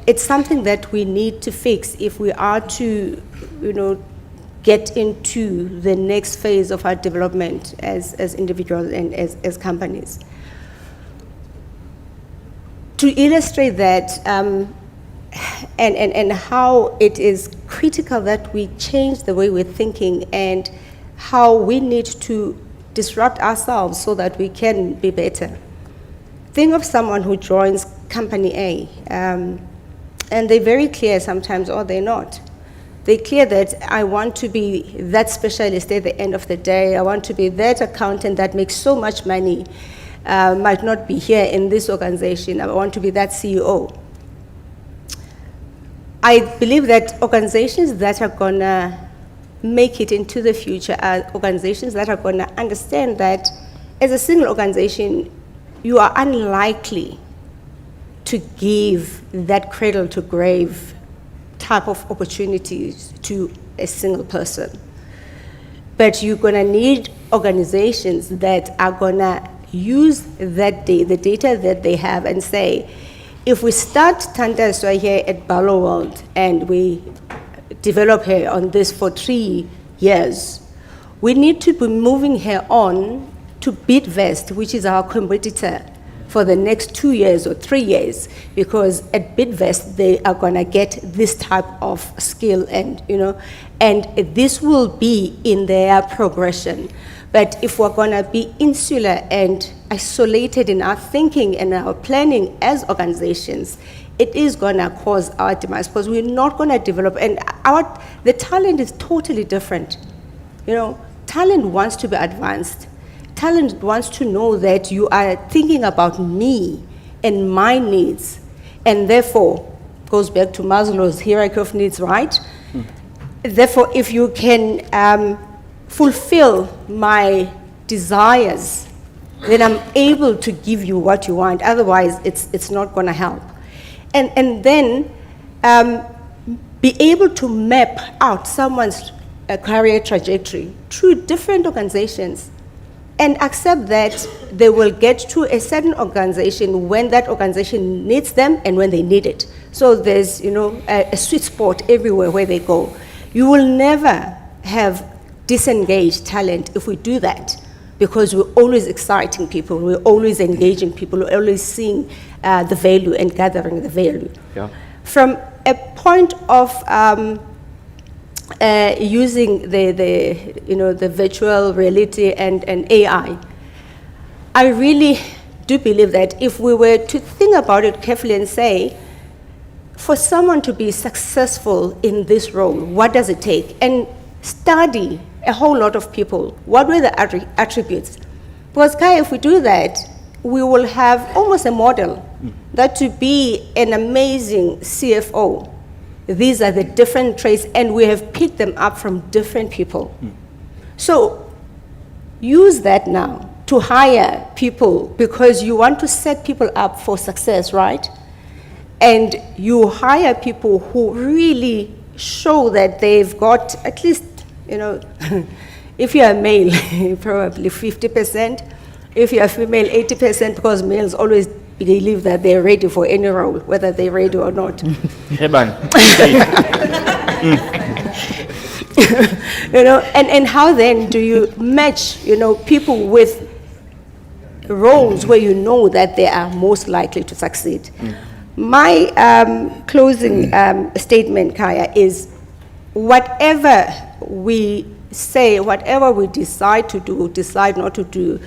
it's something that we need to fix if we are to, get into the next phase of our development as individuals and as companies. To illustrate that, and how it is critical that we change the way we're thinking and how we need to disrupt ourselves so that we can be better. Think of someone who joins company A, and they're very clear sometimes, or they're not. They're clear that I want to be that specialist at the end of the day. I want to be that accountant that makes so much money, might not be here in this organization. I want to be that CEO. I believe that organizations that are gonna make it into the future are organizations that are gonna understand that as a single organization, you are unlikely to give that cradle to grave type of opportunities to a single person. But you're gonna need organizations that are gonna use that the data that they have and say, if we start Tandaswa here at Balo World and we develop her on this for 3 years, we need to be moving her on to Bidvest, which is our competitor, for the next 2 years or 3 years, because at Bidvest they are gonna get this type of skill and this will be in their progression. But if we're gonna be insular and isolated in our thinking and our planning as organizations, it is gonna cause our demise because we're not gonna develop, and the talent is totally different. Talent wants to be advanced. Talent wants to know that you are thinking about me and my needs, and therefore, goes back to Maslow's hierarchy of needs, right? Therefore, if you can fulfill my desires, then I'm able to give you what you want. Otherwise, it's not gonna help. And then be able to map out someone's career trajectory through different organizations and accept that they will get to a certain organization when that organization needs them and when they need it. So there's a sweet spot everywhere where they go. You will never have disengaged talent if we do that, because we're always exciting people, we're always engaging people, we're always seeing the value and gathering the value. Yeah. From a point of using the virtual reality and AI, I really do believe that if we were to think about it carefully and say, for someone to be successful in this role, what does it take? And study a whole lot of people. What were the attributes? Because if we do that, we will have almost a model that to be an amazing CFO, these are the different traits, and we have picked them up from different people. So use that now to hire people, because you want to set people up for success, right? And you hire people who really show that they've got at least, if you're a male, probably 50%. If you're a female, 80%, because males always believe that they're ready for any role, whether they're ready or not. And how then do you match, people with roles where you know that they are most likely to succeed? My closing statement, Kaya, is whatever we say, whatever we decide to do, decide not to do,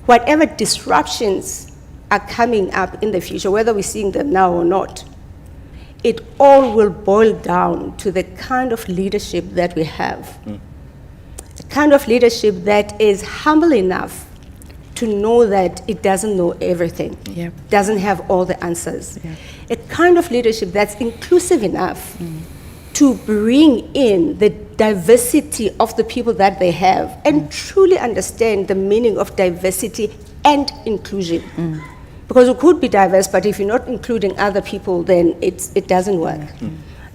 whatever disruptions are coming up in the future, whether we're seeing them now or not, it all will boil down to the kind of leadership that we have. The kind of leadership that is humble enough to know that it doesn't know everything, doesn't have all the answers. A kind of leadership that's inclusive enough to bring in the diversity of the people that they have and truly understand the meaning of diversity and inclusion. Because it could be diverse, but if you're not including other people, then it doesn't work.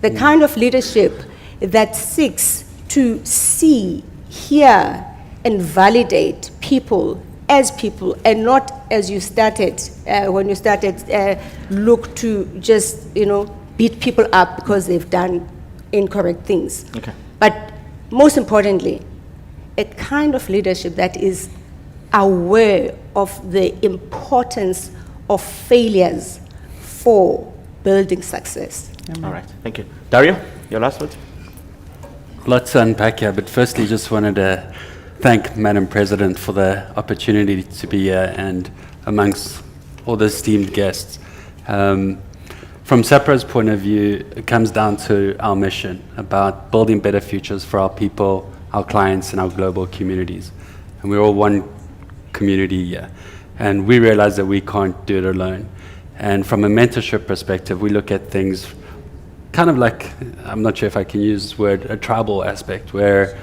The kind of leadership that seeks to see, hear, and validate people as people, and not as you started, when you started, look to just, beat people up because they've done incorrect things. Okay. But most importantly, a kind of leadership that is aware of the importance of failures for building success. All right, thank you. Dario, your last word? Lots to unpack here, but firstly, just wanted to thank Madam President for the opportunity to be here and amongst all the esteemed guests. From SAPRA's point of view, it comes down to our mission about building better futures for our people, our clients, and our global communities. And we're all one community here. And we realize that we can't do it alone. And from a mentorship perspective, we look at things kind of like, I'm not sure if I can use this word, a tribal aspect, where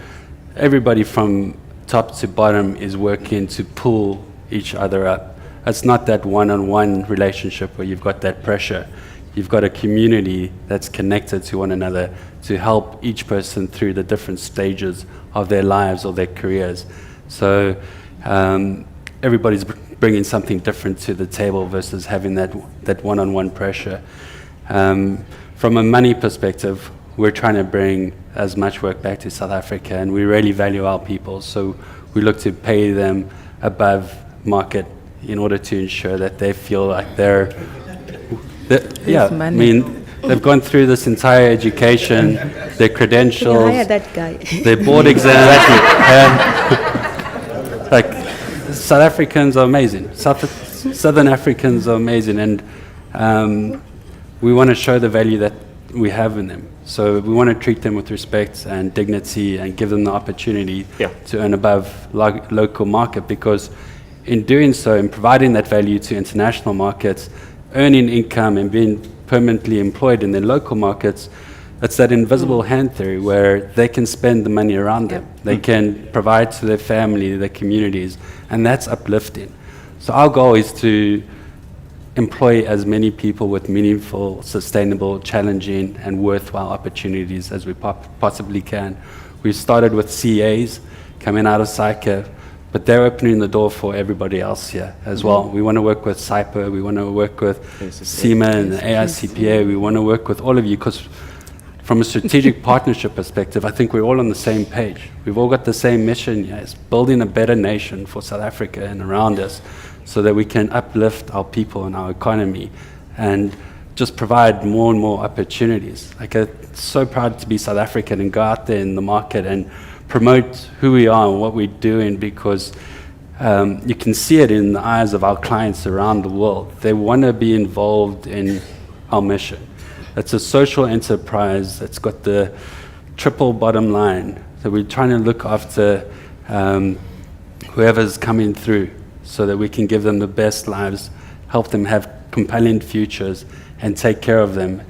everybody from top to bottom is working to pull each other up. It's not that one-on-one relationship where you've got that pressure. You've got a community that's connected to one another to help each person through the different stages of their lives or their careers. So everybody's bringing something different to the table versus having that one-on-one pressure. From a money perspective, we're trying to bring as much work back to South Africa, and we really value our people. So we look to pay them above market in order to ensure that they feel like they're I mean, they've gone through this entire education, their credentials, Can you hire that guy? their board exams. Like, South Africans are amazing. Southern Africans are amazing, and we want to show the value that we have in them. So we want to treat them with respect and dignity and give them the opportunity to earn above local market, because in doing so, in providing that value to international markets, earning income and being permanently employed in their local markets, it's that invisible hand theory where they can spend the money around them. They can provide to their family, their communities, and that's uplifting. So our goal is to employ as many people with meaningful, sustainable, challenging, and worthwhile opportunities as we possibly can. We started with CAs coming out of SAICA, but they're opening the door for everybody else here as well. We want to work with SAIPA, we want to work with SEMA and the AICPA, we want to work with all of you, because from a strategic partnership perspective, I think we're all on the same page. We've all got the same mission, yes, building a better nation for South Africa and around us, so that we can uplift our people and our economy and just provide more and more opportunities. Like, I'm so proud to be South African and go out there in the market and promote who we are and what we're doing, because you can see it in the eyes of our clients around the world. They want to be involved in our mission. It's a social enterprise that's got the triple bottom line. So we're trying to look after whoever's coming through, so that we can give them the best lives, help them have compelling futures, and take care of them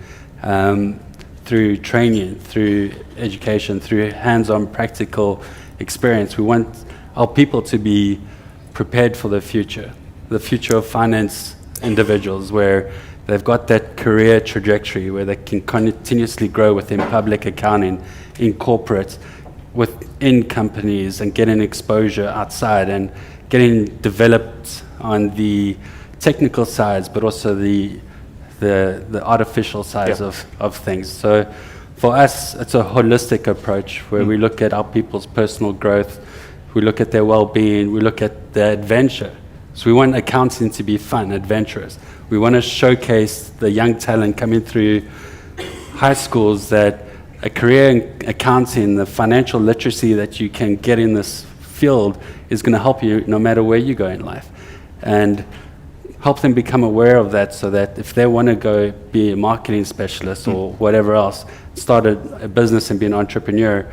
through training, through education, through hands-on practical experience. We want our people to be prepared for the future of finance individuals, where they've got that career trajectory where they can continuously grow within public accounting, in corporate, within companies, and getting exposure outside and getting developed on the technical sides, but also the artificial sides of things. So for us, it's a holistic approach where we look at our people's personal growth, we look at their well-being, we look at their adventure. So we want accounting to be fun, adventurous. We want to showcase the young talent coming through high schools, that a career in accounting, the financial literacy that you can get in this field is going to help you no matter where you go in life, and help them become aware of that, so that if they want to go be a marketing specialist or whatever else, start a business and be an entrepreneur,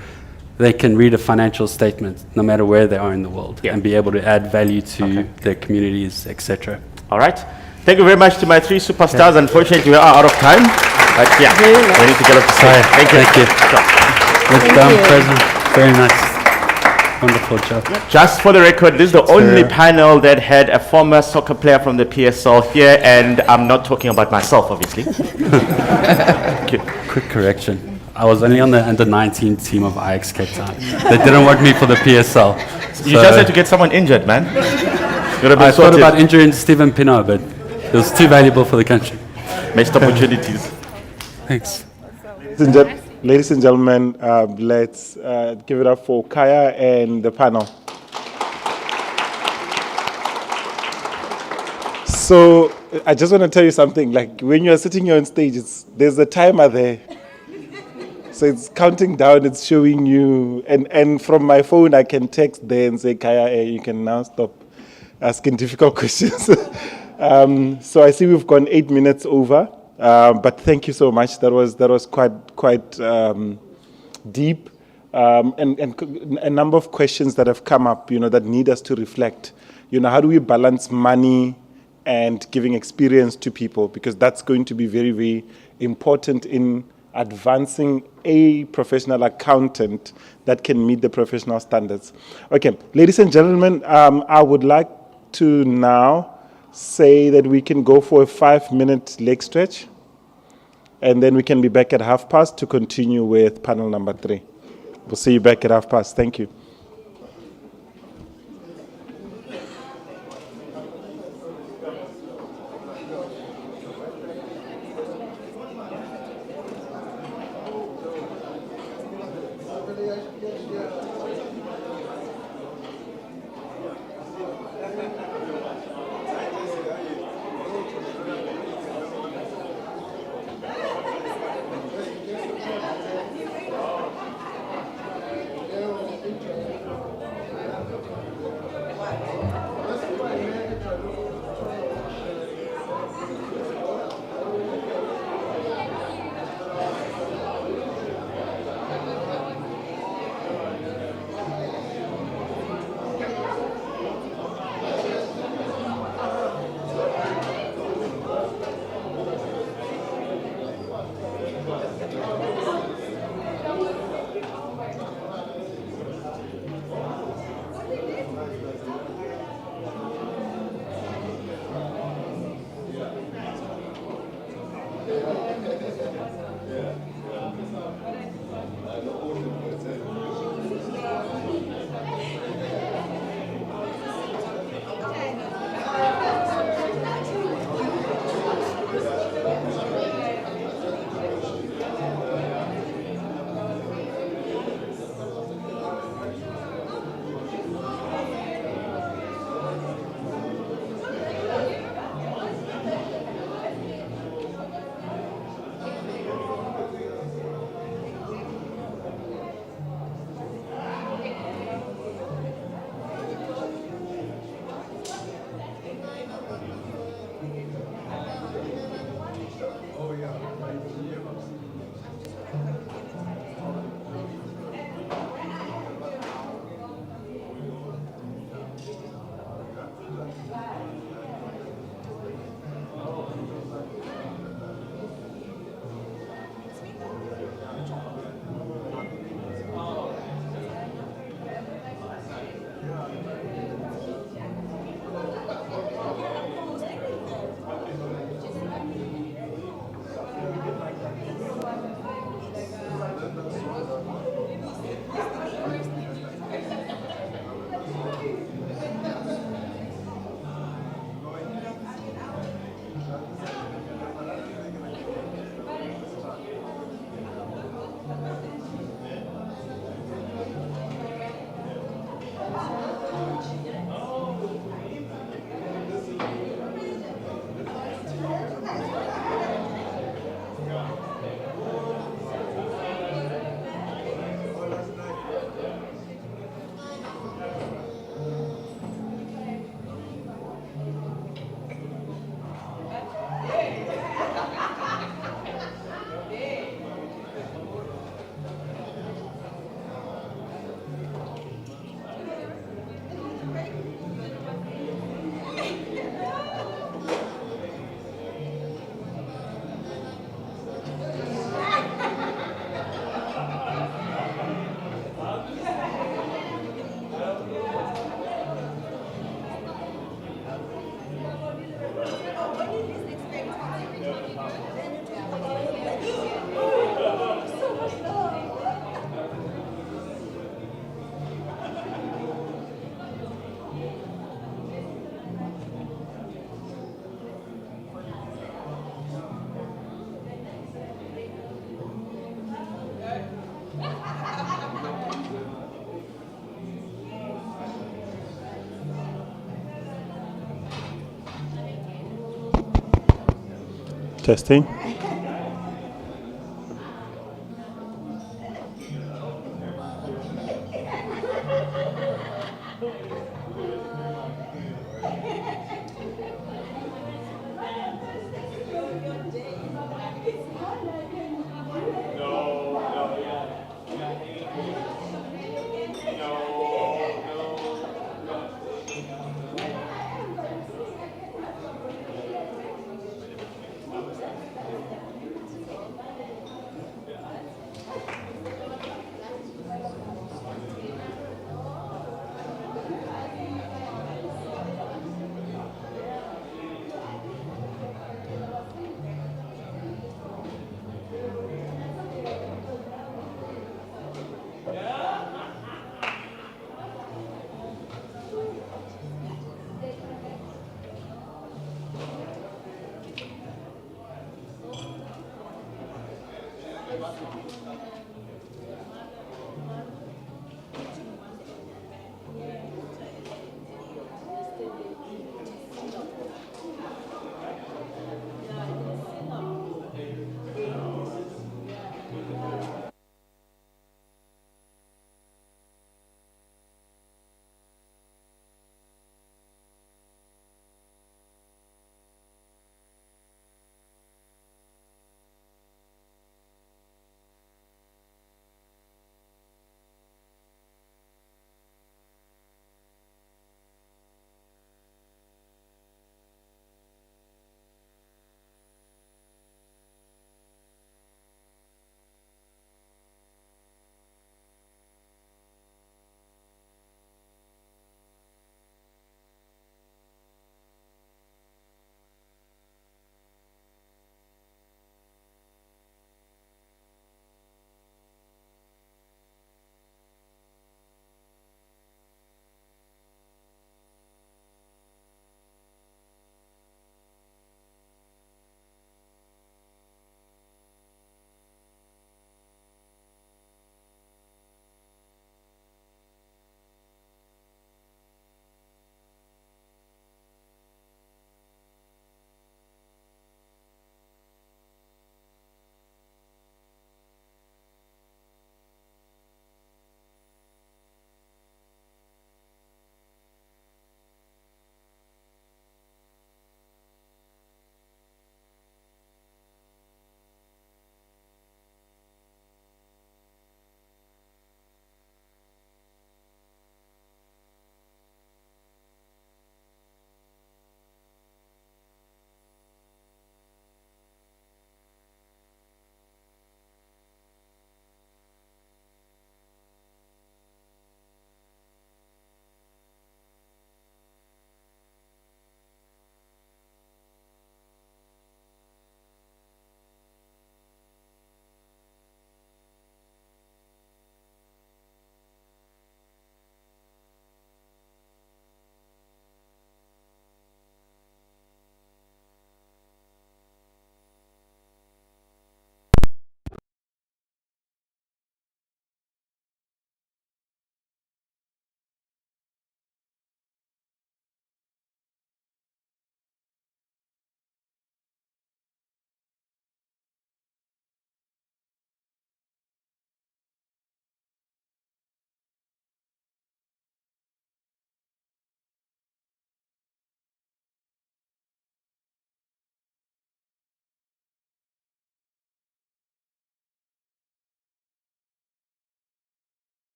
they can read a financial statement no matter where they are in the world and be able to add value to their communities, etc. All right. Thank you very much to my three superstars. Unfortunately, we are out of time. But yeah, we need to get up to stage. Thank you. Thank you. President. Very nice. Wonderful job. Just for the record, this is the only panel that had a former soccer player from the PSL here, and I'm not talking about myself, obviously. Quick correction. I was only on the under-19 team of Ajax Cape Town. They didn't want me for the PSL. You just had to get someone injured, man. I thought about injuring Stephen Pienaar, but he was too valuable for the country. Missed opportunities. Thanks. Ladies and gentlemen, let's give it up for Kaya and the panel. So I just want to tell you something. Like when you're sitting here on stage, there's a timer there. So it's counting down, it's showing you. And from my phone, I can text there and say, Kaya, you can now stop asking difficult questions. So I see we've gone 8 minutes over. But thank you so much. That was quite deep. And a number of questions that have come up, that need us to reflect. How do we balance money and giving experience to people, because that's going to be very, very important in advancing a professional accountant that can meet the professional standards. Okay, ladies and gentlemen, I would like to now say that we can go for a 5-minute leg stretch, and then we can be back at past to continue with panel number 3. We'll see you back at past. Thank you. Testing.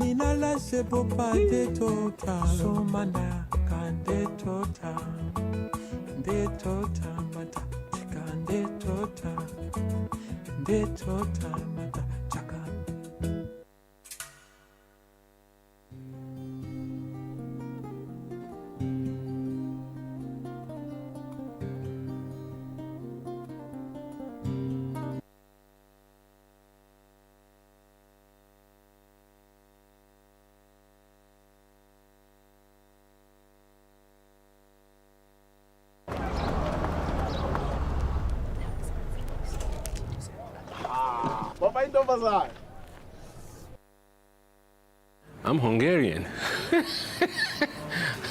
Mina la se popa de tota, so mana kan de tota mata chika de tota mata chaka. I'm Hungarian.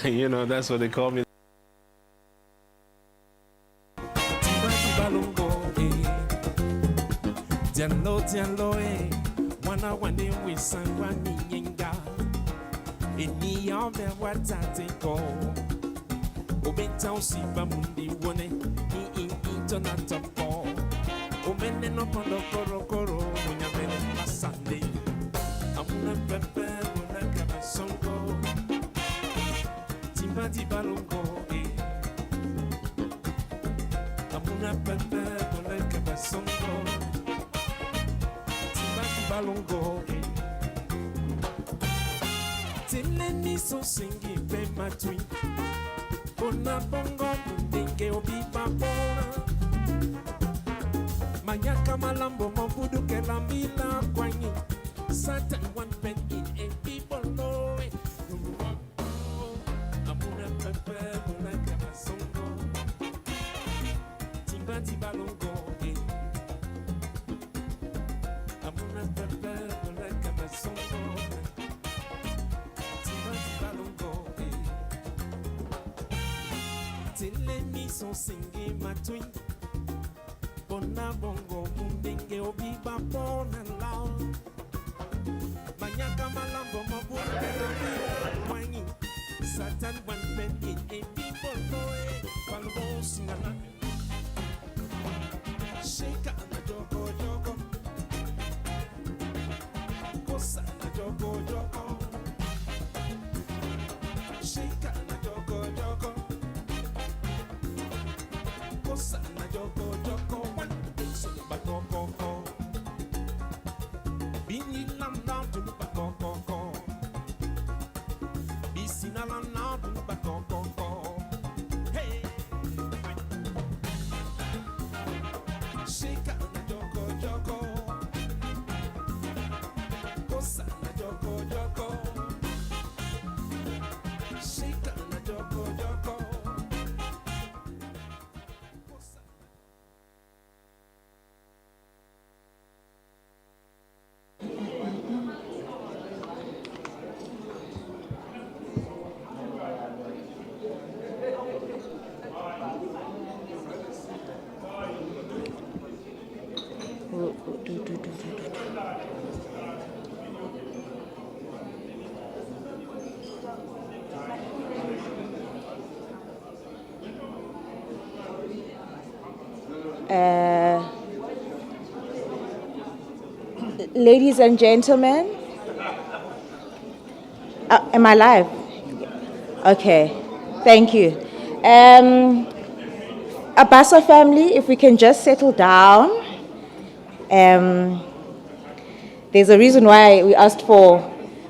You know, that's what they call me. Tileni so singi pe matui, ona bongo mundenge obi babona. Manyaka malambo mabudu ke lambila kwanyi. Satan one pen in a people know it. Amuna pepe bola kama songo. Timba timba longo. Amuna pepe bola kama songo. Tileni so singi matui, bona bongo mundenge obi babona lao. Manyaka malambo mabudu kama wangi. Satan one pen in a people know it. Palmo singana, shake na joko joko, kosa na joko joko, shake na joko joko. Na joko joko one so the bako koko bini lam lam to the bako koko bisina lam lam to the bako koko hey shake na joko joko kosa na joko joko shake na joko joko. Ladies and gentlemen, am I live? Okay, thank you. ABASA family, if we can just settle down. There's a reason why we asked for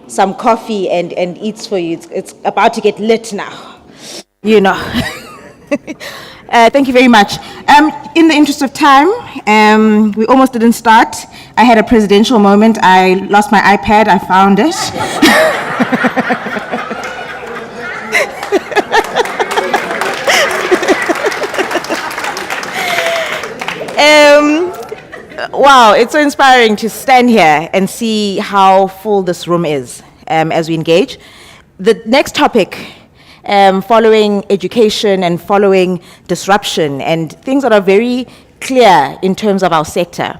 some coffee and eats for you. It's about to get lit now, you know. Thank you very much. In the interest of time, we almost didn't start. I had a presidential moment. I lost my iPad. I found it. Wow, it's so inspiring to stand here and see how full this room is as we engage. The next topic, following education and following disruption and things that are very clear in terms of our sector.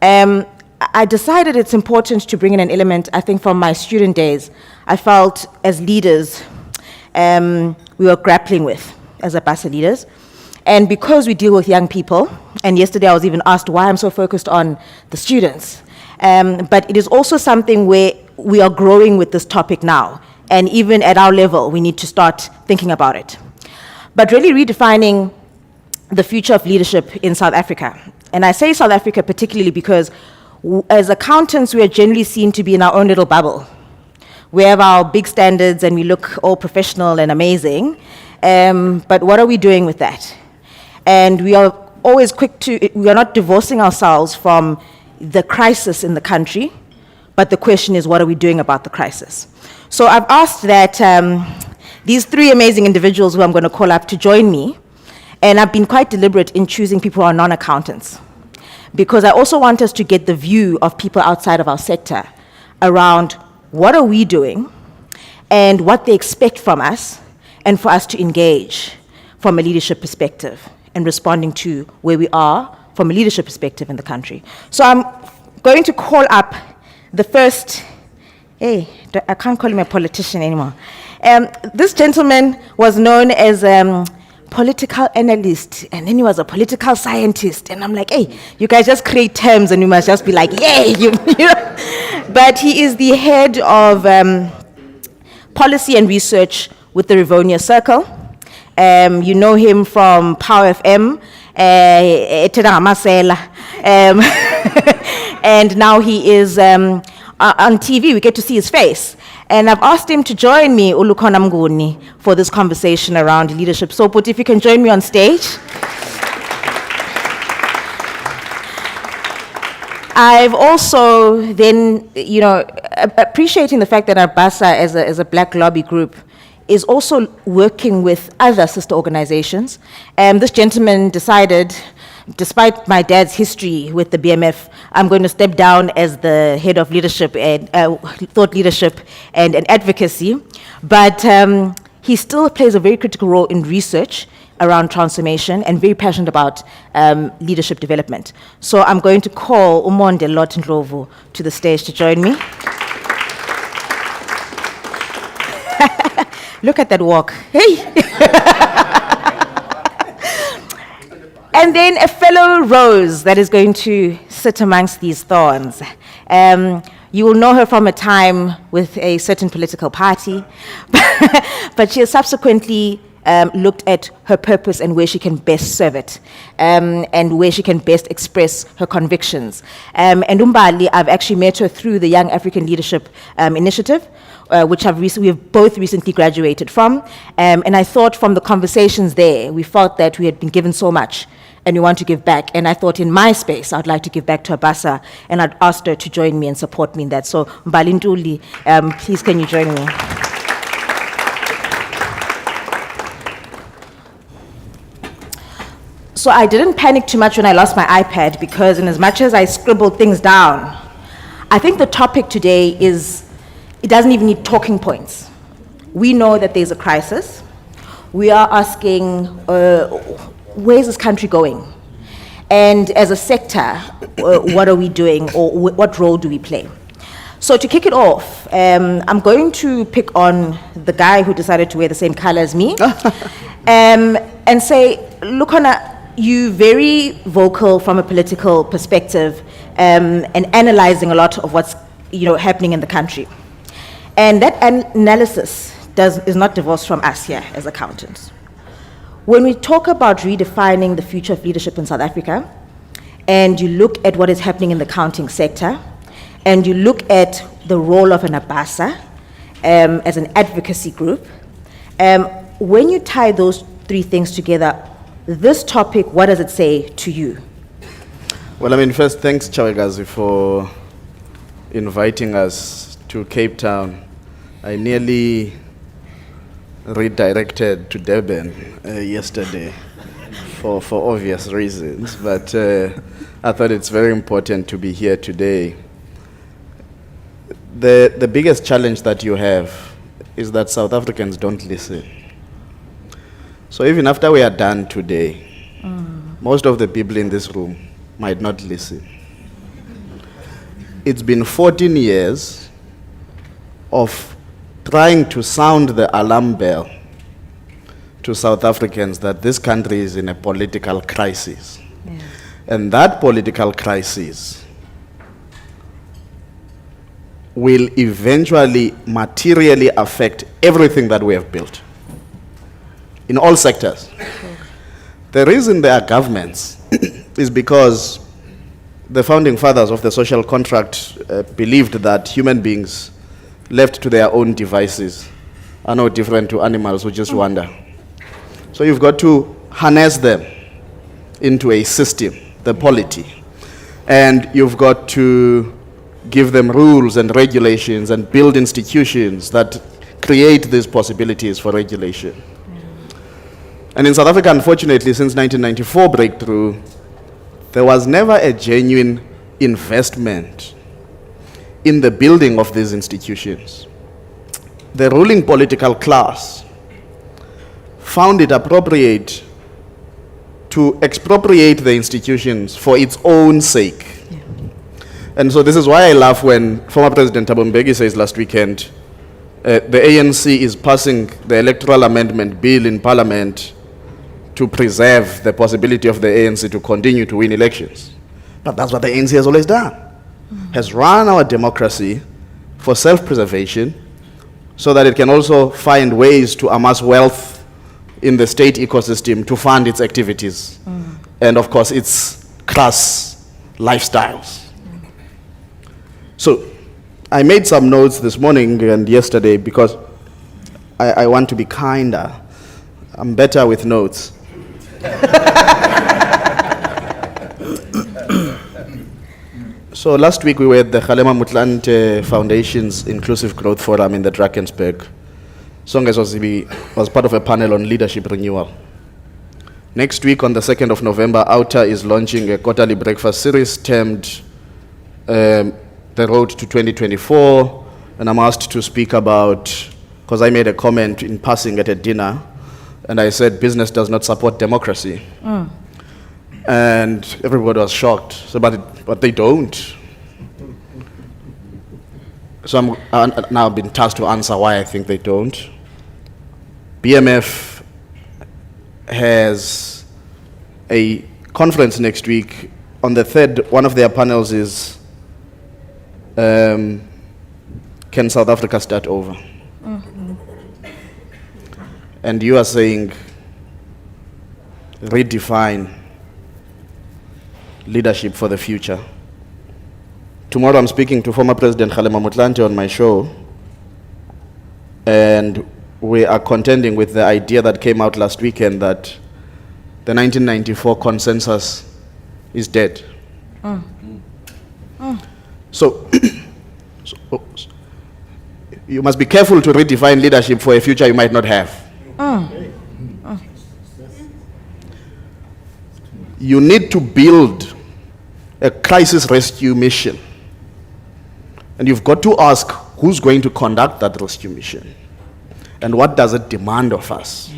I decided it's important to bring in an element, I think, from my student days. I felt as leaders, we were grappling with as ABASA leaders. And because we deal with young people, and yesterday I was even asked why I'm so focused on the students, but it is also something where we are growing with this topic now. And even at our level, we need to start thinking about it. But really redefining the future of leadership in South Africa. And I say South Africa particularly because as accountants, we are generally seen to be in our own little bubble. We have our big standards and we look all professional and amazing. But what are we doing with that? And we are always we are not divorcing ourselves from the crisis in the country, but the question is, what are we doing about the crisis? So I've asked that these three amazing individuals who I'm going to call up to join me, and I've been quite deliberate in choosing people who are non-accountants, because I also want us to get the view of people outside of our sector around what are we doing and what they expect from us, and for us to engage from a leadership perspective and responding to where we are from a leadership perspective in the country. So I'm going to call up the first, hey, I can't call him a politician anymore. This gentleman was known as political analyst, and then he was a political scientist, and I'm like, hey, you guys just create terms and you must just be like, yay, you know. But he is the head of policy and research with the Rivonia Circle. You know him from Power FM, and now he is on TV. We get to see his face. And I've asked him to join me, Ulukhona Mnguni, for this conversation around leadership. So, Put, if you can join me on stage. I've also then, you know, appreciating the fact that ABASA as a black lobby group is also working with other sister organizations. This gentleman decided, despite my dad's history with the BMF, I'm going to step down as the head of leadership and thought leadership and advocacy. But he still plays a very critical role in research around transformation and very passionate about leadership development. So I'm going to call Umonde Lotndlovu to the stage to join me. Look at that walk. Hey! And then a fellow rose that is going to sit amongst these thorns. You will know her from a time with a certain political party, but she has subsequently looked at her purpose and where she can best serve it, and where she can best express her convictions. And Umbali, I've actually met her through the Young African Leadership Initiative, which we have both recently graduated from. And I thought from the conversations there, we felt that we had been given so much and we want to give back. And I thought in my space, I'd like to give back to ABASA, and I'd asked her to join me and support me in that. So Mbalintuli, please can you join me? So I didn't panic too much when I lost my iPad, because in as much as I scribbled things down, I think the topic today it doesn't even need talking points. We know that there's a crisis. We are asking, where's this country going? And as a sector, what are we doing, or what role do we play? So to kick it off, I'm going to pick on the guy who decided to wear the same color as me, and say, Lukhona, you very vocal from a political perspective, and analyzing a lot of what's happening in the country. And that analysis is not divorced from us here as accountants. When we talk about redefining the future of leadership in South Africa, and you look at what is happening in the accounting sector, and you look at the role of an ABASA as an advocacy group, when you tie those three things together, this topic, what does it say to you? Well, first, thanks, Chawagazi, for inviting us to Cape Town. I nearly redirected to Durban yesterday for obvious reasons, but I thought it's very important to be here today. The biggest challenge that you have is that South Africans don't listen. So even after we are done today, most of the people in this room might not listen. It's been 14 years of trying to sound the alarm bell to South Africans that this country is in a political crisis. Yeah. And that political crisis will eventually materially affect everything that we have built in all sectors. The reason there are governments is because the founding fathers of the social contract believed that human beings left to their own devices are no different to animals who just wander. So you've got to harness them into a system, the polity, and you've got to give them rules and regulations and build institutions that create these possibilities for regulation. And in South Africa, unfortunately, since 1994 breakthrough, there was never a genuine investment in the building of these institutions. The ruling political class found it appropriate to expropriate the institutions for its own sake. Yeah. And so this is why I laugh when former President Thabo Mbeki says last weekend, the ANC is passing the electoral amendment bill in parliament to preserve the possibility of the ANC to continue to win elections. But that's what the ANC has always done. Has run our democracy for self-preservation so that it can also find ways to amass wealth in the state ecosystem to fund its activities and, of course, its class lifestyles. So I made some notes this morning and yesterday because I want to be kinder. I'm better with notes. So last week we were at the Kgalema Motlanthe Foundation's Inclusive Growth Forum in the Drakensberg. Songes was part of a panel on leadership renewal. Next week on the 2nd of November, Outer is launching a quarterly breakfast series termed The Road to 2024, and I'm asked to speak about, because I made a comment in passing at a dinner, and I said business does not support democracy. And everybody was shocked. So, but they don't. So I'm now been tasked to answer why I think they don't. BMF has a conference next week. On the 3rd, one of their panels is, can South Africa start over? And you are saying, redefine leadership for the future. Tomorrow I'm speaking to former President Kgalema Motlanthe on my show, and we are contending with the idea that came out last weekend that the 1994 consensus is dead. So you must be careful to redefine leadership for a future you might not have. You need to build a crisis rescue mission. And you've got to ask who's going to conduct that rescue mission and what does it demand of us.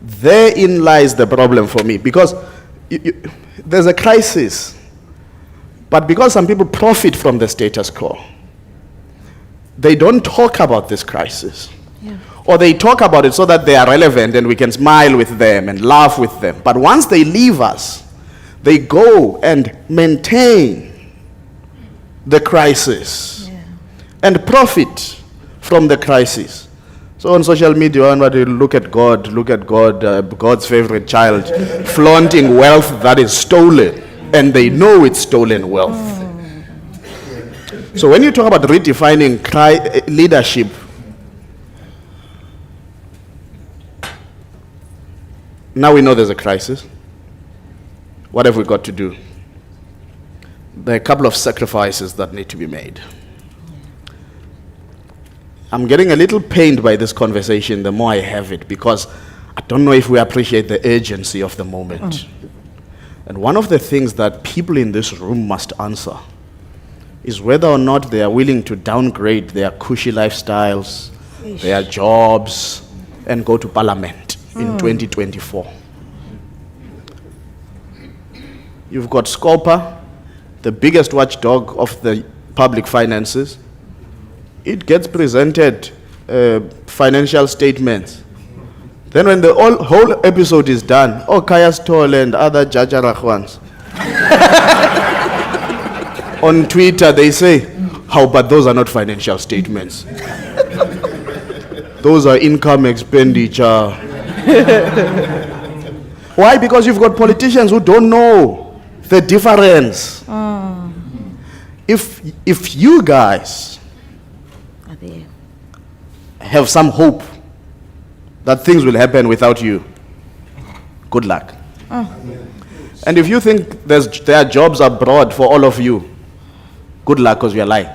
Therein lies the problem for me, because there's a crisis, but because some people profit from the status quo, they don't talk about this crisis. Or they talk about it so that they are relevant and we can smile with them and laugh with them. But once they leave us, they go and maintain the crisis and profit from the crisis. So on social media, everybody look at God, God's favorite child, flaunting wealth that is stolen, and they know it's stolen wealth. So when you talk about redefining leadership, now we know there's a crisis. What have we got to do? There are a couple of sacrifices that need to be made. I'm getting a little pained by this conversation the more I have it, because I don't know if we appreciate the urgency of the moment. And one of the things that people in this room must answer is whether or not they are willing to downgrade their cushy lifestyles, their jobs, and go to parliament in 2024. You've got Scopa, the biggest watchdog of the public finances. It gets presented financial statements. Then when the whole episode is done, Kaya Stoll and other Jaja Rakhwans, on Twitter they say, How, but those are not financial statements. Those are income, expenditure. Why? Because you've got politicians who don't know the difference. If you guys have some hope that things will happen without you, good luck. And if you think there are jobs abroad for all of you, good luck, because we are lying.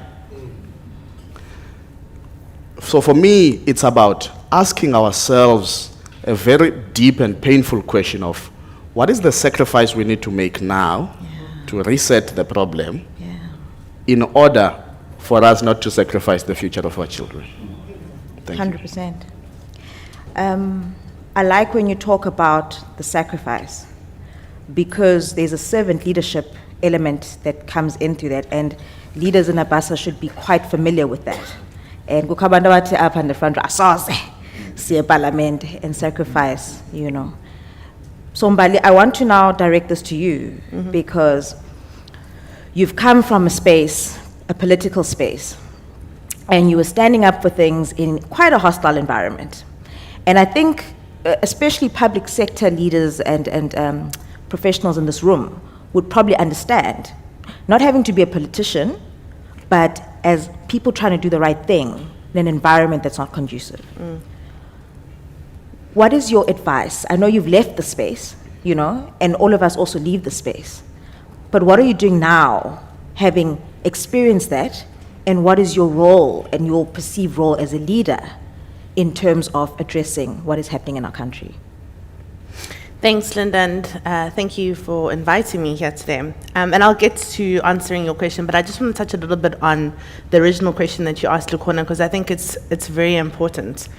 So for me, it's about asking ourselves a very deep and painful question of what is the sacrifice we need to make now to reset the problem in order for us not to sacrifice the future of our children. Thank you. 100%. I like when you talk about the sacrifice, because there's a servant leadership element that comes into that, and leaders in ABASA should be quite familiar with that. And kukabantu bathi apha in the front, asoze siye parliament and sacrifice, you know. So Mbali, I want to now direct this to you, because you've come from a space, a political space, and you were standing up for things in quite a hostile environment. And I think, especially public sector leaders and professionals in this room would probably understand, not having to be a politician, but as people trying to do the right thing in an environment that's not conducive. What is your advice? I know you've left the space, you know, and all of us also leave the space. But what are you doing now, having experienced that, and what is your role and your perceived role as a leader in terms of addressing what is happening in our country? Thanks, Linda, and thank you for inviting me here today. And I'll get to answering your question, but I just want to touch a little bit on the original question that you asked, Lukhona, because I think it's very important.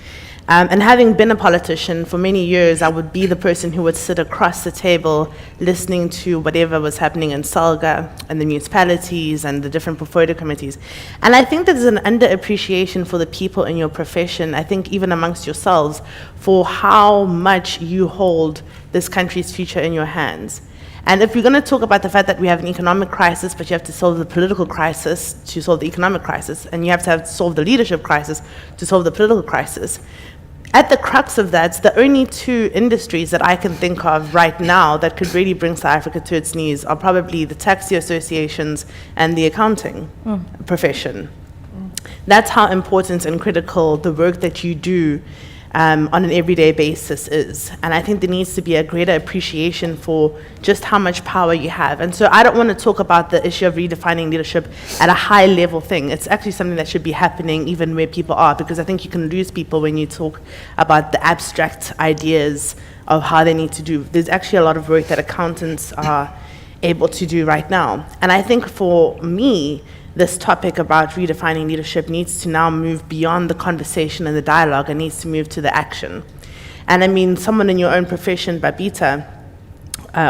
And having been a politician for many years, I would be the person who would sit across the table listening to whatever was happening in Salga and the municipalities and the different portfolio committees. And I think there's an underappreciation for the people in your profession, I think even amongst yourselves, for how much you hold this country's future in your hands. And if we're going to talk about the fact that we have an economic crisis, but you have to solve the political crisis to solve the economic crisis, and you have to solve the leadership crisis to solve the political crisis, at the crux of that, the only two industries that I can think of right now that could really bring South Africa to its knees are probably the taxi associations and the accounting profession. That's how important and critical the work that you do on an everyday basis is. And I think there needs to be a greater appreciation for just how much power you have. And so I don't want to talk about the issue of redefining leadership at a high level thing. It's actually something that should be happening even where people are, because I think you can lose people when you talk about the abstract ideas of how they need to do. There's actually a lot of work that accountants are able to do right now. And I think for me, this topic about redefining leadership needs to now move beyond the conversation and the dialogue and needs to move to the action. And I mean, someone in your own profession, Babita,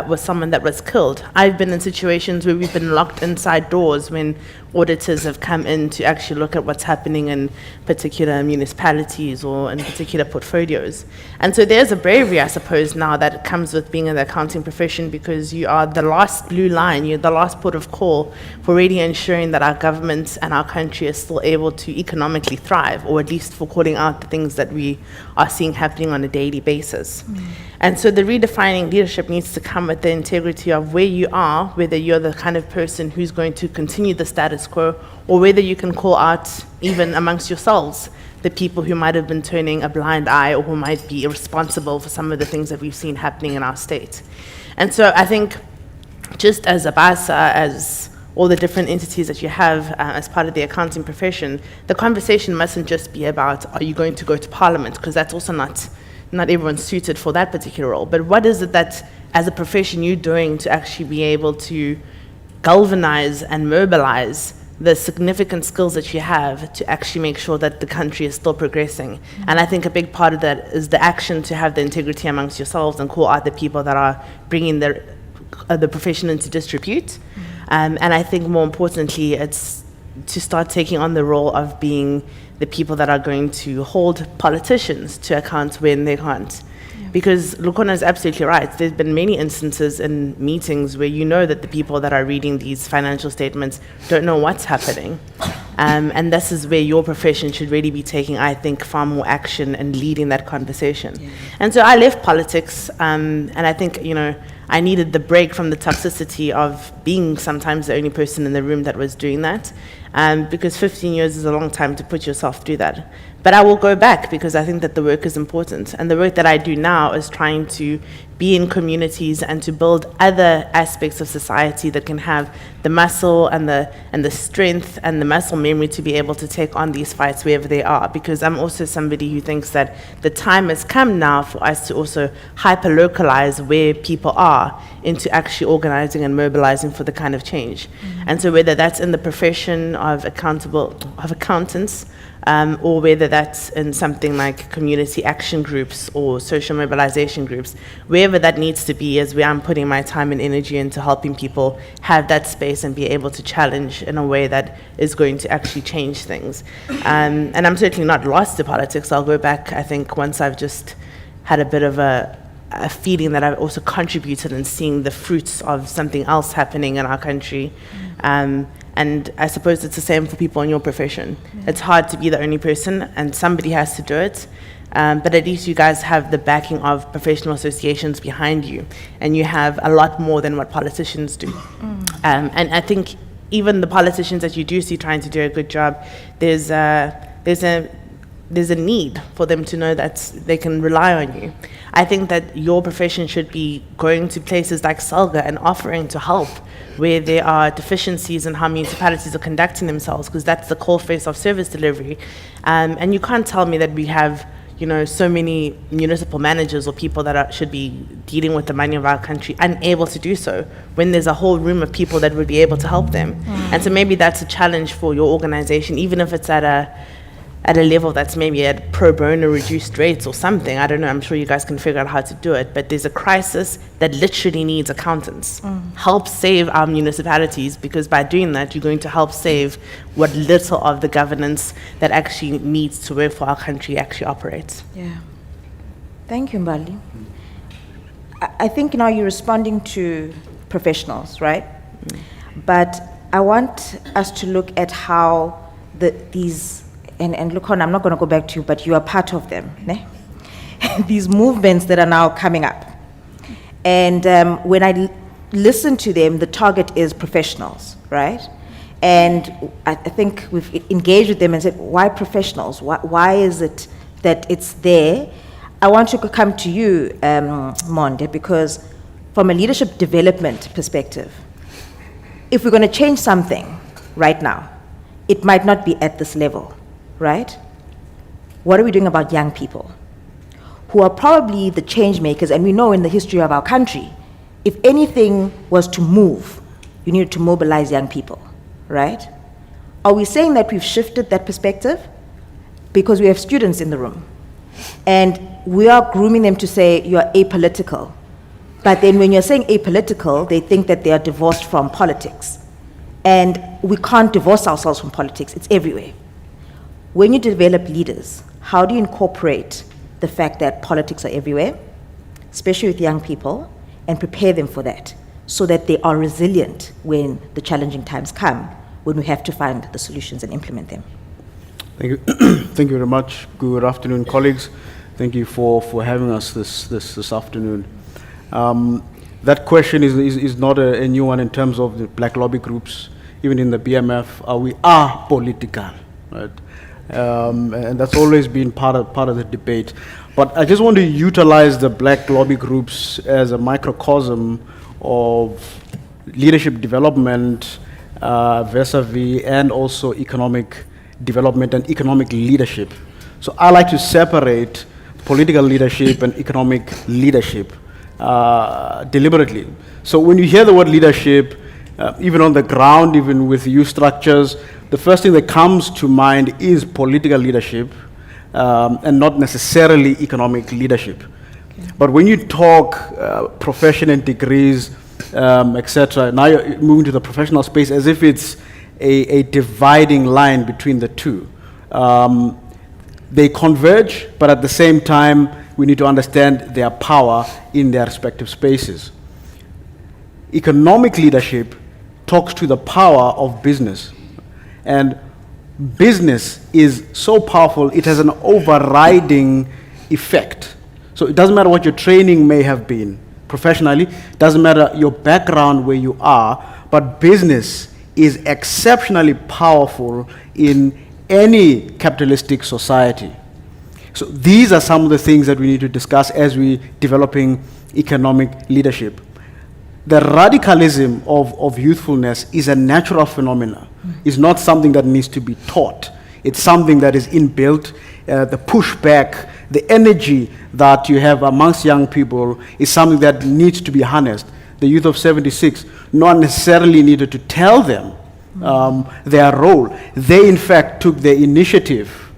was someone that was killed. I've been in situations where we've been locked inside doors when auditors have come in to actually look at what's happening in particular municipalities or in particular portfolios. And so there's a bravery, I suppose, now that comes with being in the accounting profession, because you are the last blue line, you're the last port of call for really ensuring that our government and our country is still able to economically thrive, or at least for calling out the things that we are seeing happening on a daily basis. And so the redefining leadership needs to come with the integrity of where you are, whether you're the kind of person who's going to continue the status quo, or whether you can call out, even amongst yourselves, the people who might have been turning a blind eye or who might be responsible for some of the things that we've seen happening in our state. And so I think just as ABASA, as all the different entities that you have as part of the accounting profession, the conversation mustn't just be about, are you going to go to Parliament? Because that's also not everyone's suited for that particular role. But what is it that, as a profession, you're doing to actually be able to galvanize and mobilize the significant skills that you have to actually make sure that the country is still progressing? And I think a big part of that is the action to have the integrity amongst yourselves and call out the people that are bringing the profession into disrepute. And I think more importantly, it's to start taking on the role of being the people that are going to hold politicians to account when they can't. Because Lukhona is absolutely right. There's been many instances in meetings where you know that the people that are reading these financial statements don't know what's happening. And this is where your profession should really be taking, I think, far more action and leading that conversation. And so I left politics, and I think, you know, I needed the break from the toxicity of being sometimes the only person in the room that was doing that, because 15 years is a long time to put yourself through that. But I will go back because I think that the work is important. And the work that I do now is trying to be in communities and to build other aspects of society that can have the muscle and the strength and the muscle memory to be able to take on these fights wherever they are. Because I'm also somebody who thinks that the time has come now for us to also hyper-localize where people are into actually organizing and mobilizing for the kind of change. And so whether that's in the profession of accountants, or whether that's in something like community action groups or social mobilization groups, wherever that needs to be is where I'm putting my time and energy into helping people have that space and be able to challenge in a way that is going to actually change things. And I'm certainly not lost to politics. I'll go back, I think, once I've just had a bit of a feeling that I've also contributed in seeing the fruits of something else happening in our country. And I suppose it's the same for people in your profession. It's hard to be the only person, and somebody has to do it. But at least you guys have the backing of professional associations behind you, and you have a lot more than what politicians do. And I think even the politicians that you do see trying to do a good job, there's a need for them to know that they can rely on you. I think that your profession should be going to places like Salga and offering to help where there are deficiencies in how municipalities are conducting themselves, because that's the core face of service delivery. And you can't tell me that we have, you know, so many municipal managers or people that should be dealing with the money of our country unable to do so when there's a whole room of people that would be able to help them. And so maybe that's a challenge for your organization, even if it's at a level that's maybe at pro bono reduced rates or something. I don't know, I'm sure you guys can figure out how to do it, but there's a crisis that literally needs accountants. Help save our municipalities, because by doing that, you're going to help save what little of the governance that actually needs to work for our country actually operates. Yeah. Thank you, Mbali. I think now you're responding to professionals, right? But I want us to look at how these, and look on, I'm not going to go back to you, but you are part of them, ne? These movements that are now coming up. And when I listen to them, the target is professionals, right? And I think we've engaged with them and said, why professionals? Why is it that it's there? I want to come to you, Monde, because from a leadership development perspective, if we're going to change something right now, it might not be at this level, right? What are we doing about young people who are probably the change makers? And we know in the history of our country, if anything was to move, you needed to mobilize young people, right? Are we saying that we've shifted that perspective? Because we have students in the room, and we are grooming them to say you're apolitical. But then when you're saying apolitical, they think that they are divorced from politics. And we can't divorce ourselves from politics, it's everywhere. When you develop leaders, how do you incorporate the fact that politics are everywhere, especially with young people, and prepare them for that so that they are resilient when the challenging times come, when we have to find the solutions and implement them? Thank you. Thank you very much. Good afternoon, colleagues. Thank you for having us this afternoon. That question is not a new one in terms of the black lobby groups. Even in the BMF, we are political, right? And that's always been part of the debate. But I just want to utilize the black lobby groups as a microcosm of leadership development vis-a-vis and also economic development and economic leadership. So I like to separate political leadership and economic leadership deliberately. So when you hear the word leadership, even on the ground, even with youth structures, the first thing that comes to mind is political leadership and not necessarily economic leadership. Okay. But when you talk profession and degrees, etc., now you're moving to the professional space as if it's a dividing line between the two. They converge, but at the same time, we need to understand their power in their respective spaces. Economic leadership talks to the power of business. And business is so powerful, it has an overriding effect. So it doesn't matter what your training may have been professionally, doesn't matter your background where you are, but business is exceptionally powerful in any capitalistic society. So these are some of the things that we need to discuss as we're developing economic leadership. The radicalism of youthfulness is a natural phenomenon. It's not something that needs to be taught. It's something that is inbuilt. The pushback, the energy that you have amongst young people is something that needs to be harnessed. The youth of 76 not necessarily needed to tell them their role. They, in fact, took the initiative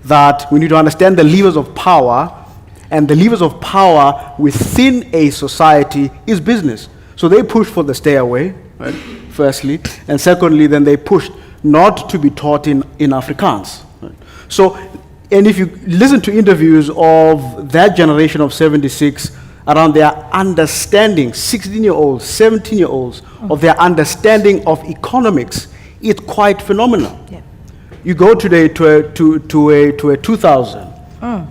that we need to understand the levers of power, and the levers of power within a society is business. So they pushed for the stay away, right, firstly, and secondly, then they pushed not to be taught in Afrikaans. Right? So, and if you listen to interviews of that generation of 76 around their understanding, 16-year-olds, 17-year-olds, of their understanding of economics, it's quite phenomenal. Yeah. You go today to a 2000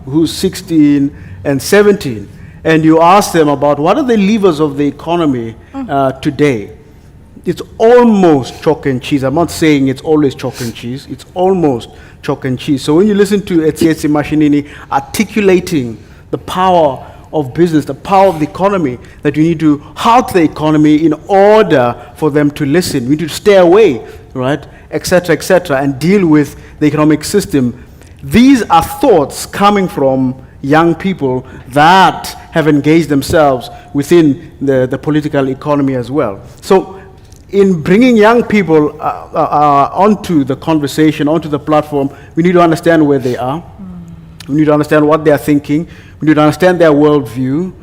who's 16 and 17, and you ask them about what are the levers of the economy today. It's almost chalk and cheese. I'm not saying it's always chalk and cheese. It's almost chalk and cheese. So when you listen to Etsietsi Mashinini articulating the power of business, the power of the economy, that you need to halt the economy in order for them to listen. We need to stay away, right, etc., and deal with the economic system. These are thoughts coming from young people that have engaged themselves within the political economy as well. So in bringing young people onto the conversation, onto the platform, we need to understand where they are. We need to understand what they are thinking. We need to understand their worldview.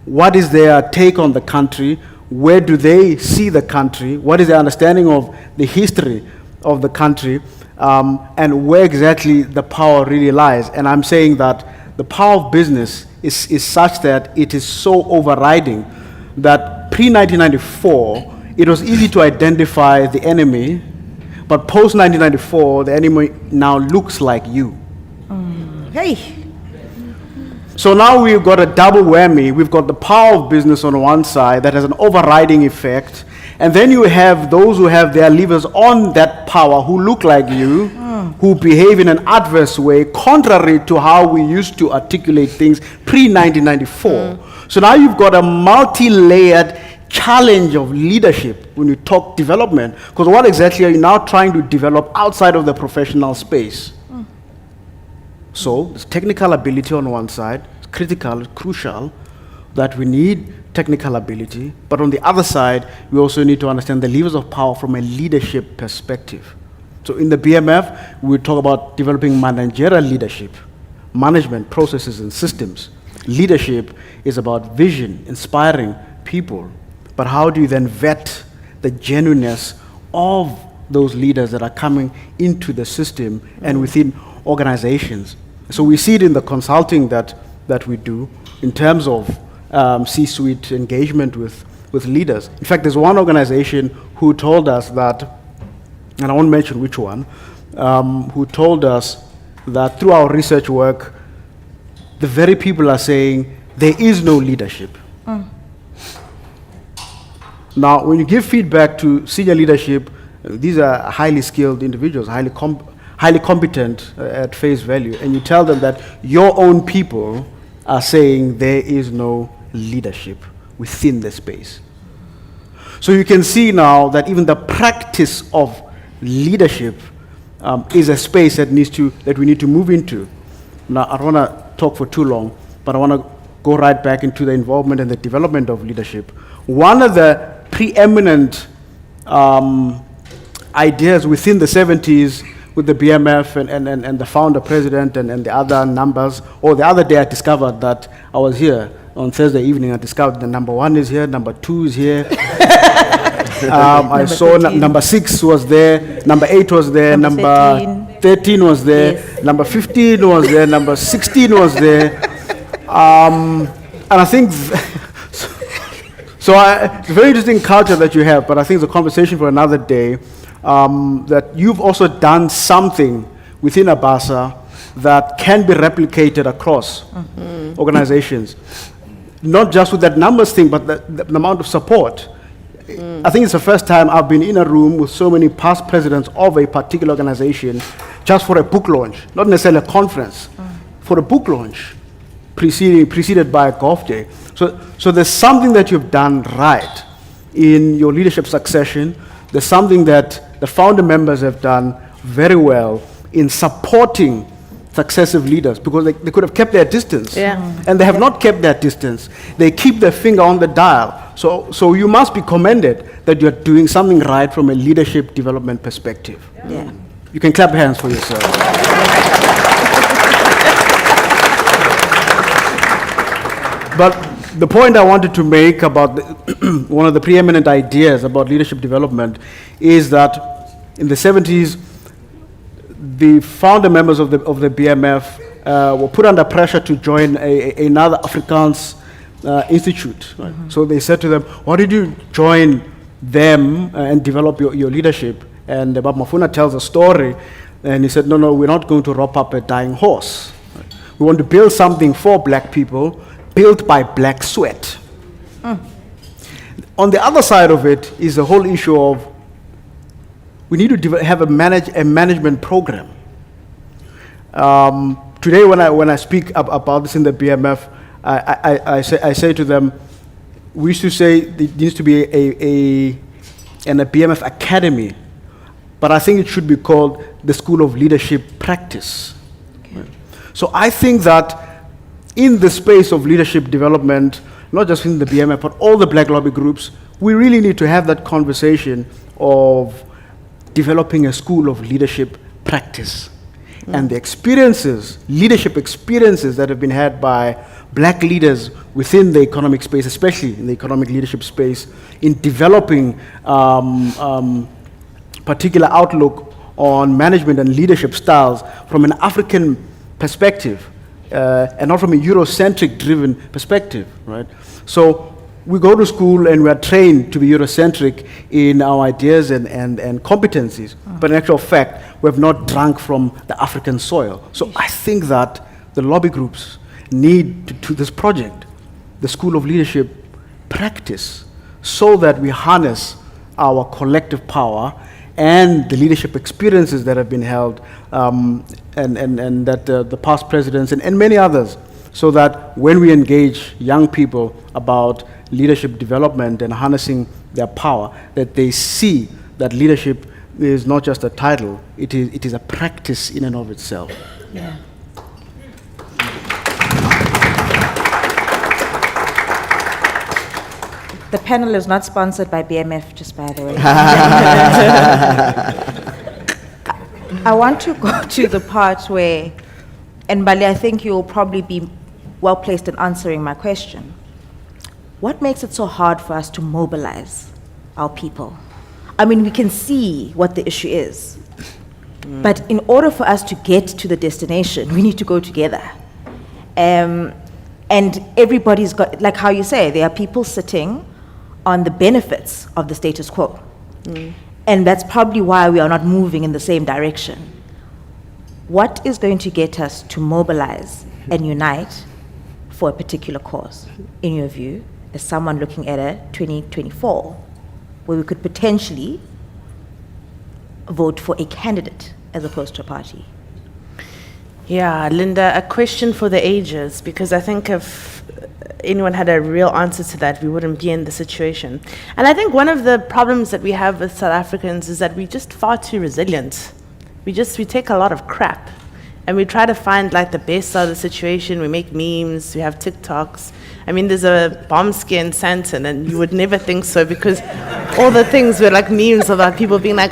What is their take on the country? Where do they see the country? What is their understanding of the history of the country? And where exactly the power really lies. And I'm saying that the power of business is such that it is so overriding that pre-1994, it was easy to identify the enemy, but post-1994, the enemy now looks like you. Hey. So now we've got a double whammy. We've got the power of business on one side that has an overriding effect, and then you have those who have their levers on that power who look like you, who behave in an adverse way, contrary to how we used to articulate things pre-1994. So now you've got a multi-layered challenge of leadership when you talk development, because what exactly are you now trying to develop outside of the professional space? So there's technical ability on one side, it's critical, it's crucial that we need technical ability, but on the other side, we also need to understand the levers of power from a leadership perspective. So in the BMF, we talk about developing managerial leadership, management, processes, and systems. Leadership is about vision, inspiring people, but how do you then vet the genuineness of those leaders that are coming into the system and within organizations? So we see it in the consulting that we do in terms of C-suite engagement with leaders. In fact, there's one organization who told us that, and I won't mention which one, who told us that through our research work, the very people are saying there is no leadership. Now, when you give feedback to senior leadership, these are highly skilled individuals, highly competent at face value, and you tell them that your own people are saying there is no leadership within the space. So you can see now that even the practice of leadership is a space that we need to move into. Now, I don't want to talk for too long, but I want to go right back into the involvement and the development of leadership. One of the preeminent ideas within the 70s with the BMF and the founder president and the other numbers, or the other day I discovered that I was here on Thursday evening, I discovered the number 1 is here, number 2 is here. I saw number 6 was there, number 8 was there, number 13 was there, yes. Number 15 was there, number 16 was there. And I think, so it's a very interesting culture that you have, but I think it's a conversation for another day. that you've also done something within ABASA that can be replicated across organizations. Not just with that numbers thing, but the amount of support. I think it's the first time I've been in a room with so many past presidents of a particular organization just for a book launch, not necessarily a conference, for a book launch preceded by a golf day. So there's something that you've done right in your leadership succession. There's something that the founder members have done very well in supporting successive leaders, because they could have kept their distance. And they have not kept their distance. They keep their finger on the dial. So you must be commended that you're doing something right from a leadership development perspective. Yeah. You can clap hands for yourself. But the point I wanted to make about one of the preeminent ideas about leadership development is that in the 70s, the founder members of the BMF were put under pressure to join another Afrikaans institute. Right? So they said to them, why did you join them and develop your leadership? And Bob Mafuna tells a story, and he said, no, we're not going to rop up a dying horse. Right? We want to build something for black people, built by black sweat. On the other side of it is the whole issue of we need to have a management program. Today, when I speak about this in the BMF, I say to them, we used to say there needs to be a BMF academy, but I think it should be called the School of Leadership Practice. Right? So I think that in the space of leadership development, not just in the BMF, but all the black lobby groups, we really need to have that conversation of developing a school of leadership practice. And the experiences, leadership experiences that have been had by black leaders within the economic space, especially in the economic leadership space, in developing particular outlook on management and leadership styles from an African perspective, and not from a Eurocentric driven perspective, right? So we go to school and we are trained to be Eurocentric in our ideas and competencies, but in actual fact, we have not drunk from the African soil. So I think that the lobby groups need to do this project, the School of Leadership Practice, so that we harness our collective power and the leadership experiences that have been held, and that the past presidents and many others, so that when we engage young people about leadership development and harnessing their power, that they see that leadership is not just a title, it is a practice in and of itself. Yeah. The panel is not sponsored by BMF, just by the way. I want to go to the part where, and Bali, I think you'll probably be well placed in answering my question. What makes it so hard for us to mobilize our people? I mean, we can see what the issue is, but in order for us to get to the destination, we need to go together. And everybody's got, like how you say, there are people sitting on the benefits of the status quo. And that's probably why we are not moving in the same direction. What is going to get us to mobilize and unite for a particular cause, in your view, as someone looking at a 2024, where we could potentially vote for a candidate as opposed to a party? Yeah, Linda, a question for the ages, because I think if anyone had a real answer to that, we wouldn't be in the situation. And I think one of the problems that we have with South Africans is that we're just far too resilient. We take a lot of crap, and we try to find like the best out of the situation. We make memes, we have TikToks. I mean, there's a bomb scare in Sandton, and you would never think so, because all the things were like memes about people being like,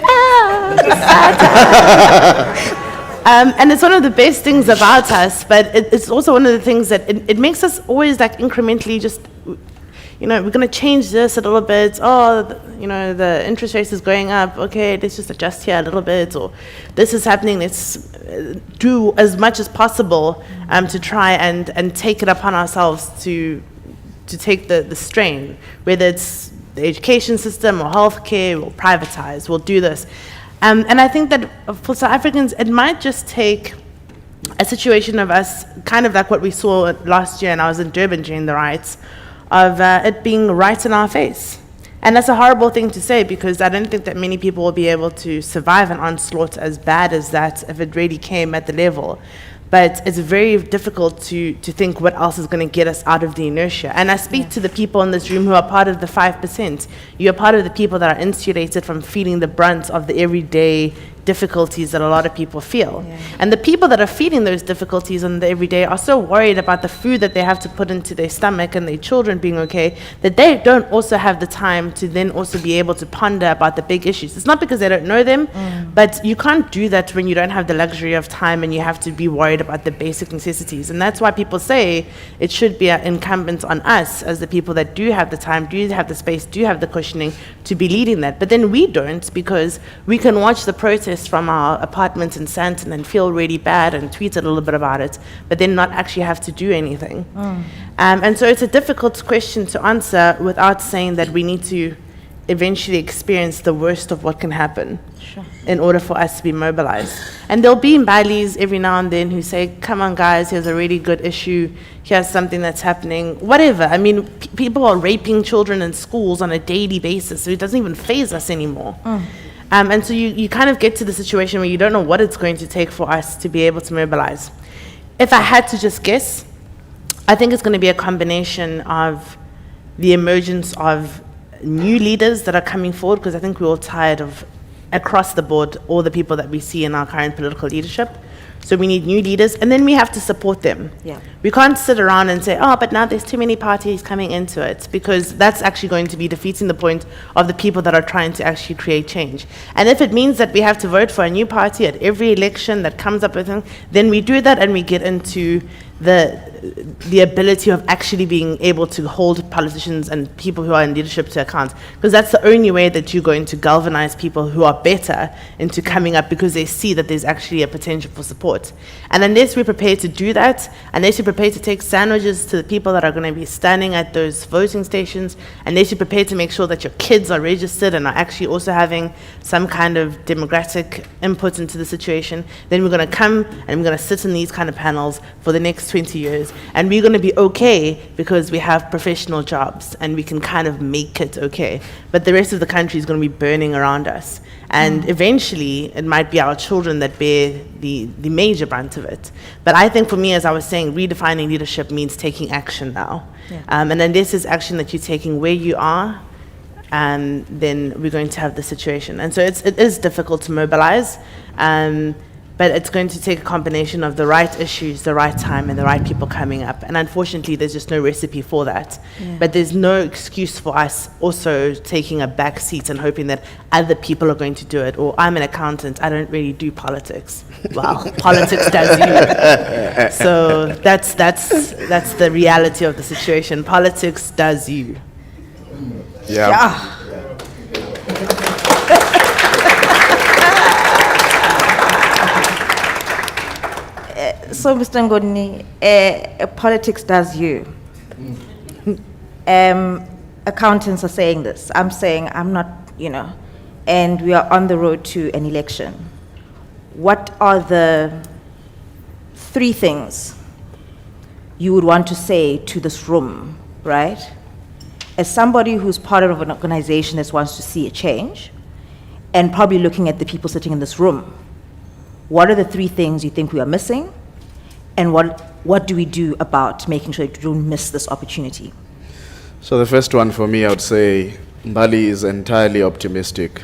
and it's one of the best things about us, but it's also one of the things that it makes us always like incrementally just, we're going to change this a little bit. The interest rate is going up. Okay, let's just adjust here a little bit. Or this is happening. Let's do as much as possible to try and take it upon ourselves to take the strain, whether it's the education system or healthcare, we'll privatize, we'll do this. And I think that for South Africans, it might just take a situation of us, kind of like what we saw last year, and I was in Durban during the riots, of it being right in our face. And that's a horrible thing to say, because I don't think that many people will be able to survive an onslaught as bad as that if it really came at the level. But it's very difficult to think what else is going to get us out of the inertia. And I speak to the people in this room who are part of the 5%. You're part of the people that are insulated from feeling the brunt of the everyday difficulties that a lot of people feel. And the people that are feeling those difficulties in the everyday are so worried about the food that they have to put into their stomach and their children being okay, that they don't also have the time to then also be able to ponder about the big issues. It's not because they don't know them, but you can't do that when you don't have the luxury of time and you have to be worried about the basic necessities. And that's why people say it should be incumbent on us as the people that do have the time, do have the space, do have the cushioning to be leading that. But then we don't, because we can watch the protests from our apartments in Sandton and feel really bad and tweet a little bit about it, but then not actually have to do anything. And so it's a difficult question to answer without saying that we need to eventually experience the worst of what can happen in order for us to be mobilized. And there'll be Mbalis every now and then who say, come on guys, here's a really good issue, here's something that's happening, whatever. I mean, people are raping children in schools on a daily basis, so it doesn't even faze us anymore. And so you kind of get to the situation where you don't know what it's going to take for us to be able to mobilize. If I had to just guess, I think it's going to be a combination of the emergence of new leaders that are coming forward, because I think we're all tired of, across the board, all the people that we see in our current political leadership. So we need new leaders, and then we have to support them. We can't sit around and say, oh, but now there's too many parties coming into it, because that's actually going to be defeating the point of the people that are trying to actually create change. And if it means that we have to vote for a new party at every election that comes up with them, then we do that and we get into the ability of actually being able to hold politicians and people who are in leadership to account, because that's the only way that you're going to galvanize people who are better into coming up, because they see that there's actually a potential for support. And unless we're prepared to do that, unless you're prepared to take sandwiches to the people that are going to be standing at those voting stations, unless you're prepared to make sure that your kids are registered and are actually also having some kind of democratic input into the situation, then we're going to come and we're going to sit in these kind of panels for the next 20 years, and we're going to be okay because we have professional jobs and we can kind of make it okay. But the rest of the country is going to be burning around us, and eventually it might be our children that bear the major brunt of it. But I think for me, as I was saying, redefining leadership means taking action now. And unless it's action that you're taking where you are, then we're going to have the situation. And so it is difficult to mobilize, but it's going to take a combination of the right issues, the right time, and the right people coming up. And unfortunately, there's just no recipe for that. But there's no excuse for us also taking a back seat and hoping that other people are going to do it. Or I'm an accountant, I don't really do politics. Well, politics does you. So that's the reality of the situation. Politics does you. So, Mr. Ngodni, politics does you. Accountants are saying this. I'm saying I'm not, and we are on the road to an election. What are the 3 things you would want to say to this room, right? As somebody who's part of an organization that wants to see a change, and probably looking at the people sitting in this room, what are the 3 things you think we are missing? And what do we do about making sure that we don't miss this opportunity? So the first one for me, I would say Mbali is entirely optimistic.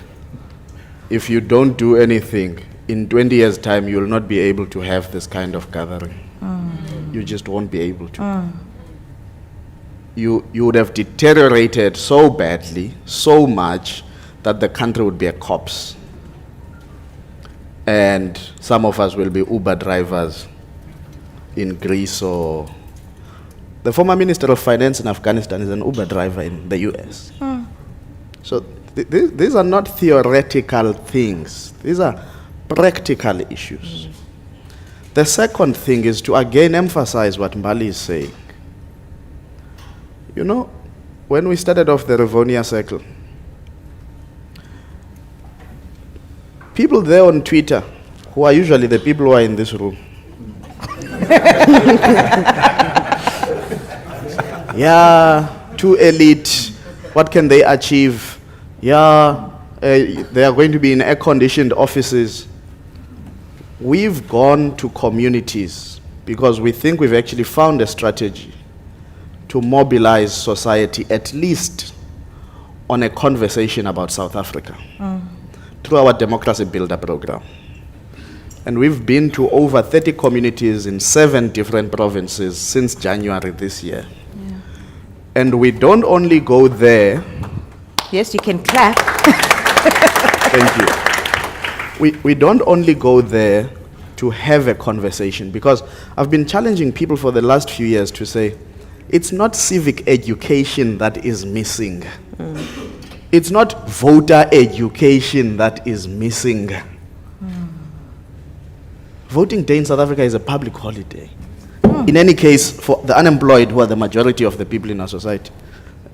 If you don't do anything, in 20 years' time, you will not be able to have this kind of gathering. You just won't be able to. You would have deteriorated so badly, so much, that the country would be a corpse. And some of us will be Uber drivers in Greece, or the former Minister of Finance in Afghanistan is an Uber driver in the US. So these are not theoretical things. These are practical issues. The second thing is to again emphasize what Mbali is saying. When we started off the Rivonia Circle, People there on Twitter, who are usually the people who are in this room. Yeah, too elite. What can they achieve? Yeah, they are going to be in air-conditioned offices. We've gone to communities because we think we've actually found a strategy to mobilize society, at least on a conversation about South Africa, through our Democracy Builder program. And we've been to over 30 communities in 7 different provinces since January this year. Yeah. And we don't only go there. Yes, you can clap. Thank you. We don't only go there to have a conversation, because I've been challenging people for the last few years to say, it's not civic education that is missing. It's not voter education that is missing. Voting Day in South Africa is a public holiday. In any case, for the unemployed, who are the majority of the people in our society,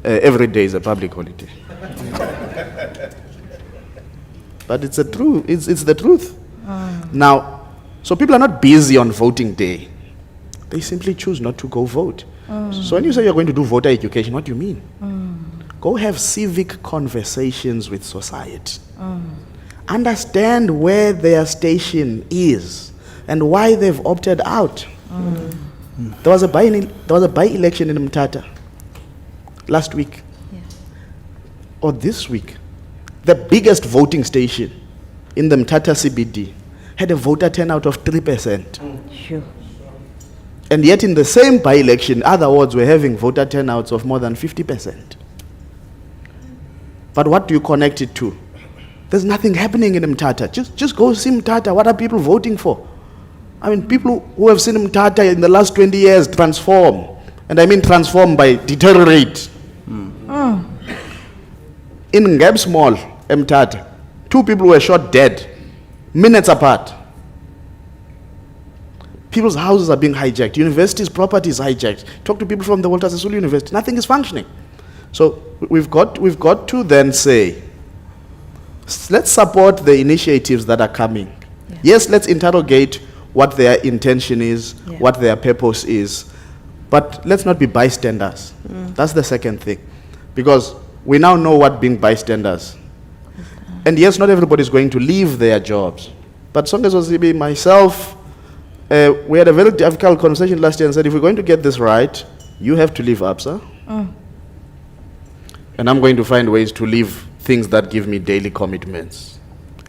every day is a public holiday. But it's the truth. Now, so people are not busy on voting day. They simply choose not to go vote. So when you say you're going to do voter education, what do you mean? Go have civic conversations with society. Understand where their station is and why they've opted out. There was a by-election in Mthatha last week, or this week. The biggest voting station in the Mthatha CBD had a voter turnout of 3%. Sure. And yet in the same by-election, other wards were having voter turnouts of more than 50%. But what do you connect it to? There's nothing happening in Mthatha. Just go see Mthatha. What are people voting for? I mean, people who have seen Mthatha in the last 20 years transform. And I mean transform by deteriorate. In Ngab's Mall, Mthatha, 2 people were shot dead, minutes apart. People's houses are being hijacked. Universities' properties hijacked. Talk to people from the Walter Sisulu University. Nothing is functioning. So we've got to then say, let's support the initiatives that are coming. Yes, let's interrogate what their intention is, what their purpose is, but let's not be bystanders. That's the second thing. Because we now know what being bystanders. And yes, not everybody is going to leave their jobs. But Songes Osibi, myself, we had a very difficult conversation last year and said, if we're going to get this right, you have to leave ABASA. And I'm going to find ways to leave things that give me daily commitments.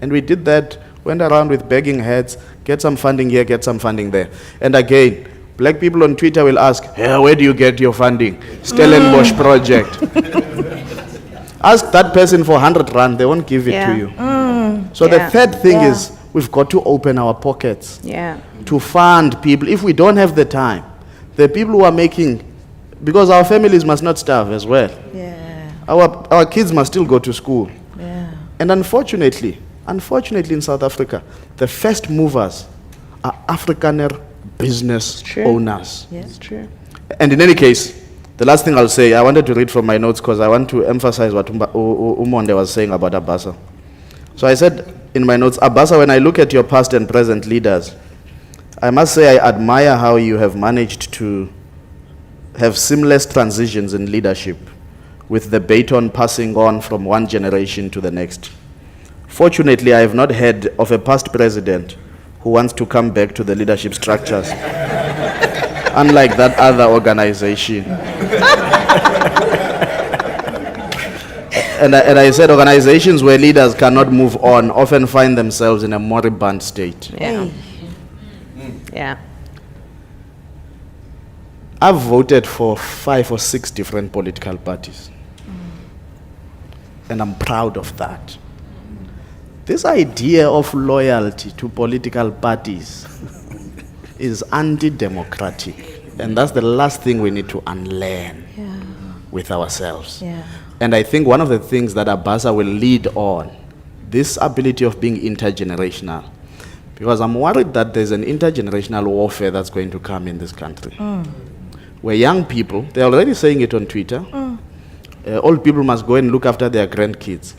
And we did that, went around with begging heads, get some funding here, get some funding there. And again, black people on Twitter will ask, hey, where do you get your funding? Stellenbosch project. Ask that person for 100 rand, they won't give it to you. So the third thing is, we've got to open our pockets to fund people. If we don't have the time, the people who are making, because our families must not starve as well. Our kids must still go to school. And unfortunately in South Africa, the first movers are Afrikaner business owners. Yes, true. And in any case, the last thing I'll say, I wanted to read from my notes because I want to emphasize what Umonde was saying about ABASA. So I said in my notes, ABASA, when I look at your past and present leaders, I must say I admire how you have managed to have seamless transitions in leadership, with the baton passing on from one generation to the next. Fortunately, I have not heard of a past president who wants to come back to the leadership structures, unlike that other organization. And I said organizations where leaders cannot move on often find themselves in a moribund state. I've voted for 5 or 6 different political parties. And I'm proud of that. This idea of loyalty to political parties is anti-democratic. And that's the last thing we need to unlearn with ourselves. And I think one of the things that ABASA will lead on, this ability of being intergenerational. Because I'm worried that there's an intergenerational warfare that's going to come in this country. Where young people, they're already saying it on Twitter, old people must go and look after their grandkids.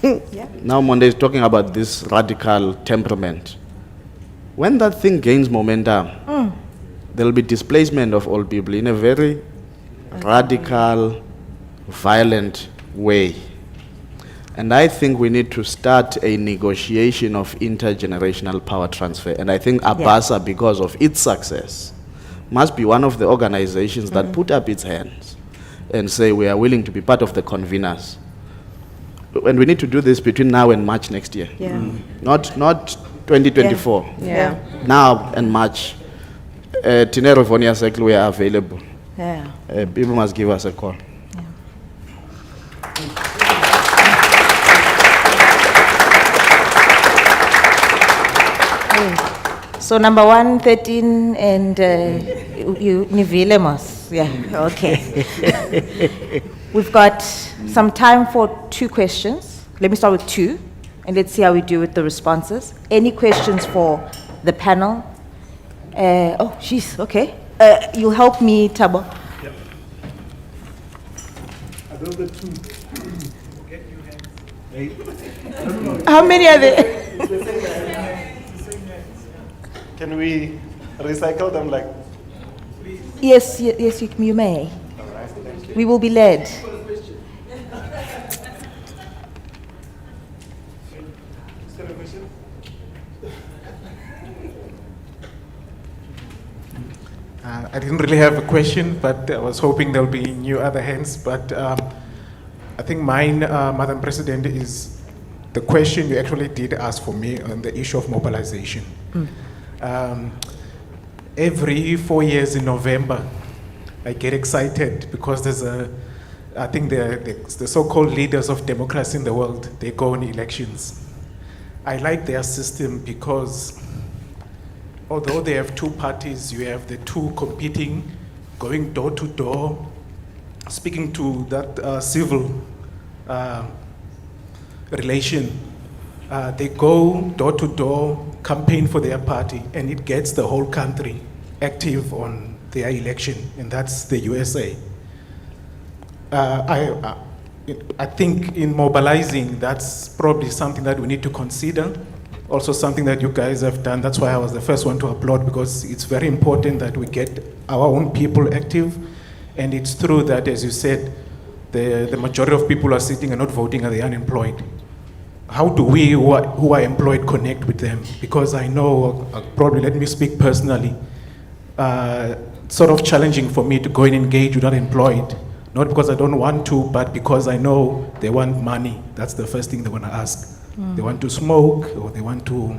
Now Monday is talking about this radical temperament. When that thing gains momentum, there will be displacement of all people in a very radical, violent way. And I think we need to start a negotiation of intergenerational power transfer. And I think ABASA, because of its success, must be one of the organizations that put up its hands and say we are willing to be part of the conveners. And we need to do this between now and March next year. Not 2024. Now and March. Tinero Vonia Cycle, we are available. People must give us a call. So number 113 and you Nivelemos. Yeah, okay. We've got some time for 2 questions. Let me start with 2 and let's see how we do with the responses. Any questions for the panel? Oh, jeez, okay. You'll help me, Tabo. Yep. Are those the 2? Get your hands. How many are there? Can we recycle them like? Yes, you may. All right, thank you. We will be led. I didn't really have a question, but I was hoping there'll be new other hands. But I think mine, Madam President, is the question you actually did ask for me on the issue of mobilization. Every 4 years in November, I get excited because there's I think the so-called leaders of democracy in the world, they go on elections. I like their system because although they have 2 parties, you have the 2 competing, going door to door, speaking to that civil relation. They go door to door, campaign for their party, and it gets the whole country active on their election, and that's the USA. I think in mobilizing, that's probably something that we need to consider. Also something that you guys have done. That's why I was the first one to applaud, because it's very important that we get our own people active. And it's true that, as you said, the majority of people are sitting and not voting are the unemployed. How do we who are employed connect with them? Because I know, probably let me speak personally, sort of challenging for me to go and engage with unemployed. Not because I don't want to, but because I know they want money. That's the first thing they want to ask. They want to smoke or they want to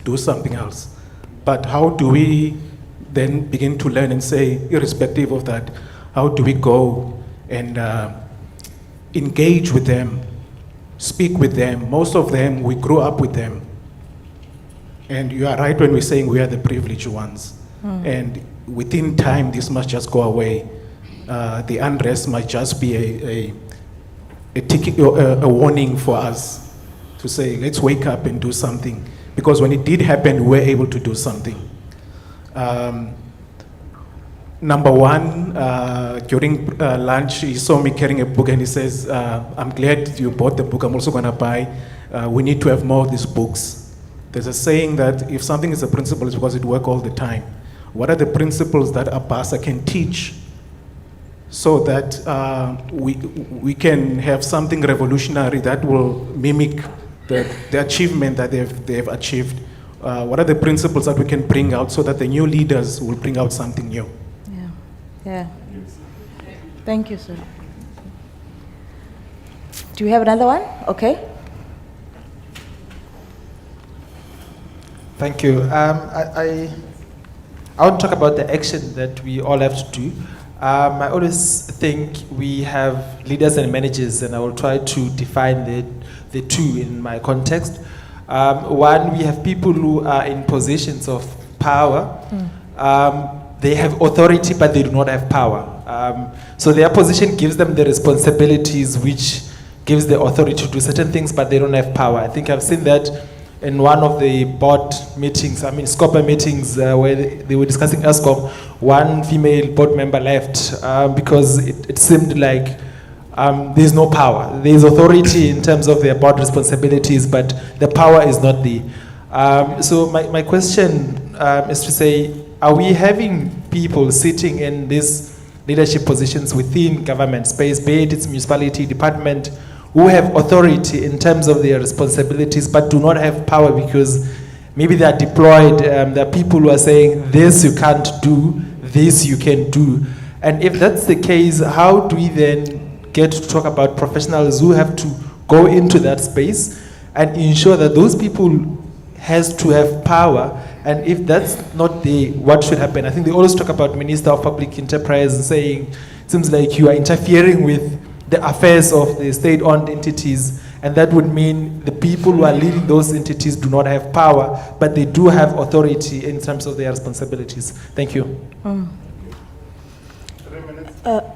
do something else. But how do we then begin to learn and say, irrespective of that, how do we go and engage with them, speak with them? Most of them, we grew up with them. And you are right when we're saying we are the privileged ones. And within time, this must just go away. The unrest might just be a warning for us to say, let's wake up and do something. Because when it did happen, we were able to do something. Number 1, during lunch, he saw me carrying a book and he says, I'm glad you bought the book, I'm also gonna buy. We need to have more of these books. There's a saying that if something is a principle, it's because it works all the time. What are the principles that ABASA can teach so that we can have something revolutionary that will mimic the achievement that they've achieved? What are the principles that we can bring out so that the new leaders will bring out something new? Yeah. Thank you, sir. Do we have another one? Okay. Thank you. I want to talk about the action that we all have to do. I always think we have leaders and managers, and I will try to define the two in my context. One, we have people who are in positions of power. They have authority, but they do not have power. So their position gives them the responsibilities, which gives the authority to do certain things, but they don't have power. I think I've seen that in one of the board meetings, SCOPA meetings, where they were discussing ESCOM. One female board member left because it seemed like there's no power. There's authority in terms of their board responsibilities, but the power is not there. So my question is to say, are we having people sitting in these leadership positions within government space, be it its municipality, department, who have authority in terms of their responsibilities but do not have power because maybe they are deployed, there are people who are saying, this you can't do, this you can do. And if that's the case, how do we then get to talk about professionals who have to go into that space and ensure that those people has to have power? And if that's not the, what should happen? I think they always talk about Minister of Public Enterprise and saying, it seems like you are interfering with the affairs of the state-owned entities, and that would mean the people who are leading those entities do not have power, but they do have authority in terms of their responsibilities. Thank you.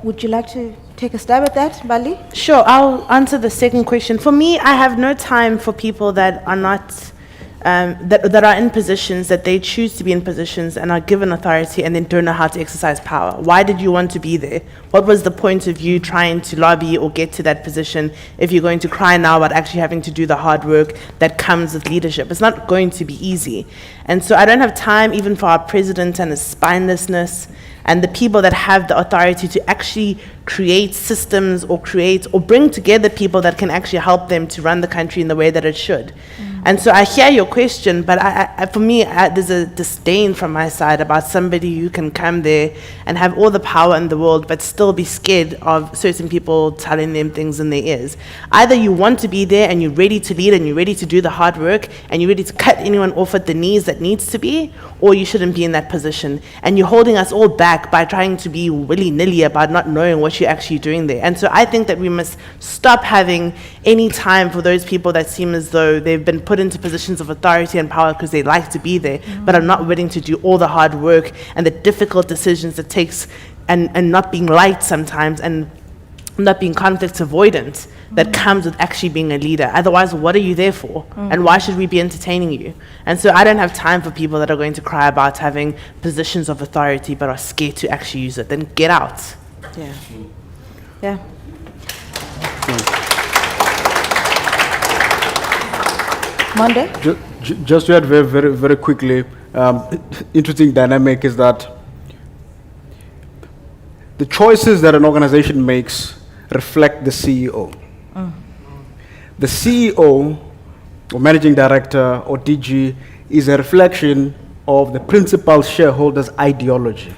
Would you like to take a stab at that, Bali? Sure, I'll answer the second question. For me, I have no time for people that are not, that are in positions, that they choose to be in positions and are given authority and then don't know how to exercise power. Why did you want to be there? What was the point of you trying to lobby or get to that position if you're going to cry now about actually having to do the hard work that comes with leadership? It's not going to be easy. And so I don't have time even for our president and his spinelessness and the people that have the authority to actually create systems or bring together people that can actually help them to run the country in the way that it should. And so I hear your question, but for me, there's a disdain from my side about somebody who can come there and have all the power in the world, but still be scared of certain people telling them things in their ears. Either you want to be there and you're ready to lead and you're ready to do the hard work and you're ready to cut anyone off at the knees that needs to be, or you shouldn't be in that position. And you're holding us all back by trying to be willy-nilly about not knowing what you're actually doing there. And so I think that we must stop having any time for those people that seem as though they've been put into positions of authority and power because they like to be there, but are not willing to do all the hard work and the difficult decisions it takes, and not being liked sometimes, and not being conflict avoidant that comes with actually being a leader. Otherwise, what are you there for? And why should we be entertaining you? And so I don't have time for people that are going to cry about having positions of authority but are scared to actually use it. Then get out. Yeah. Yeah. Monday? Just to add very, very quickly, interesting dynamic is that the choices that an organization makes reflect the CEO. The CEO or managing director or DG is a reflection of the principal shareholder's ideology.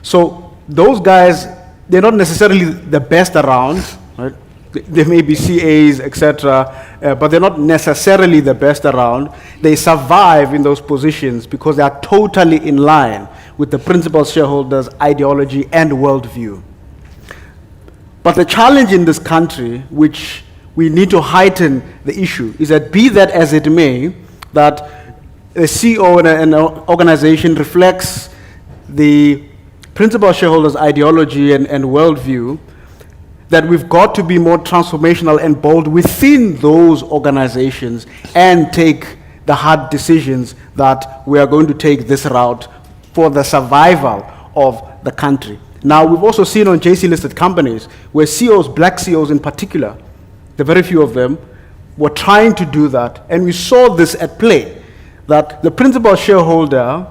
So those guys, they're not necessarily the best around, right? They may be CAs, etc., but they're not necessarily the best around. They survive in those positions because they are totally in line with the principal shareholder's ideology and worldview. But the challenge in this country, which we need to heighten the issue, is that be that as it may, that a CEO in an organization reflects the principal shareholder's ideology and worldview, that we've got to be more transformational and bold within those organizations and take the hard decisions that we are going to take this route for the survival of the country. Now, we've also seen on JC-listed companies where CEOs, black CEOs in particular, the very few of them, were trying to do that. And we saw this at play, that the principal shareholder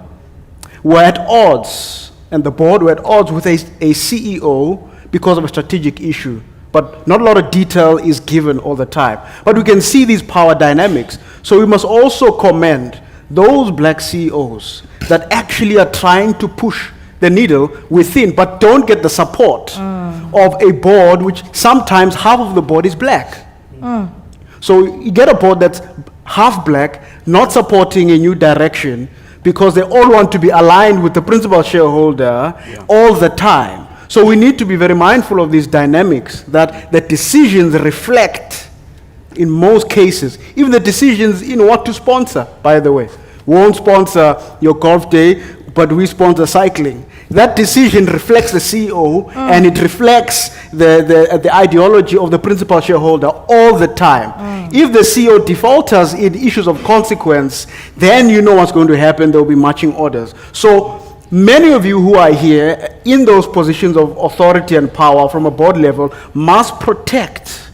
were at odds, and the board were at odds with a CEO because of a strategic issue. But not a lot of detail is given all the time. But we can see these power dynamics. So we must also commend those black CEOs that actually are trying to push the needle within, but don't get the support of a board which sometimes half of the board is black. So you get a board that's half black, not supporting a new direction because they all want to be aligned with the principal shareholder all the time. So we need to be very mindful of these dynamics, that the decisions reflect, in most cases, even the decisions in what to sponsor, by the way. We won't sponsor your golf day, but we sponsor cycling. That decision reflects the CEO and it reflects the ideology of the principal shareholder all the time. If the CEO defaulters in issues of consequence, then you know what's going to happen. There will be marching orders. So many of you who are here in those positions of authority and power from a board level must protect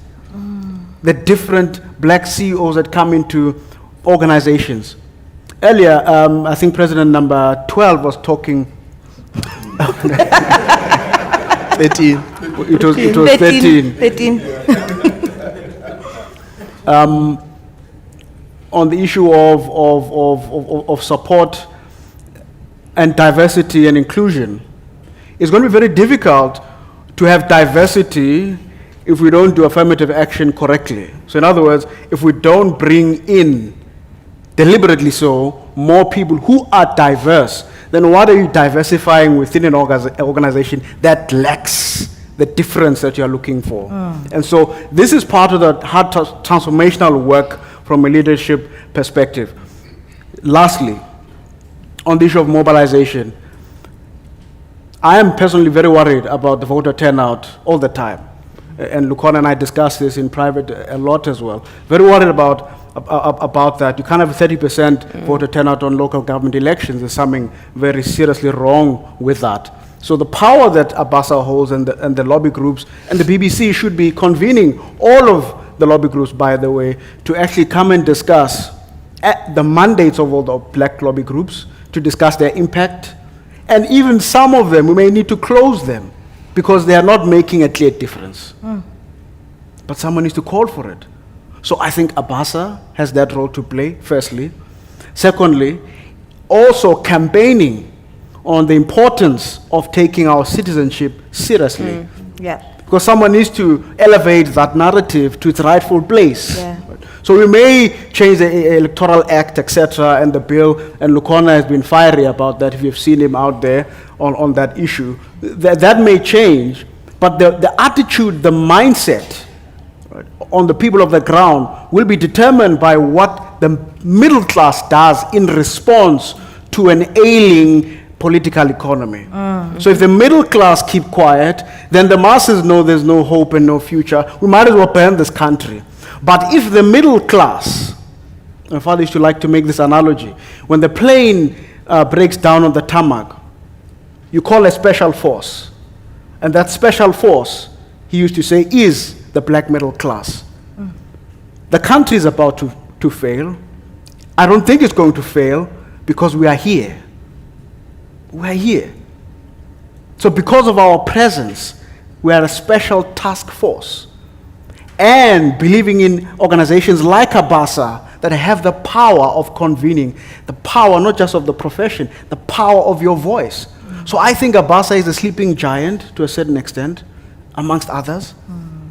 the different black CEOs that come into organizations. Earlier, I think President number 12 was talking. 13. It was 13. 13. On the issue of support and diversity and inclusion. It's going to be very difficult to have diversity if we don't do affirmative action correctly. So in other words, if we don't bring in, deliberately so, more people who are diverse, then what are you diversifying within an organization that lacks the difference that you're looking for? And so this is part of the hard transformational work from a leadership perspective. Lastly, on the issue of mobilization, I am personally very worried about the voter turnout all the time. And Lukhona and I discussed this in private a lot as well. Very worried about that. You can't have 30% voter turnout on local government elections. There's something very seriously wrong with that. So the power that ABASA holds and the lobby groups and the BBC should be convening all of the lobby groups, by the way, to actually come and discuss the mandates of all the black lobby groups, to discuss their impact. And even some of them, we may need to close them because they are not making a clear difference. But someone needs to call for it. So I think ABASA has that role to play, firstly. Secondly, also campaigning on the importance of taking our citizenship seriously. Yeah. Because someone needs to elevate that narrative to its rightful place. Yeah. So we may change the Electoral Act, etc., and the bill, and Lukhona has been fiery about that, if you've seen him out there on that issue. That may change, but the attitude, the mindset, right, on the people of the ground will be determined by what the middle class does in response to an ailing political economy. So if the middle class keep quiet, then the masses know there's no hope and no future. We might as well burn this country. But if the middle class, my father used to like to make this analogy, when the plane breaks down on the tarmac, you call a special force. And that special force, he used to say, is the black middle class. The country is about to fail. I don't think it's going to fail because we are here. We are here. So because of our presence, we are a special task force. And believing in organizations like ABASA that have the power of convening, the power not just of the profession, the power of your voice. So I think ABASA is a sleeping giant to a certain extent, amongst others,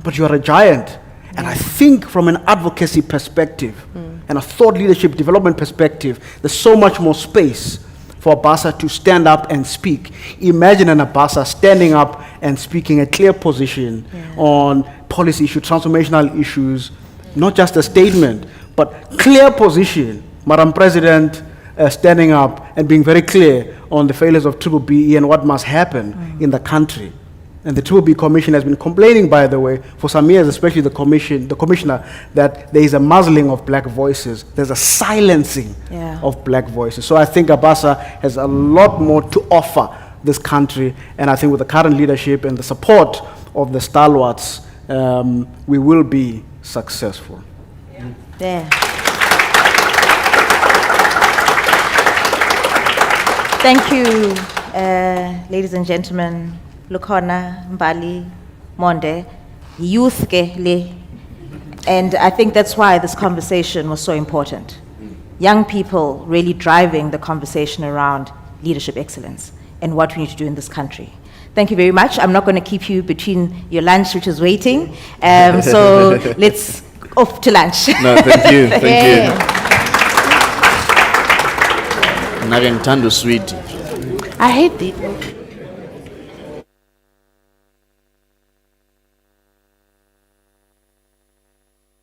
but you are a giant. And I think from an advocacy perspective and a thought leadership development perspective, there's so much more space for ABASA to stand up and speak. Imagine an ABASA standing up and speaking a clear position on policy issues, transformational issues, not just a statement, but clear position. Madam President standing up and being very clear on the failures of BBBE and what must happen in the country. And the BBBE Commission has been complaining, by the way, for some years, especially the commissioner, that there is a muzzling of black voices. There's a silencing of black voices. So I think ABASA has a lot more to offer this country. And I think with the current leadership and the support of the stalwarts, we will be successful. There. Thank you, ladies and gentlemen. Lukhona, Mbali, Monde, youth ke le. And I think that's why this conversation was so important. Young people really driving the conversation around leadership excellence and what we need to do in this country. Thank you very much. I'm not going to keep you between your lunch, which is waiting. So let's off to lunch. No, thank you. Thank you. Nagentando sweet. I hate it.